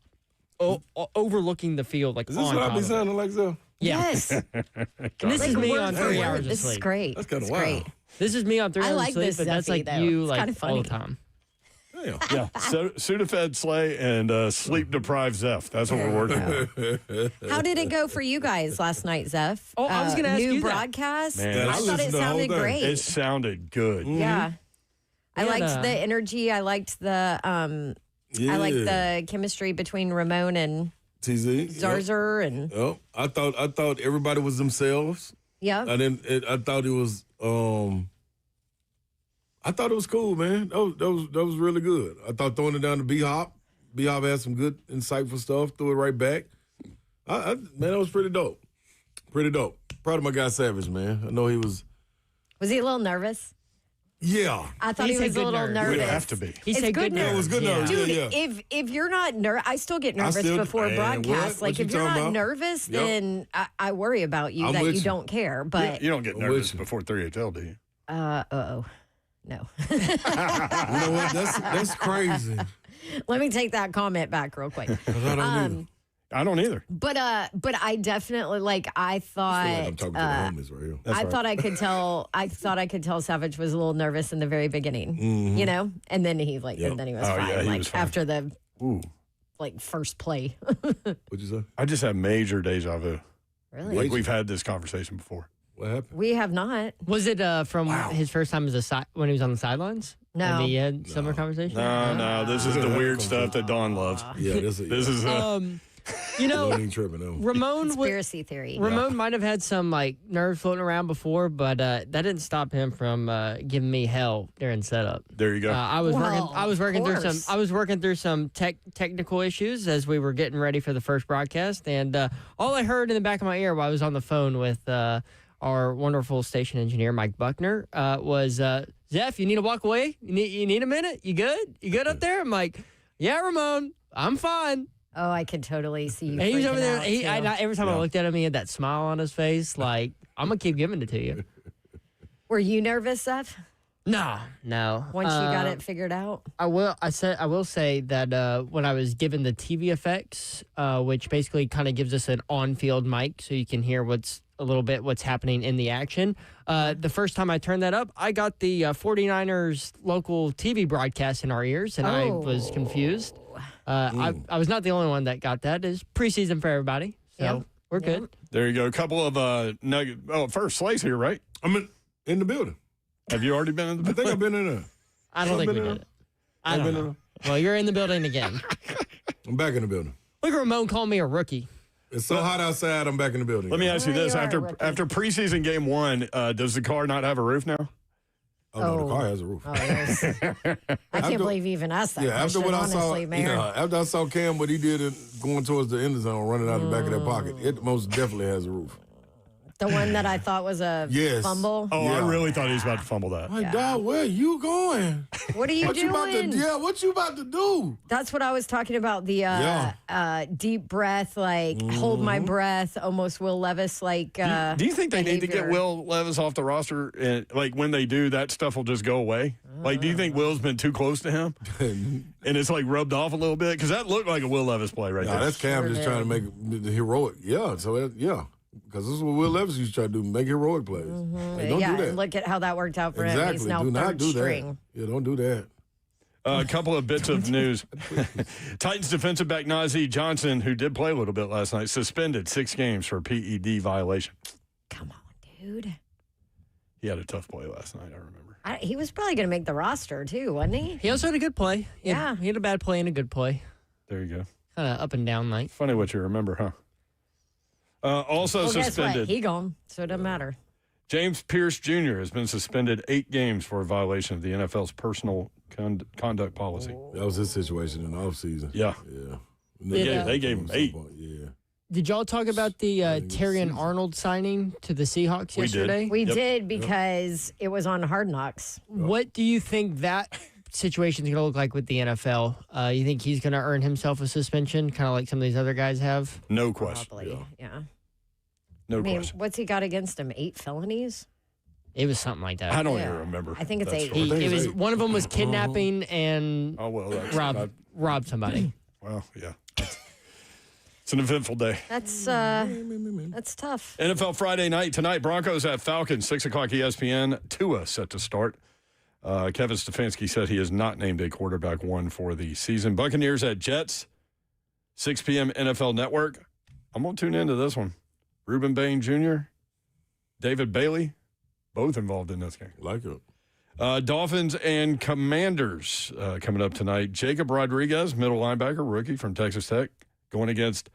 overlooking the field. Like is this what I be sounding like, Zell? Yeah. Yes. This is me on 3 hours of sleep. This is great. That's kind of wild. This is me on 3 hours of sleep, this but that's Zeffy, like though. you It's like kinda all funny. the time. Yeah. Sudafed Slay and sleep deprived Zeph. That's what we're working on. How did it go for you guys last night, Zeph? Oh, I was going to ask new you that. broadcast. Man, I thought it sounded great. It sounded good. Yeah. I Yeah, liked the energy. I liked the I liked the chemistry between Ramon and TZ Zarzer and I thought everybody was themselves. yeah. I thought it was I thought it was cool, man. That was really good. I thought throwing it down to B-Hop. B-Hop had some good, insightful stuff. Threw it right back. Man, that was pretty dope. Pretty dope. Proud of my guy Savage, man. I know he was. Was he a little nervous? Yeah. I thought he was a little nervous. He would have to be. He said good nerves. It was good nerves. Dude, Yeah. if you're not nervous, I still get nervous before broadcasts. What Like, you if you're not talking about? nervous, Yep. then I worry about you I'm that with you you. don't care. But, You don't get nervous before 3HL, do you? no. You know what? That's crazy. Let me take that comment back real quick. 'Cause I don't either. I don't either. But I definitely I thought I feel like I'm talking to the homies right here. I thought I could tell. I thought I could tell Savage was a little nervous in the very beginning, Mm-hmm. you know, and then he and then he was fine. yeah, he like was fine. after the Ooh. first play. What'd you say? I just have major deja vu. Really? Like we've had this conversation before. What happened? We have not. Was it from his first time as when he was on the sidelines? No. And he had summer conversation? No. This is the weird stuff that Dawn loves. Yeah, this is. You know, ain't tripping, no. Ramon Conspiracy theory. Ramon might have had some nerves floating around before, but that didn't stop him from giving me hell during setup. There you go. I was working through some technical issues as we were getting ready for the first broadcast, and all I heard in the back of my ear while I was on the phone with our wonderful station engineer Mike Buckner was, "Zeph, you need to walk away. You need a minute. You good? You good up there?" I'm like, "Yeah, Ramon, I'm fine." Oh, I could totally see you. And he was over there. out, too. Every time I looked at him, he had that smile on his face. Like, I'm gonna keep giving it to you. Were you nervous, Seth? No. Once you got it figured out. I will say that when I was given the TV effects, which basically kind of gives us an on-field mic, so you can hear what's happening in the action. The first time I turned that up, I got the 49ers local TV broadcast in our ears, and I was confused. I was not the only one that got that. It's preseason for everybody, so we're good. There you go. A couple of nugget. Oh, first Slay's here, right? I'm in the building. Have you already been in the I building? think I've been in there. I don't think we did it. I don't know. Well, you're in the building again. I'm back in the building. Look at Ramon calling me a rookie. It's so hot outside, I'm back in the building. Let me ask you There this: you are, after rookie. preseason game 1, does the car not have a roof now? Oh, no, the car has a roof. Oh, I can't believe you even asked that Yeah, after question, what I honestly, saw, Mayor. after I saw Cam, what he did going towards the end zone, running out the back of that pocket, it most definitely has a roof. The one that I thought was a Yes. fumble. Oh, Yeah. I really thought he was about to fumble that. My dog, where you going? What are you What doing? you about to? What you about to do? That's what I was talking about. The deep breath, hold my breath, almost Will Levis like. Do you think they need to get behavior. Will Levis off the roster? And when they do, that stuff will just go away. Like, do you think Will's been too close to him, and it's rubbed off a little bit? Because that looked like a Will Levis play right Nah, there. that's Cam just trying to make the heroic. Yeah, so because this is what Will Levis used to try to do, make heroic plays. Like, don't do that. And look at how that worked out for him. He's Exactly. now Do not third do string. that. Yeah, don't do that. A couple of bits of news. Titans defensive back Najee Johnson, who did play a little bit last night, suspended 6 games for a PED violation. Come on, dude. He had a tough play last night, I remember. He was probably going to make the roster too, wasn't he? He also had a good play. He Yeah. had a bad play and a good play. There you go. Kind of up and down night. Funny what you remember, huh? Also Well, guess suspended. what? He gone, so it doesn't matter. James Pierce Jr. has been suspended 8 games for a violation of the NFL's personal conduct policy. That was his situation in the offseason. Yeah. Yeah. They gave him 8. Yeah. Did y'all talk about the Terrion Arnold signing to the Seahawks We did. yesterday? We did because it was on Hard Knocks. What do you think that situation is going to look like with the NFL? You think he's going to earn himself a suspension, kind of like some of these other guys have? No question. Probably, yeah. No I mean, question. what's he got against him? 8 felonies? It was something like that. I don't Yeah. even remember. I think it's that 8. story. It was one of them was kidnapping and Oh, well, that's rob somebody. Well, yeah. It's an eventful day. That's tough. NFL Friday night tonight. Broncos at Falcons, 6 o'clock ESPN. Tua set to start. Kevin Stefanski said he is not named a quarterback 1 for the season. Buccaneers at Jets, 6 p.m. NFL Network. I'm going to tune into this one. Reuben Bain Jr., David Bailey, both involved in this game. Like it. Dolphins and Commanders coming up tonight. Jacob Rodriguez, middle linebacker, rookie from Texas Tech, going against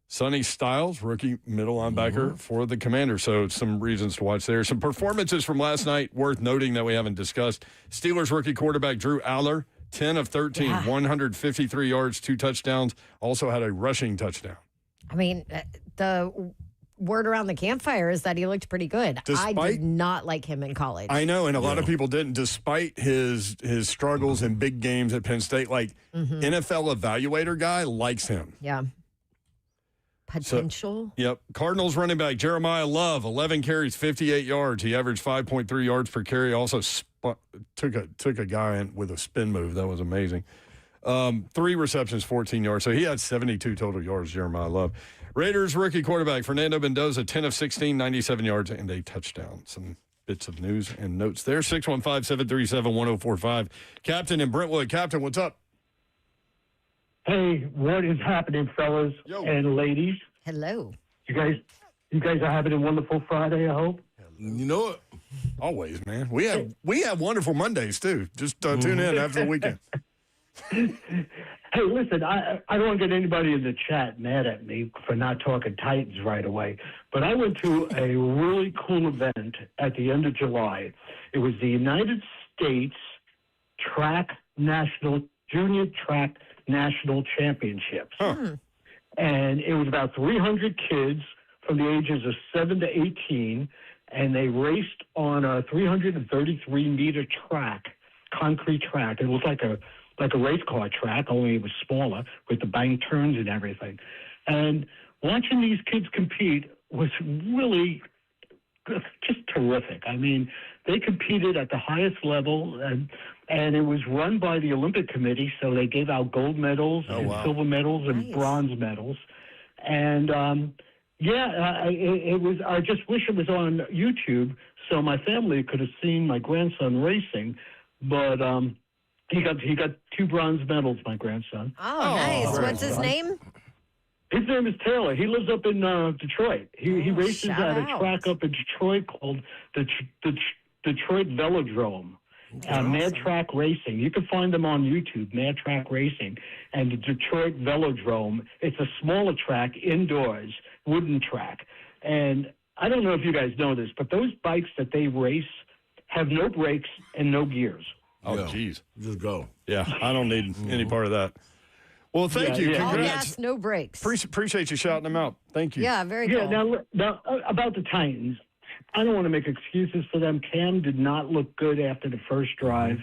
Sonny Styles, rookie middle linebacker for the Commanders. So some reasons to watch there. Some performances from last night worth noting that we haven't discussed. Steelers rookie quarterback Drew Aller, 10 of 13, 153 yards, 2 touchdowns. Also had a rushing touchdown. I mean, the word around the campfire is that he looked pretty good. I did not like him in college. I know, and a lot of people didn't, despite his struggles in big games at Penn State. Like, NFL evaluator guy likes him. Yeah. Potential. Yep. Cardinals running back Jeremiah Love, 11 carries, 58 yards. He averaged 5.3 yards per carry. Also took a guy in with a spin move. That was amazing. 3 receptions, 14 yards. So he had 72 total yards, Jeremiah Love. Raiders rookie quarterback Fernando Mendoza, 10 of 16, 97 yards, and a touchdown. Some bits of news and notes there. 615-737-1045. Captain in Brentwood. Captain, what's up? Hey, what is happening, fellas and ladies? Hello. You guys are having a wonderful Friday, I hope. You know it. Always, man. We have wonderful Mondays, too. Just tune in after the weekend. Hey, listen, I don't want to get anybody in the chat mad at me for not talking Titans right away, but I went to a really cool event at the end of July. It was the United States Junior Track National Championships. And it was about 300 kids from the ages of 7 to 18, and they raced on a 333-meter track, concrete track. It was like a race car track, only it was smaller with the bank turns and everything. And watching these kids compete was really just terrific. I mean, they competed at the highest level, and it was run by the Olympic Committee, so they gave out gold medals and silver medals and bronze medals. And it was. I just wish it was on YouTube so my family could have seen my grandson racing. But he got 2 bronze medals, my grandson. Oh, nice. What's his name? His name is Taylor. He lives up in Detroit. He races at a track up in Detroit called the Detroit Velodrome. Mad Track Racing. You can find them on YouTube, Mad Track Racing. And the Detroit Velodrome, it's a smaller track, indoors, wooden track. And I don't know if you guys know this, but those bikes that they race have no brakes and no gears. Oh, geez. Just go. Yeah, I don't need any part of that. Well, thank you. All Congrats. gas, no brakes. Appreciate you shouting them out. Thank you. Yeah, very cool. Now, about the Titans, I don't want to make excuses for them. Cam did not look good after the first drive.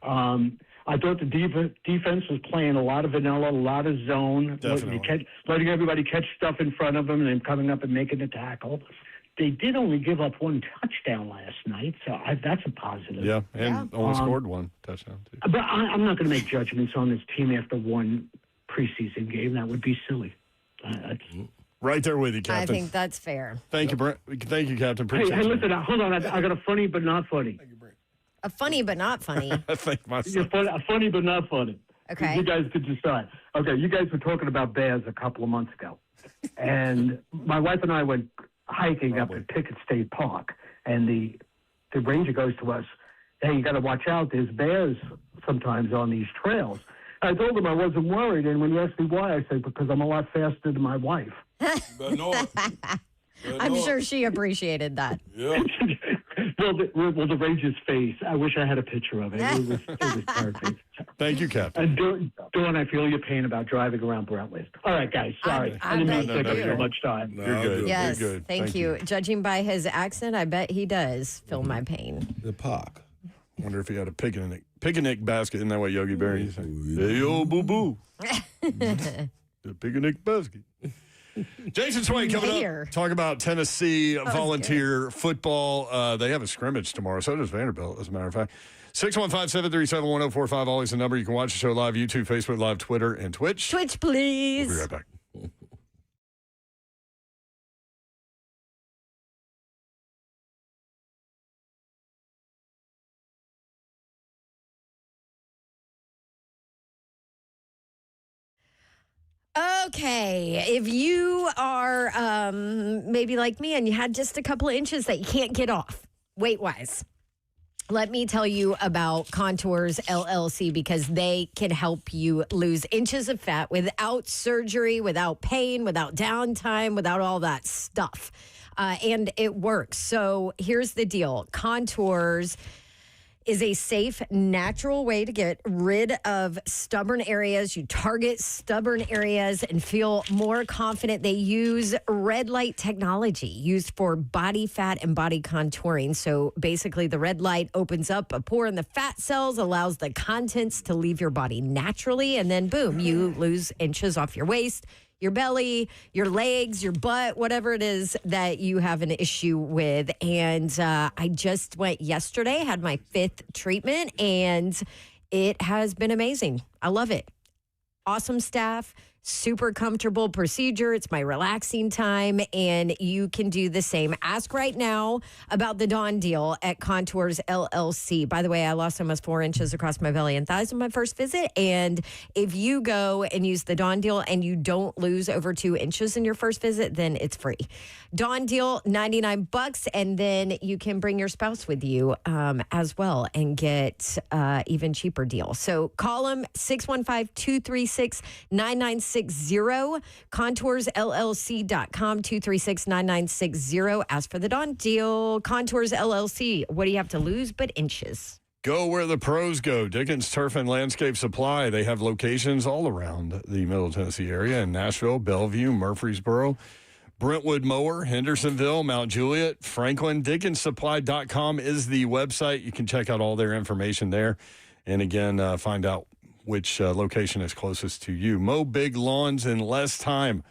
I thought the defense was playing a lot of vanilla, a lot of zone, letting everybody catch stuff in front of them and then coming up and making the tackle. They did only give up 1 touchdown last night, so that's a positive. Yeah, and only scored 1 touchdown, too. But I'm not going to make judgments on this team after 1 preseason game. That would be silly. Right there with you, Captain. I think that's fair. Thank you, Brent. Thank you, Captain. Appreciate Hey, you. listen, hold on. I got a funny but not funny. A funny but not funny. Thank myself. Funny but not funny. Okay. You guys could decide. Okay, you guys were talking about bears a couple of months ago. And my wife and I went hiking up at Pickett State Park. And the ranger goes to us, hey, you got to watch out. There's bears sometimes on these trails. I told him I wasn't worried. And when he asked me why, I said, because I'm a lot faster than my wife. I'm sure she appreciated that. Yeah. Well, the Ranger's face, I wish I had a picture of it. It was perfect. Thank you, Captain. And Dawn, I feel your pain about driving around Brentwood. All right, guys, sorry. I didn't mean to take up so much time. No, you're good. Yes, You're good. thank you. Judging by his accent, I bet he does feel my pain. The park. Wonder if he had a picnic basket. Isn't that what Yogi Berra used to say? Hey, yo, boo-boo. The picnic basket. Jason Swain coming up. Talk about Tennessee volunteer football. They have a scrimmage tomorrow. So does Vanderbilt, as a matter of fact. 615-737-1045. Always the number. You can watch the show live, YouTube, Facebook Live, Twitter, and Twitch. Twitch, please. We'll be right back. Okay, if you are maybe like me and you had just a couple of inches that you can't get off weight-wise, Let me tell you about Contours LLC because they can help you lose inches of fat without surgery, without pain, without downtime, without all that stuff. And it works. So here's the deal. Contours is a safe, natural way to get rid of stubborn areas. You target stubborn areas and feel more confident. They use red light technology used for body fat and body contouring. So basically, the red light opens up a pore in the fat cells, allows the contents to leave your body naturally, and then boom, you lose inches off your waist, your belly, your legs, your butt, whatever it is that you have an issue with. And I just went yesterday, had my 5th treatment, and it has been amazing. I love it. Awesome staff, super comfortable procedure. It's my relaxing time, and you can do the same. Ask right now about the Dawn deal at Contours LLC. By the way, I lost almost 4 inches across my belly and thighs on my first visit, and if you go and use the Dawn deal and you don't lose over 2 inches in your first visit, then it's free. Dawn deal, $99, and then you can bring your spouse with you as well and get even cheaper deal. So call them 615-236-9960, ContoursLLC.com, 236-9960. Ask for the Dawn deal. Contours LLC. What do you have to lose but inches? Go where the pros go. Dickens Turf and Landscape Supply. They have locations all around the Middle Tennessee area in Nashville, Bellevue, Murfreesboro, Brentwood Mower, Hendersonville, Mount Juliet, Franklin. DickensSupply.com is the website. You can check out all their information there. And again, find out which location is closest to you. Mow big lawns in less time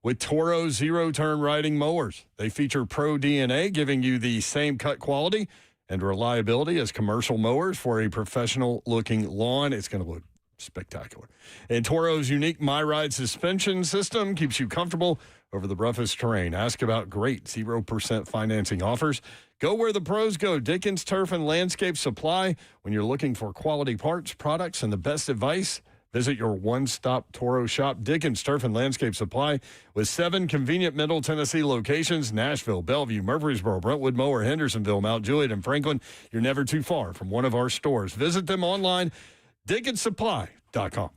with Toro zero-turn riding mowers. They feature Pro DNA, giving you the same cut quality and reliability as commercial mowers for a professional-looking lawn. It's going to look spectacular. And Toro's unique MyRide suspension system keeps you comfortable over the roughest terrain. Ask about great 0% financing offers. Go where the pros go. Dickens Turf and Landscape Supply. When you're looking for quality parts, products, and the best advice, visit your one-stop Toro shop. Dickens Turf and Landscape Supply with 7 convenient Middle Tennessee locations: Nashville, Bellevue, Murfreesboro, Brentwood Mower, Hendersonville, Mount Juliet, and Franklin. You're never too far from one of our stores. Visit them online, DickensSupply.com.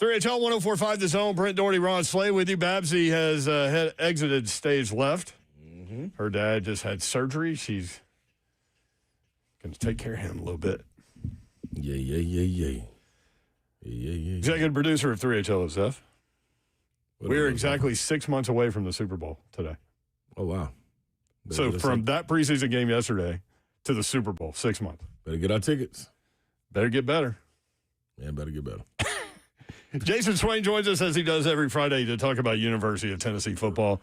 3HL 104.5 The Zone. Brent Doherty, Ron Slay with you. Babsy has exited stage left. Mm-hmm. Her dad just had surgery. She's going to take care of him a little bit. Yeah. Executive producer of 3HL is Zeph. We're exactly 6 months away from the Super Bowl today. Oh, wow. So from that preseason game yesterday to the Super Bowl, 6 months. Better get our tickets. Better get better. Yeah, better get better. Jason Swain joins us as he does every Friday to talk about University of Tennessee football.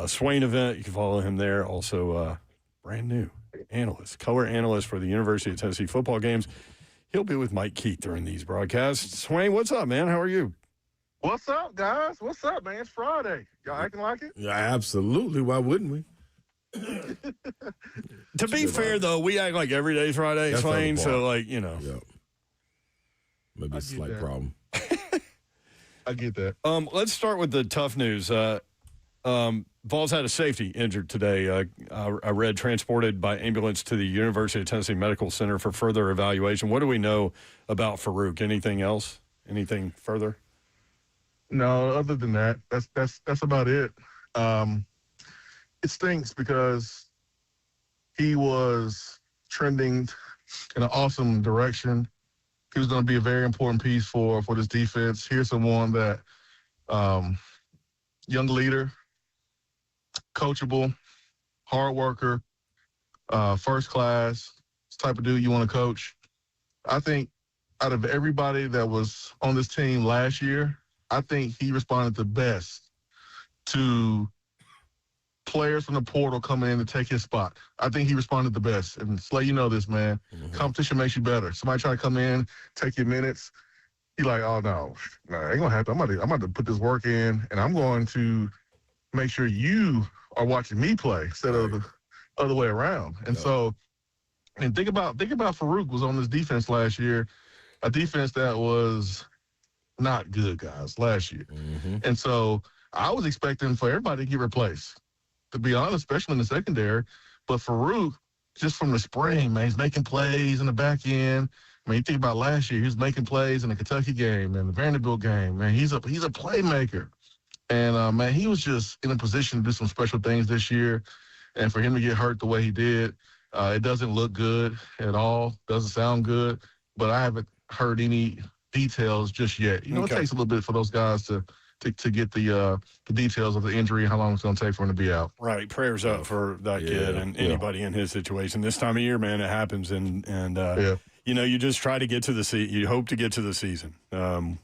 Swain event, you can follow him there. Also, brand new analyst, color analyst for the University of Tennessee football games. He'll be with Mike Keith during these broadcasts. Swain, what's up, man? How are you? What's up, guys? What's up, man? It's Friday. Y'all acting like it? Yeah, absolutely. Why wouldn't we? To be fair, though, we act like every day's Friday, Swain. So, Yep. Maybe a slight problem. I get that. Let's start with the tough news. Vols had a safety injured today. I read transported by ambulance to the University of Tennessee Medical Center for further evaluation. What do we know about Farouk? Anything else? Anything further? No, other than that, that's about it. It stinks because he was trending in an awesome direction. He was going to be a very important piece for this defense. Here's someone that young leader, coachable, hard worker, first class, type of dude you want to coach. I think out of everybody that was on this team last year, I think he responded the best to players from the portal coming in to take his spot. I think he responded the best. And Slay, you know this, man. Mm-hmm. Competition makes you better. Somebody try to come in, take your minutes. You're like, oh, no, ain't going to happen. I'm about to put this work in, and I'm going to make sure you are watching me play instead of the other way around. And so, and think about Farouk was on this defense last year, a defense that was not good, guys, last year. Mm-hmm. And so I was expecting for everybody to get replaced, to be honest, especially in the secondary. But Farouk, just from the spring, man, he's making plays in the back end. I mean, you think about last year, he was making plays in the Kentucky game and the Vanderbilt game. Man, he's a playmaker. And, man, he was just in a position to do some special things this year. And for him to get hurt the way he did, it doesn't look good at all, doesn't sound good. But I haven't heard any details just yet. You know, It takes a little bit for those guys to get the details of the injury and how long it's going to take for him to be out. Right. Prayers up for that kid and anybody in his situation. This time of year, man, it happens. And you know, you just try to get to the season. You hope to get to the season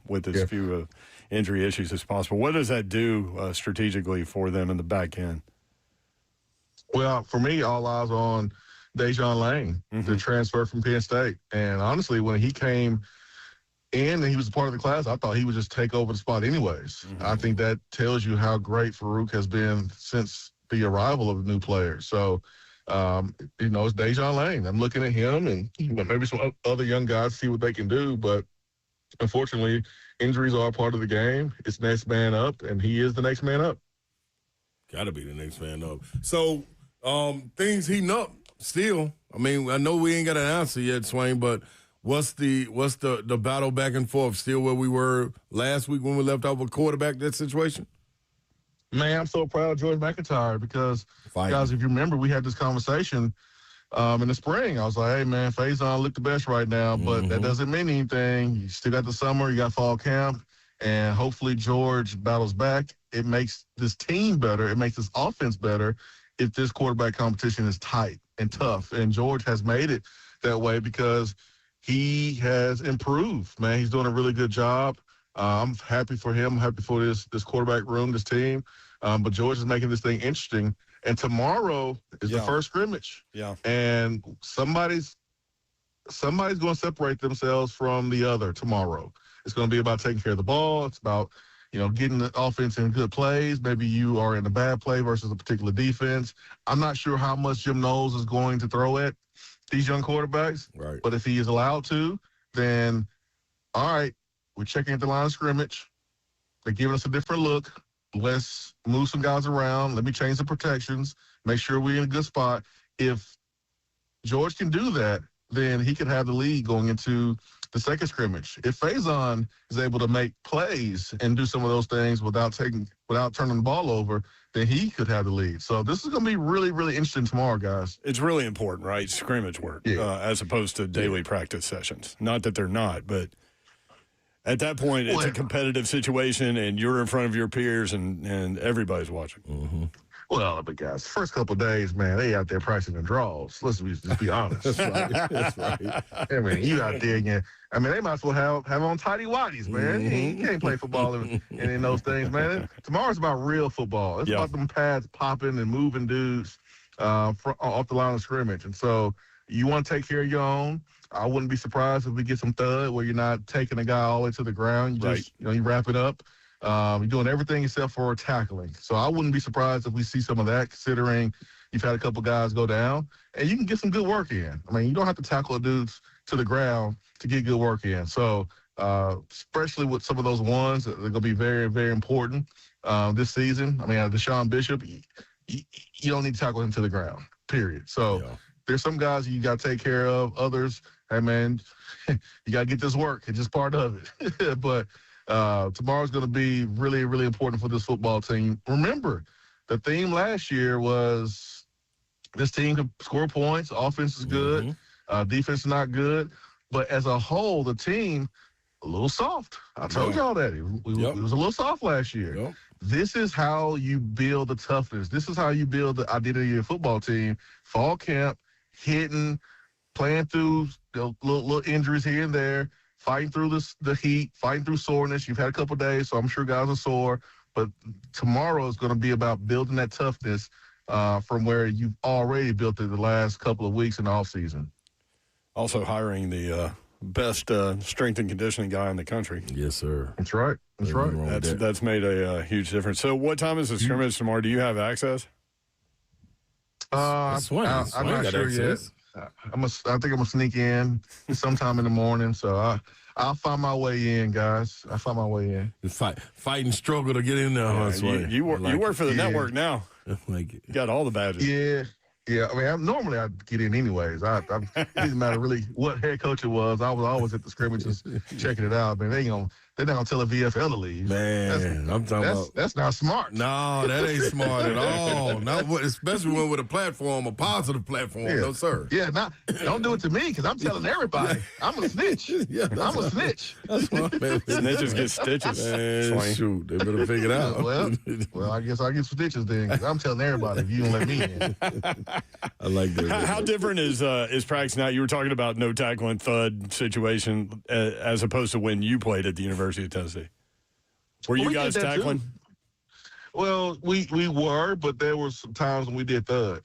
with as few injury issues as possible. What does that do strategically for them in the back end? Well, for me, all eyes on Dejon Lane, the transfer from Penn State. And honestly, when he came in and he was a part of the class, I thought he would just take over the spot anyways. I think that tells you how great Farouk has been since the arrival of the new players. So, you know, it's Dejon Lane. I'm looking at him and maybe some other young guys see what they can do. But unfortunately, injuries are a part of the game. It's next man up, and he is the next man up. Got to be the next man up. So things heating up still. I mean, I know we ain't got an answer yet, Swain, but what's the battle back and forth? Still where we were last week when we left off with quarterback, that situation? Man, I'm so proud of George McIntyre because, guys, if you remember, we had this conversation in the spring. I was like, hey, man, Faison looked the best right now, but that doesn't mean anything. You still got the summer, you got fall camp, and hopefully George battles back. It makes this team better. It makes this offense better if this quarterback competition is tight and tough. And George has made it that way because he has improved, man. He's doing a really good job. I'm happy for him. I'm happy for this quarterback room, this team. But George is making this thing interesting. And tomorrow is the first scrimmage. Yeah. And somebody's going to separate themselves from the other tomorrow. It's going to be about taking care of the ball. It's about, you know, getting the offense in good plays. Maybe you are in a bad play versus a particular defense. I'm not sure how much Jim Knowles is going to throw at these young quarterbacks. Right. But if he is allowed to, then, all right, we're checking at the line of scrimmage. They're giving us a different look. Let's move some guys around. Let me change the protections. Make sure we're in a good spot. If George can do that, then he could have the lead going into the second scrimmage. If Faison is able to make plays and do some of those things without turning the ball over, then he could have the lead. So this is going to be really, really interesting tomorrow, guys. It's really important, right? Scrimmage work, as opposed to daily practice sessions. Not that they're not, but at that point, it's a competitive situation, and you're in front of your peers, and everybody's watching. Mm-hmm. Well, but guys, first couple of days, man, they out there pricing the draws. Let's just be honest. That's right. That's right. I mean, you out there again. I mean, they might as well have on tighty whities, man. You can't play football in those things, man. Tomorrow's about real football. It's about them pads popping and moving dudes off the line of scrimmage. And so you want to take care of your own. I wouldn't be surprised if we get some thud where you're not taking a guy all the way to the ground. You just, you wrap it up. You're doing everything except for tackling. So I wouldn't be surprised if we see some of that, considering you've had a couple guys go down. And you can get some good work in. I mean, you don't have to tackle dudes to the ground to get good work in. So especially with some of those ones that are going to be very, very important this season. I mean, Deshaun Bishop, you don't need to tackle him to the ground, period. So there's some guys you got to take care of. Others, hey, man, you got to get this work. It's just part of it. But tomorrow's going to be really, really important for this football team. Remember, the theme last year was this team can score points, offense is good, defense is not good. But as a whole, the team, a little soft. I told y'all that. It was a little soft last year. This is how you build the toughness. This is how you build the identity of your football team. Fall camp, hitting, playing through little injuries here and there, fighting through the heat, fighting through soreness. You've had a couple of days, so I'm sure guys are sore. But tomorrow is going to be about building that toughness from where you've already built it the last couple of weeks in the offseason. Also hiring the best strength and conditioning guy in the country. Yes, sir. That's right. That's right. That's made a huge difference. So what time is the scrimmage tomorrow? Do you have access? I'm not sure yet. I think I'm going to sneak in sometime in the morning. So I'll find my way in, guys. I'll find my way in. Fight and struggle to get in there. You work for the network now. You got all the badges. Yeah. I mean, normally I'd get in anyways. It didn't matter really what head coach it was. I was always at the scrimmages checking it out. Man, they're not gonna tell a VFL to leave. Man, that's not smart. No, that ain't smart at all. Especially when with a positive platform. Yeah. No, sir. Yeah, don't do it to me because I'm telling everybody. I'm a snitch. I'm a snitch. That's what, man. Snitches get stitches. Man, shoot, they better figure it out. Well, I guess I'll get stitches then because I'm telling everybody if you don't let me in. I like that. How different is practice now? You were talking about no tackling thud situation as opposed to when you played at the University of Tennessee. Were you guys tackling? Well, we were, but there were some times when we did thud.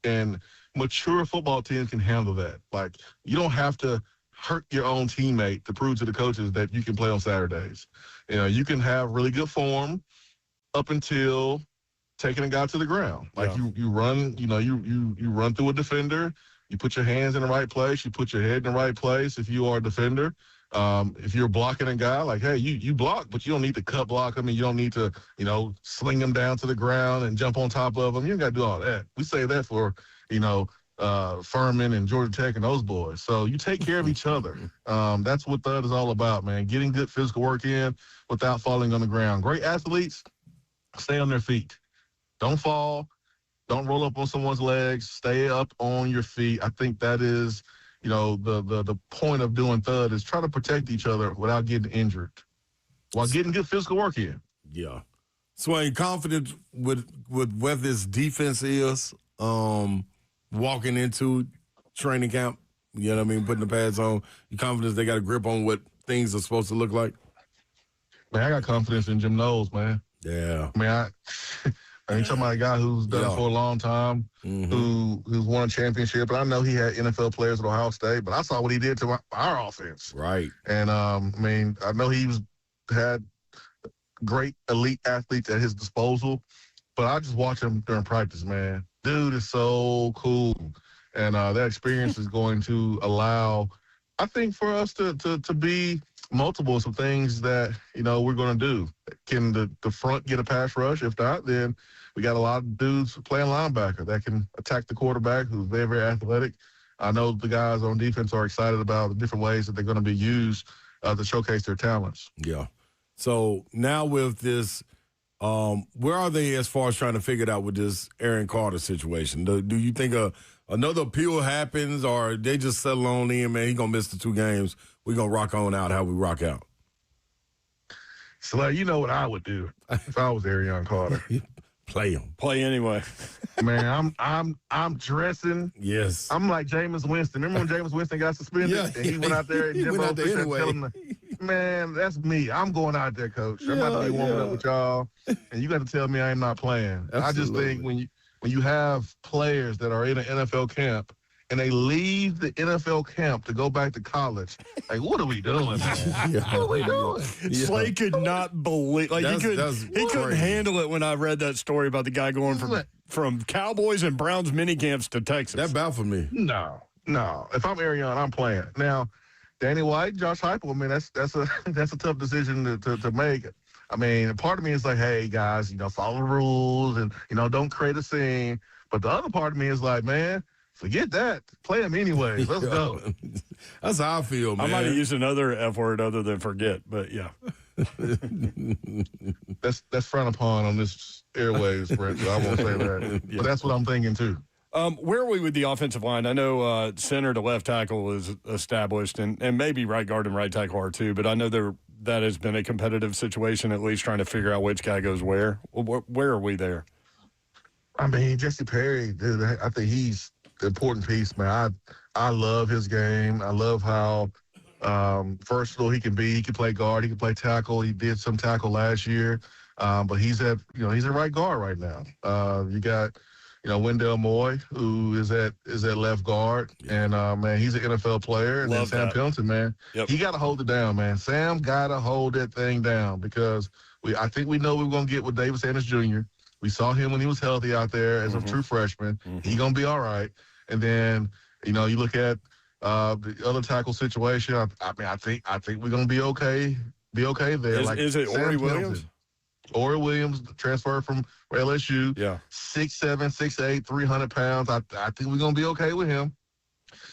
And mature football teams can handle that. Like, you don't have to hurt your own teammate to prove to the coaches that you can play on Saturdays. You know, you can have really good form up until taking a guy to the ground. Like you run, you run through a defender, you put your hands in the right place, you put your head in the right place if you are a defender. If you're blocking a guy, like, hey, you block, but you don't need to cut block him, and you don't need to, sling him down to the ground and jump on top of him. You don't got to do all that. We say that for, Furman and Georgia Tech and those boys. So you take care of each other. That's what that is all about, man. Getting good physical work in without falling on the ground. Great athletes stay on their feet. Don't fall. Don't roll up on someone's legs. Stay up on your feet. I think that is, the point of doing thud is try to protect each other without getting injured while getting good physical work in. Yeah. Swain, confident with where this defense is walking into training camp, you know what I mean, putting the pads on. You confident they got a grip on what things are supposed to look like? Man, I got confidence in Jim Knowles, man. Yeah. I mean, you're talking about a guy who's done it for a long time, who's won a championship. And I know he had NFL players at Ohio State, but I saw what he did to our offense. Right. And, I know he had great elite athletes at his disposal, but I just watch him during practice, man. Dude is so cool. And that experience is going to allow, I think, for us to be multiples of things that, we're going to do. Can the front get a pass rush? If not, then we got a lot of dudes playing linebacker that can attack the quarterback, who's very, very athletic. I know the guys on defense are excited about the different ways that they're going to be used to showcase their talents. Yeah. So now with this, where are they as far as trying to figure it out with this Aaron Carter situation? Do you think another appeal happens, or they just settle on in, man, he's going to miss the 2 games. We're going to rock on out how we rock out? So, like, you know what I would do if I was Arion Carter? Play him. Play anyway. Man, I'm dressing. Yes. I'm like Jameis Winston. Remember when Jameis Winston got suspended? Yeah. And he went out there and He went out there anyway. Man, that's me. I'm going out there, coach. I'm about to be warming up with y'all, and you got to tell me I am not playing. Absolutely. I just think when you have players that are in an NFL camp and they leave the NFL camp to go back to college, like, what are we doing, man? Yeah. What are we doing? Slay could not believe, like, he couldn't handle it when I read that story about the guy going from Cowboys and Browns minicamps to Texas. That baffled me. No. If I'm Arion, I'm playing. Now, Danny White, Josh Heupel, I mean, that's a tough decision to make. I mean, part of me is like, hey, guys, follow the rules and, don't create a scene. But the other part of me is like, man, forget that. Play him anyways. Let's go. That's how I feel, man. I might have used another F word other than forget, but yeah. That's frowned upon on this airwaves, Brent, so I won't say that. Yeah. But that's what I'm thinking, too. Where are we with the offensive line? I know center to left tackle is established, and maybe right guard and right tackle are too, but I know that has been a competitive situation, at least trying to figure out which guy goes where. Where are we there? I mean, Jesse Perry, dude, I think he's the important piece, man. I love his game. I love how versatile he can be. He can play guard. He can play tackle. He did some tackle last year, but he's at right guard right now. You got Wendell Moy, who is at left guard, and man, he's an NFL player. And Love then Sam that. Pendleton, man, he got to hold it down, man. Sam got to hold that thing down because I think we know we're gonna get with David Sanders Jr. We saw him when he was healthy out there as a true freshman. He's gonna be all right. And then you look at the other tackle situation. I think we're gonna be okay. Be okay there. Is it Ori Williams? Ori Williams, transferred from LSU. Yeah. 6'7", 6'8", 300 pounds. I think we're going to be okay with him.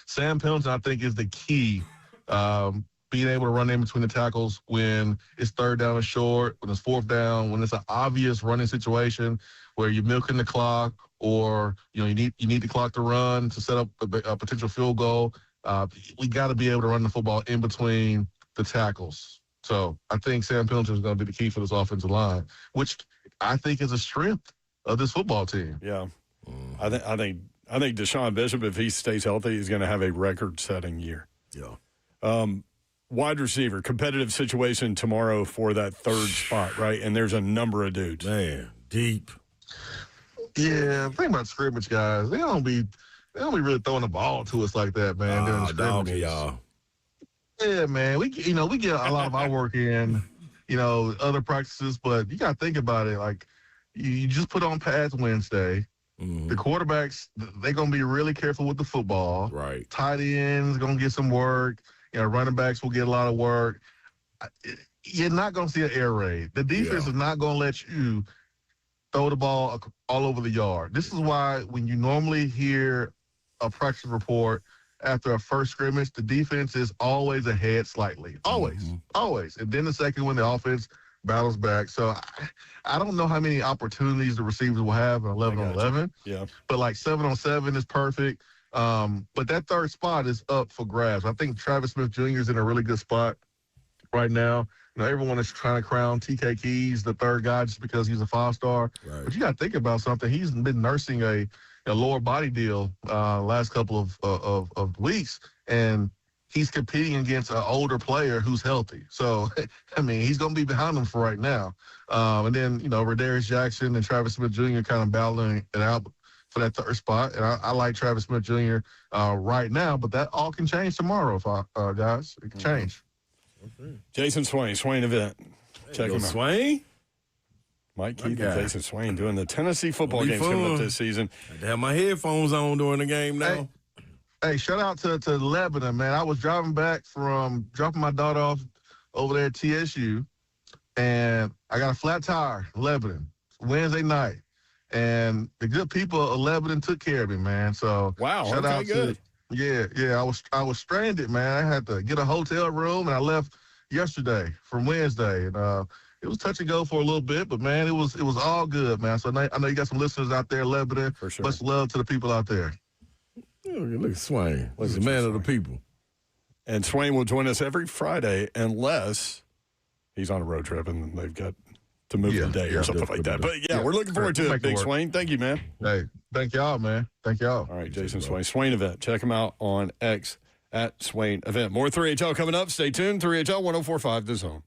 Sam Pendleton, I think, is the key. Being able to run in between the tackles when it's third down and short, when it's fourth down, when it's an obvious running situation where you're milking the clock or, you need the clock to run to set up a potential field goal. We got to be able to run the football in between the tackles. So I think Sam Pendleton is going to be the key for this offensive line, which I think is a strength of this football team. Yeah, I think Deshaun Bishop, if he stays healthy, is going to have a record-setting year. Yeah. Wide receiver, competitive situation tomorrow for that third spot, right? And there's a number of dudes. Man, deep. Yeah, the thing about scrimmage guys, they don't be really throwing the ball to us like that, man. During scrimmages. Y'all. Yeah, man. We get a lot of our work in, other practices, but you got to think about it. Like, you just put on pads Wednesday. Mm-hmm. The quarterbacks, they're going to be really careful with the football. Right. Tight ends going to get some work. Running backs will get a lot of work. You're not going to see an air raid. The defense is not going to let you throw the ball all over the yard. This is why when you normally hear a practice report after a first scrimmage, the defense is always ahead slightly. Always. And then the second one, the offense battles back. So I don't know how many opportunities the receivers will have in 11-on-11. Yeah. But like 7-on-7 is perfect. But that third spot is up for grabs. I think Travis Smith Jr. is in a really good spot right now. Everyone is trying to crown TK Keys the third guy just because he's a 5-star. Right. But you got to think about something. He's been nursing a lower body deal last couple of weeks, and he's competing against an older player who's healthy. So, I mean, he's going to be behind him for right now. And then, Rodarius Jackson and Travis Smith Jr. kind of battling it out for that third spot. And I like Travis Smith Jr. Right now, but that all can change tomorrow, guys. It can change. Okay. Jason Swain event. Check him out. Swain? Mike Keith and Jason Swain doing the Tennessee football games coming up this season. I had to have my headphones on during the game now. Hey, shout out to Lebanon, man. I was driving back from dropping my daughter off over there at TSU, and I got a flat tire, Lebanon, Wednesday night. And the good people of Lebanon took care of me, man. So wow, shout out good. Yeah. I was stranded, man. I had to get a hotel room, and I left yesterday from Wednesday, and it was touch and go for a little bit, but man, it was all good, man. So I know you got some listeners out there, Lebanon. For sure. Much love to the people out there. Look at Swain. He's a man of the people. And Swain will join us every Friday unless he's on a road trip and they've got to move the day or something like that. But we're looking forward to it, Big Swain. Thank you, man. Hey, thank y'all, man. Thank y'all. All right, Jason Swain. Swain Event. Check him out on X at Swain Event. More 3HL coming up. Stay tuned. 3HL 104.5 The Zone.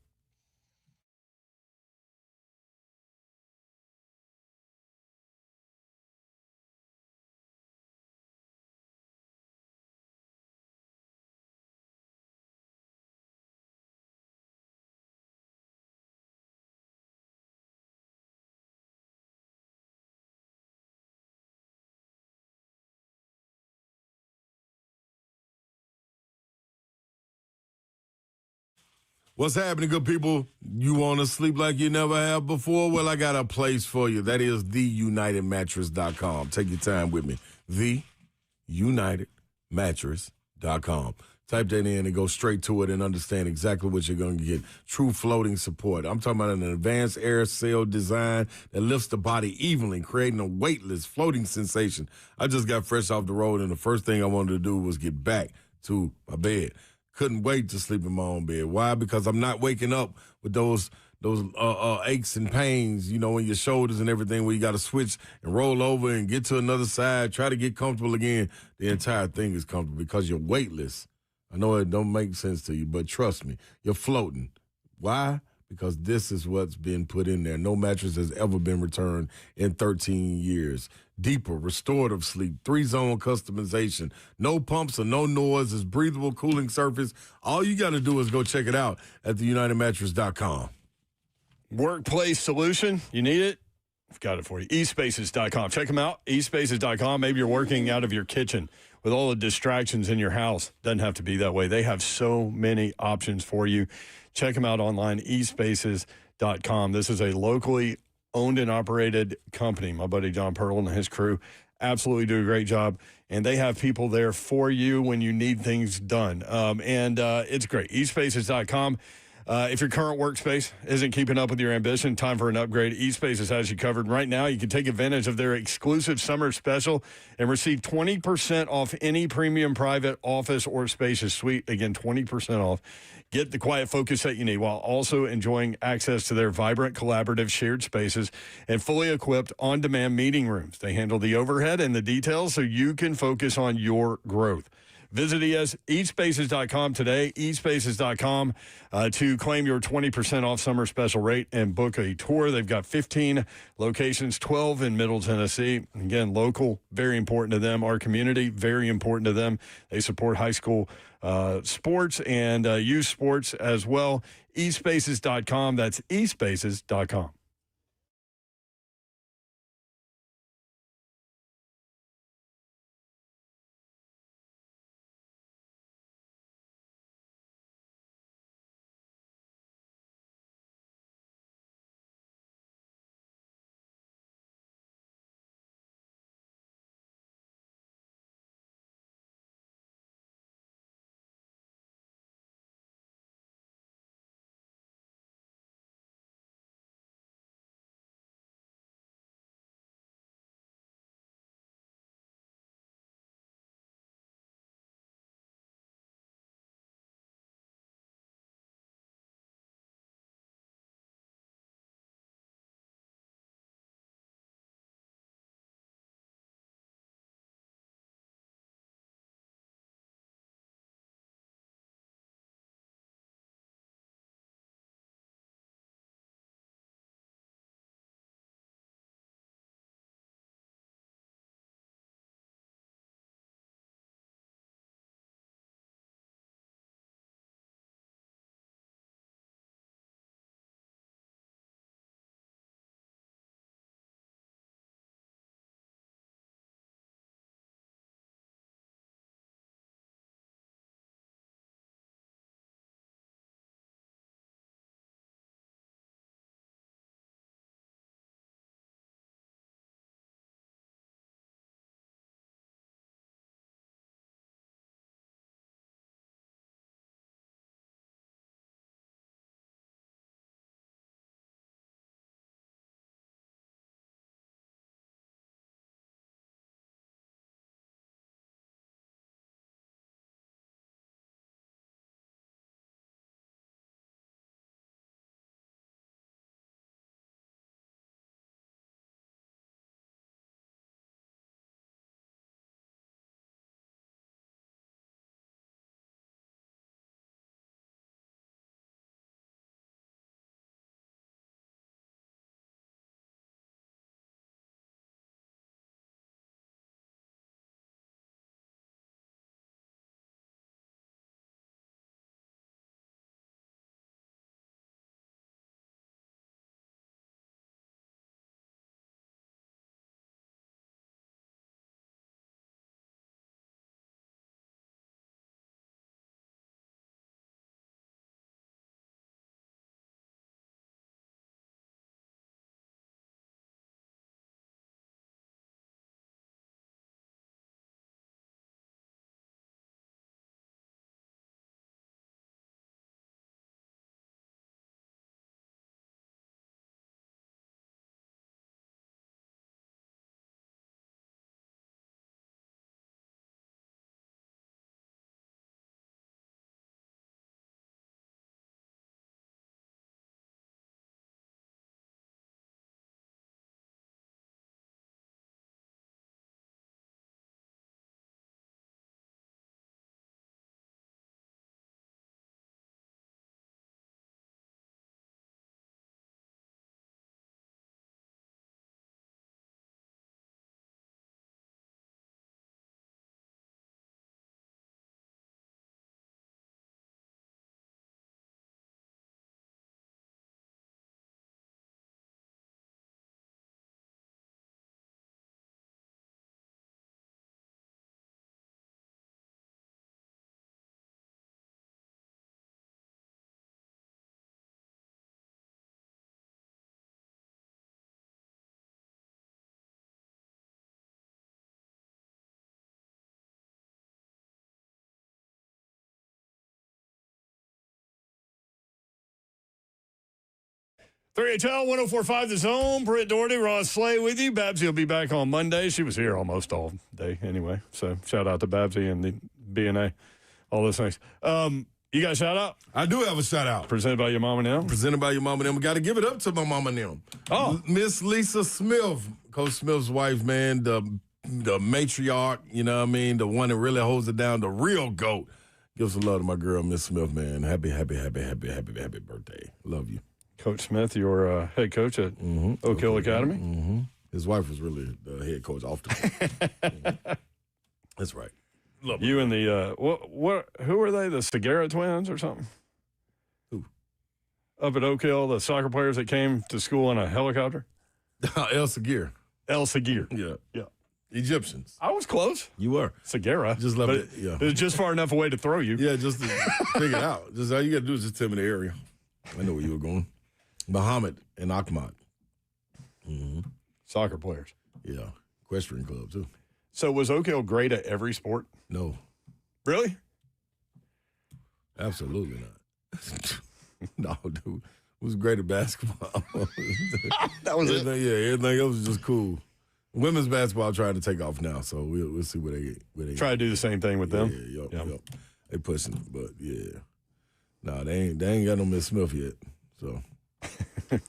What's happening, good people? You want to sleep like you never have before? Well, I got a place for you. That is theunitedmattress.com. Take your time with me. Theunitedmattress.com. Type that in and go straight to it and understand exactly what you're going to get. True floating support. I'm talking about an advanced air sail design that lifts the body evenly, creating a weightless floating sensation. I just got fresh off the road, and the first thing I wanted to do was get back to my bed. Couldn't wait to sleep in my own bed. Why? Because I'm not waking up with those aches and pains, in your shoulders and everything, where you got to switch and roll over and get to another side, try to get comfortable again. The entire thing is comfortable because you're weightless. I know it don't make sense to you, but trust me, you're floating. Why? Because this is what's been put in there. No mattress has ever been returned in 13 years. Deeper, restorative sleep, 3-zone customization, no pumps or no noises, breathable cooling surface. All you got to do is go check it out at theunitedmattress.com. Workplace solution. You need it? I've got it for you. eSpaces.com. Check them out. eSpaces.com. Maybe you're working out of your kitchen with all the distractions in your house. Doesn't have to be that way. They have so many options for you. Check them out online, eSpaces.com. This is a locally owned and operated company. My buddy John Pearl and his crew absolutely do a great job, and they have people there for you when you need things done. It's great. eSpaces.com. If your current workspace isn't keeping up with your ambition, time for an upgrade. eSpaces has you covered. Right now, you can take advantage of their exclusive summer special and receive 20% off any premium private office or spacious suite. Again, 20% off. Get the quiet focus that you need while also enjoying access to their vibrant, collaborative shared spaces and fully equipped on-demand meeting rooms. They handle the overhead and the details so you can focus on your growth. Visit eSpaces.com today, eSpaces.com, to claim your 20% off summer special rate and book a tour. They've got 15 locations, 12 in Middle Tennessee. Again, local, very important to them. Our community, very important to them. They support high school sports and youth sports as well. eSpaces.com, that's eSpaces.com. 3HL 1045 The Zone. Britt Doherty, Ross Slay with you. Babsy will be back on Monday. She was here almost all day anyway. So shout out to Babsy and the BNA, all those things. You got a shout out? I do have a shout out. Presented by your mom and them? Presented by your mom and them. We got to give it up to my mom and them. Oh. Miss Lisa Smith, Coach Smith's wife, man, the matriarch, you know what I mean? The one that really holds it down, the real GOAT. Give some love to my girl, Miss Smith, man. Happy birthday. Love you. Coach Smith, your head coach at Oak Hill Academy? Mm-hmm. His wife was really the head coach often. That's right. Love you and the, who are they, the Segura twins or something? Who? Up at Oak Hill, the soccer players that came to school in a helicopter? El Segura. El Segura. Yeah. Egyptians. I was close. You were. Segura. Just love it. Yeah. It was just far enough away to throw you. Yeah, just to figure it out. Just all you got to do is just tell me the area. I know where you were going. Muhammad and Ahmad. Mm-hmm. Soccer players. Yeah. Equestrian club, too. So was Oak Hill great at every sport? No. Really? Absolutely not. No, dude. It was great at basketball. That was it? Yeah, everything else was just cool. Women's basketball trying to take off now, so we'll see where they try to do the same thing with them. Yep. They pushing it, but yeah. No, they ain't got no Miss Smith yet. So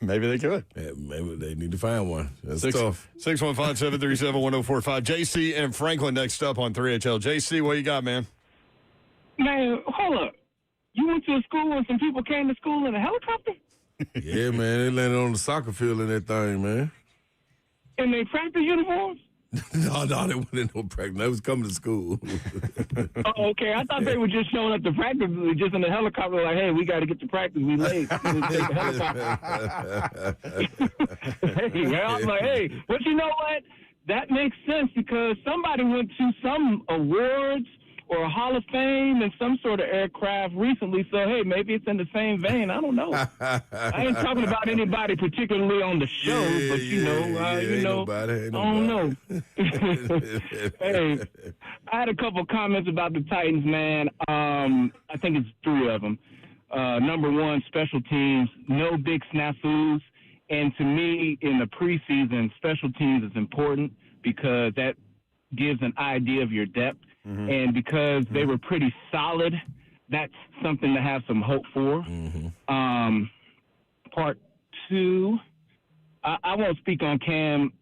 maybe they could. Yeah, maybe they need to find one. That's tough. 615-737-1045. JC and Franklin next up on 3HL. JC, what you got, man? Man, hold up. You went to a school and some people came to school in a helicopter? Yeah, man. They landed on the soccer field in that thing, man. In their practice uniforms? No, they went in no practice. They was coming to school. Oh, okay. I thought they were just showing up to practice, just in the helicopter, like, hey, we got to get to practice. We late. Hey, I was like, hey, but you know what? That makes sense because somebody went to some awards or a Hall of Fame in some sort of aircraft recently. So, hey, maybe it's in the same vein. I don't know. I ain't talking about anybody particularly on the show, but you know, I don't know. Hey, I had a couple of comments about the Titans, man. I think it's three of them. Number one, special teams, no big snafus. And to me, in the preseason, special teams is important because that gives an idea of your depth. Mm-hmm. And because they were pretty solid, that's something to have some hope for. Mm-hmm. Part two, I won't speak on Cam.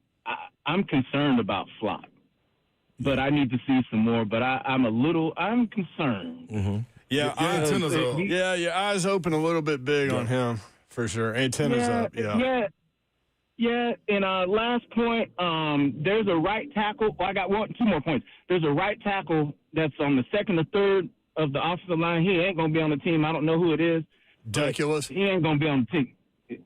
I'm concerned about Slot, but I need to see some more. But I'm concerned. Mm-hmm. Yeah, your eyes open a little bit big on him for sure. Antennas up. Yeah, and last point, there's a right tackle. Well, I got two more points. There's a right tackle that's on the second or third of the offensive line. He ain't going to be on the team. I don't know who it is. Ridiculous. He ain't going to be on the team.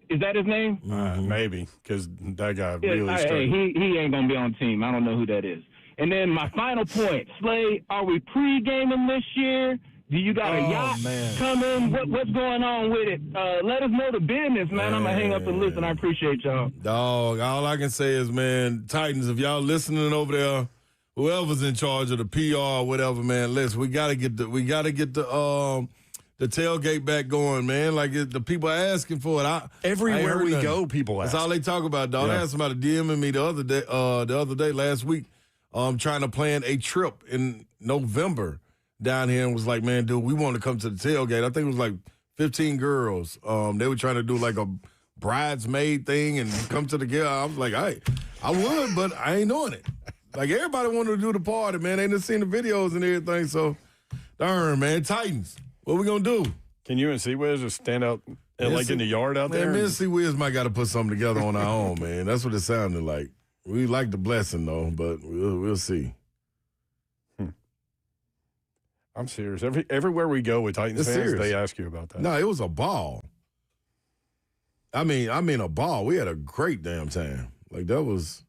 Is that his name? Maybe, because that guy really struggled. He ain't going to be on the team. I don't know who that is. And then my final point, Slay, are we pre-gaming this year? Do you got a yacht coming? What's going on with it? Let us know the business, man. I'm going to hang up and listen. I appreciate y'all. Dog, all I can say is, man, Titans, if y'all listening over there, whoever's in charge of the PR or whatever, man, listen, we got to get the tailgate back going, man. Like the people are asking for it. Everywhere we go, people ask. That's all they talk about, dog. I had somebody DMing me the other day last week, trying to plan a trip in November down here and was like, man, dude, we want to come to the tailgate. I think it was like 15 girls. They were trying to do like a bridesmaid thing and come to the girl. I was like, I would, but I ain't doing it. Like, everybody wanted to do the party, man. They done seen the videos and everything. So, darn, man, Titans, what we going to do? Can you and C-Wiz just stand out in the yard out there? Man, me and C-Wiz might got to put something together on our own, man. That's what it sounded like. We like the blessing, though, but we'll see. I'm serious. Everywhere we go with Titans fans, they ask you about that. No, it was a ball. I mean a ball. We had a great damn time. Like, that was,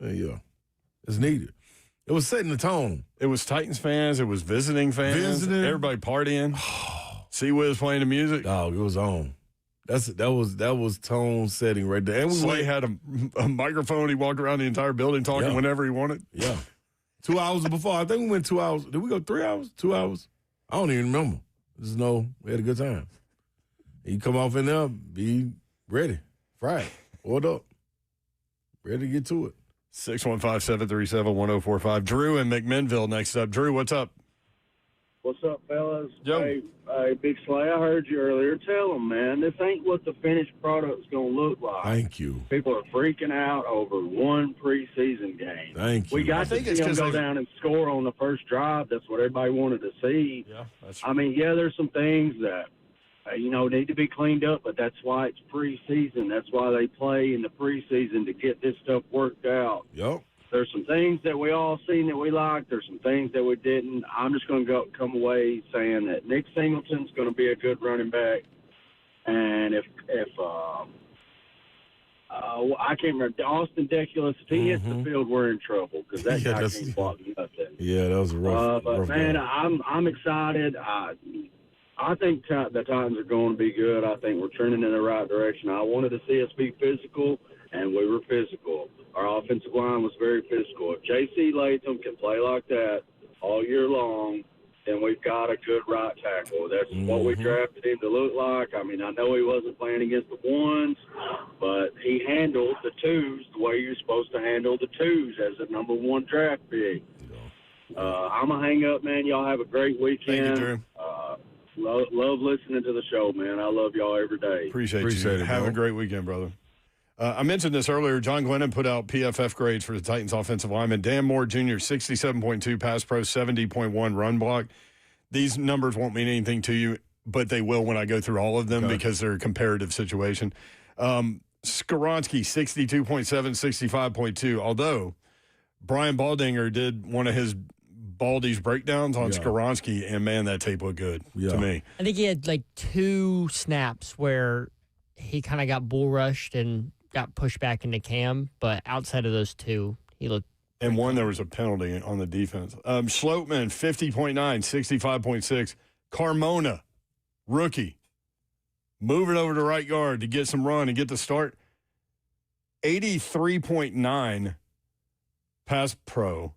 it's needed. It was setting the tone. It was Titans fans. It was visiting fans. Everybody partying. C-Wiz playing the music. Dog, it was on. That was tone setting right there. And Slay had a microphone. He walked around the entire building talking whenever he wanted. Yeah. 2 hours before. I think we went 2 hours. Did we go 3 hours? 2 hours? I don't even remember. Just know we had a good time. You come off in there, be ready. Right. What up? Ready to get to it. 615-737-1045. Drew in McMinnville next up. Drew, what's up? What's up, fellas? Yo. Hey, Big Slay, I heard you earlier. Tell them, man, this ain't what the finished product's going to look like. Thank you. People are freaking out over one preseason game. Thank you. We got to see them go down and score on the first drive. That's what everybody wanted to see. Yeah, that's I mean, yeah, there's some things that, need to be cleaned up, but that's why it's preseason. That's why they play in the preseason to get this stuff worked out. Yep. There's some things that we all seen that we liked. There's some things that we didn't. I'm just going to come away saying that Nick Singleton's going to be a good running back. And if I can't remember, Austin Deculus, if he hits the field, we're in trouble because that guy can't block nothing. Yeah, that was a rough. But rough man, game. I'm excited. I think the Titans are going to be good. I think we're trending in the right direction. I wanted to see us be physical, and we were physical. Our offensive line was very physical. If J.C. Latham can play like that all year long, then we've got a good right tackle. That's what we drafted him to look like. I mean, I know he wasn't playing against the ones, but he handled the twos the way you're supposed to handle the twos as a number one draft pick. I'm going to hang up, man. Y'all have a great weekend. Thank you, Drew. Love listening to the show, man. I love y'all every day. Appreciate you. it, Have bro. a great weekend, brother. I mentioned this earlier. John Glennon put out PFF grades for the Titans offensive lineman. Dan Moore Jr., 67.2 pass pro, 70.1 run block. These numbers won't mean anything to you, but they will when I go through all of them because they're a comparative situation. Skoronski, 62.7, 65.2. Although Brian Baldinger did one of his Baldy's breakdowns on Skoronski, and, man, that tape looked good to me. I think he had like 2 snaps where he kind of got bull rushed and got pushed back into Cam, but outside of those 2, he looked. And one, there was a penalty on the defense. Schlotman, 50.9, 65.6. Carmona, rookie, moving over to right guard to get some run and get the start. 83.9 pass pro,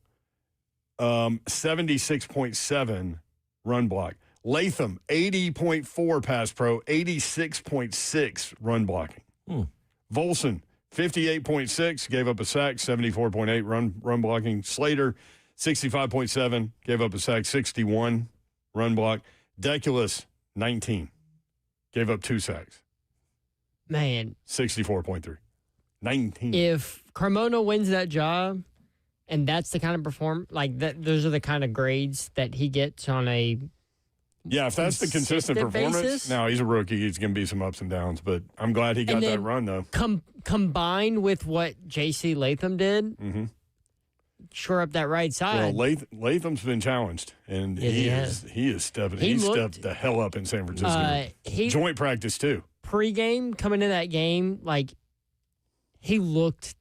76.7 run block. Latham, 80.4 pass pro, 86.6 run blocking. Volson, 58.6, gave up a sack, 74.8 run blocking. Slater, 65.7, gave up a sack, 61 run block. Deculus, 19, gave up 2 sacks. Man. 64.3. 19. If Carmona wins that job, and that's the kind of those are the kind of grades that he gets on a if that's the consistent performance, basis. now he's a rookie. He's going to be some ups and downs, but I'm glad he got that run, though. Combined with what J.C. Latham did, shore up that right side. Well, Latham's been challenged, and he is stepping. He stepped the hell up in San Francisco. Joint practice, too. Pre-game, coming into that game, he looked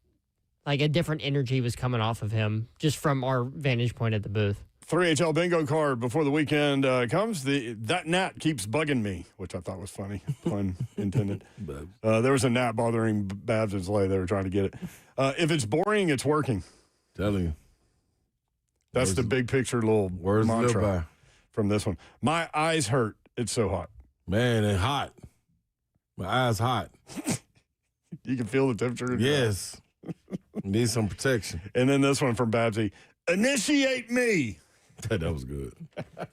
like a different energy was coming off of him just from our vantage point at the booth. 3HL bingo card before the weekend comes. That gnat keeps bugging me, which I thought was funny, pun intended. There was a gnat bothering Babs and Slay. They were trying to get it. If it's boring, it's working. Telling you. That's the big picture little mantra from this one. My eyes hurt. It's so hot. Man, it's hot. My eyes hot. You can feel the temperature. Yes. Need some protection. And then this one from Babsy. Initiate me. That was good. That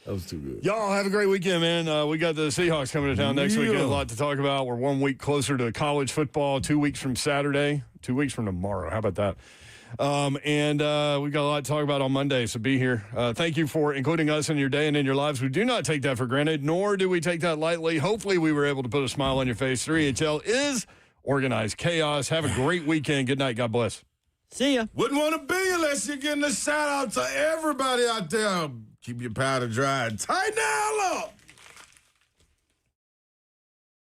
was too good. Y'all have a great weekend, man. We got the Seahawks coming to town next week. A lot to talk about. We're 1 week closer to college football. 2 weeks from Saturday. 2 weeks from tomorrow. How about that? And we've got a lot to talk about on Monday, so be here. Thank you for including us in your day and in your lives. We do not take that for granted, nor do we take that lightly. Hopefully we were able to put a smile on your face. 3HL is organized chaos. Have a great weekend. Good night. God bless. See ya. Wouldn't want to be unless you're getting a shout out to everybody out there. Keep your powder dry and tighten the hell up.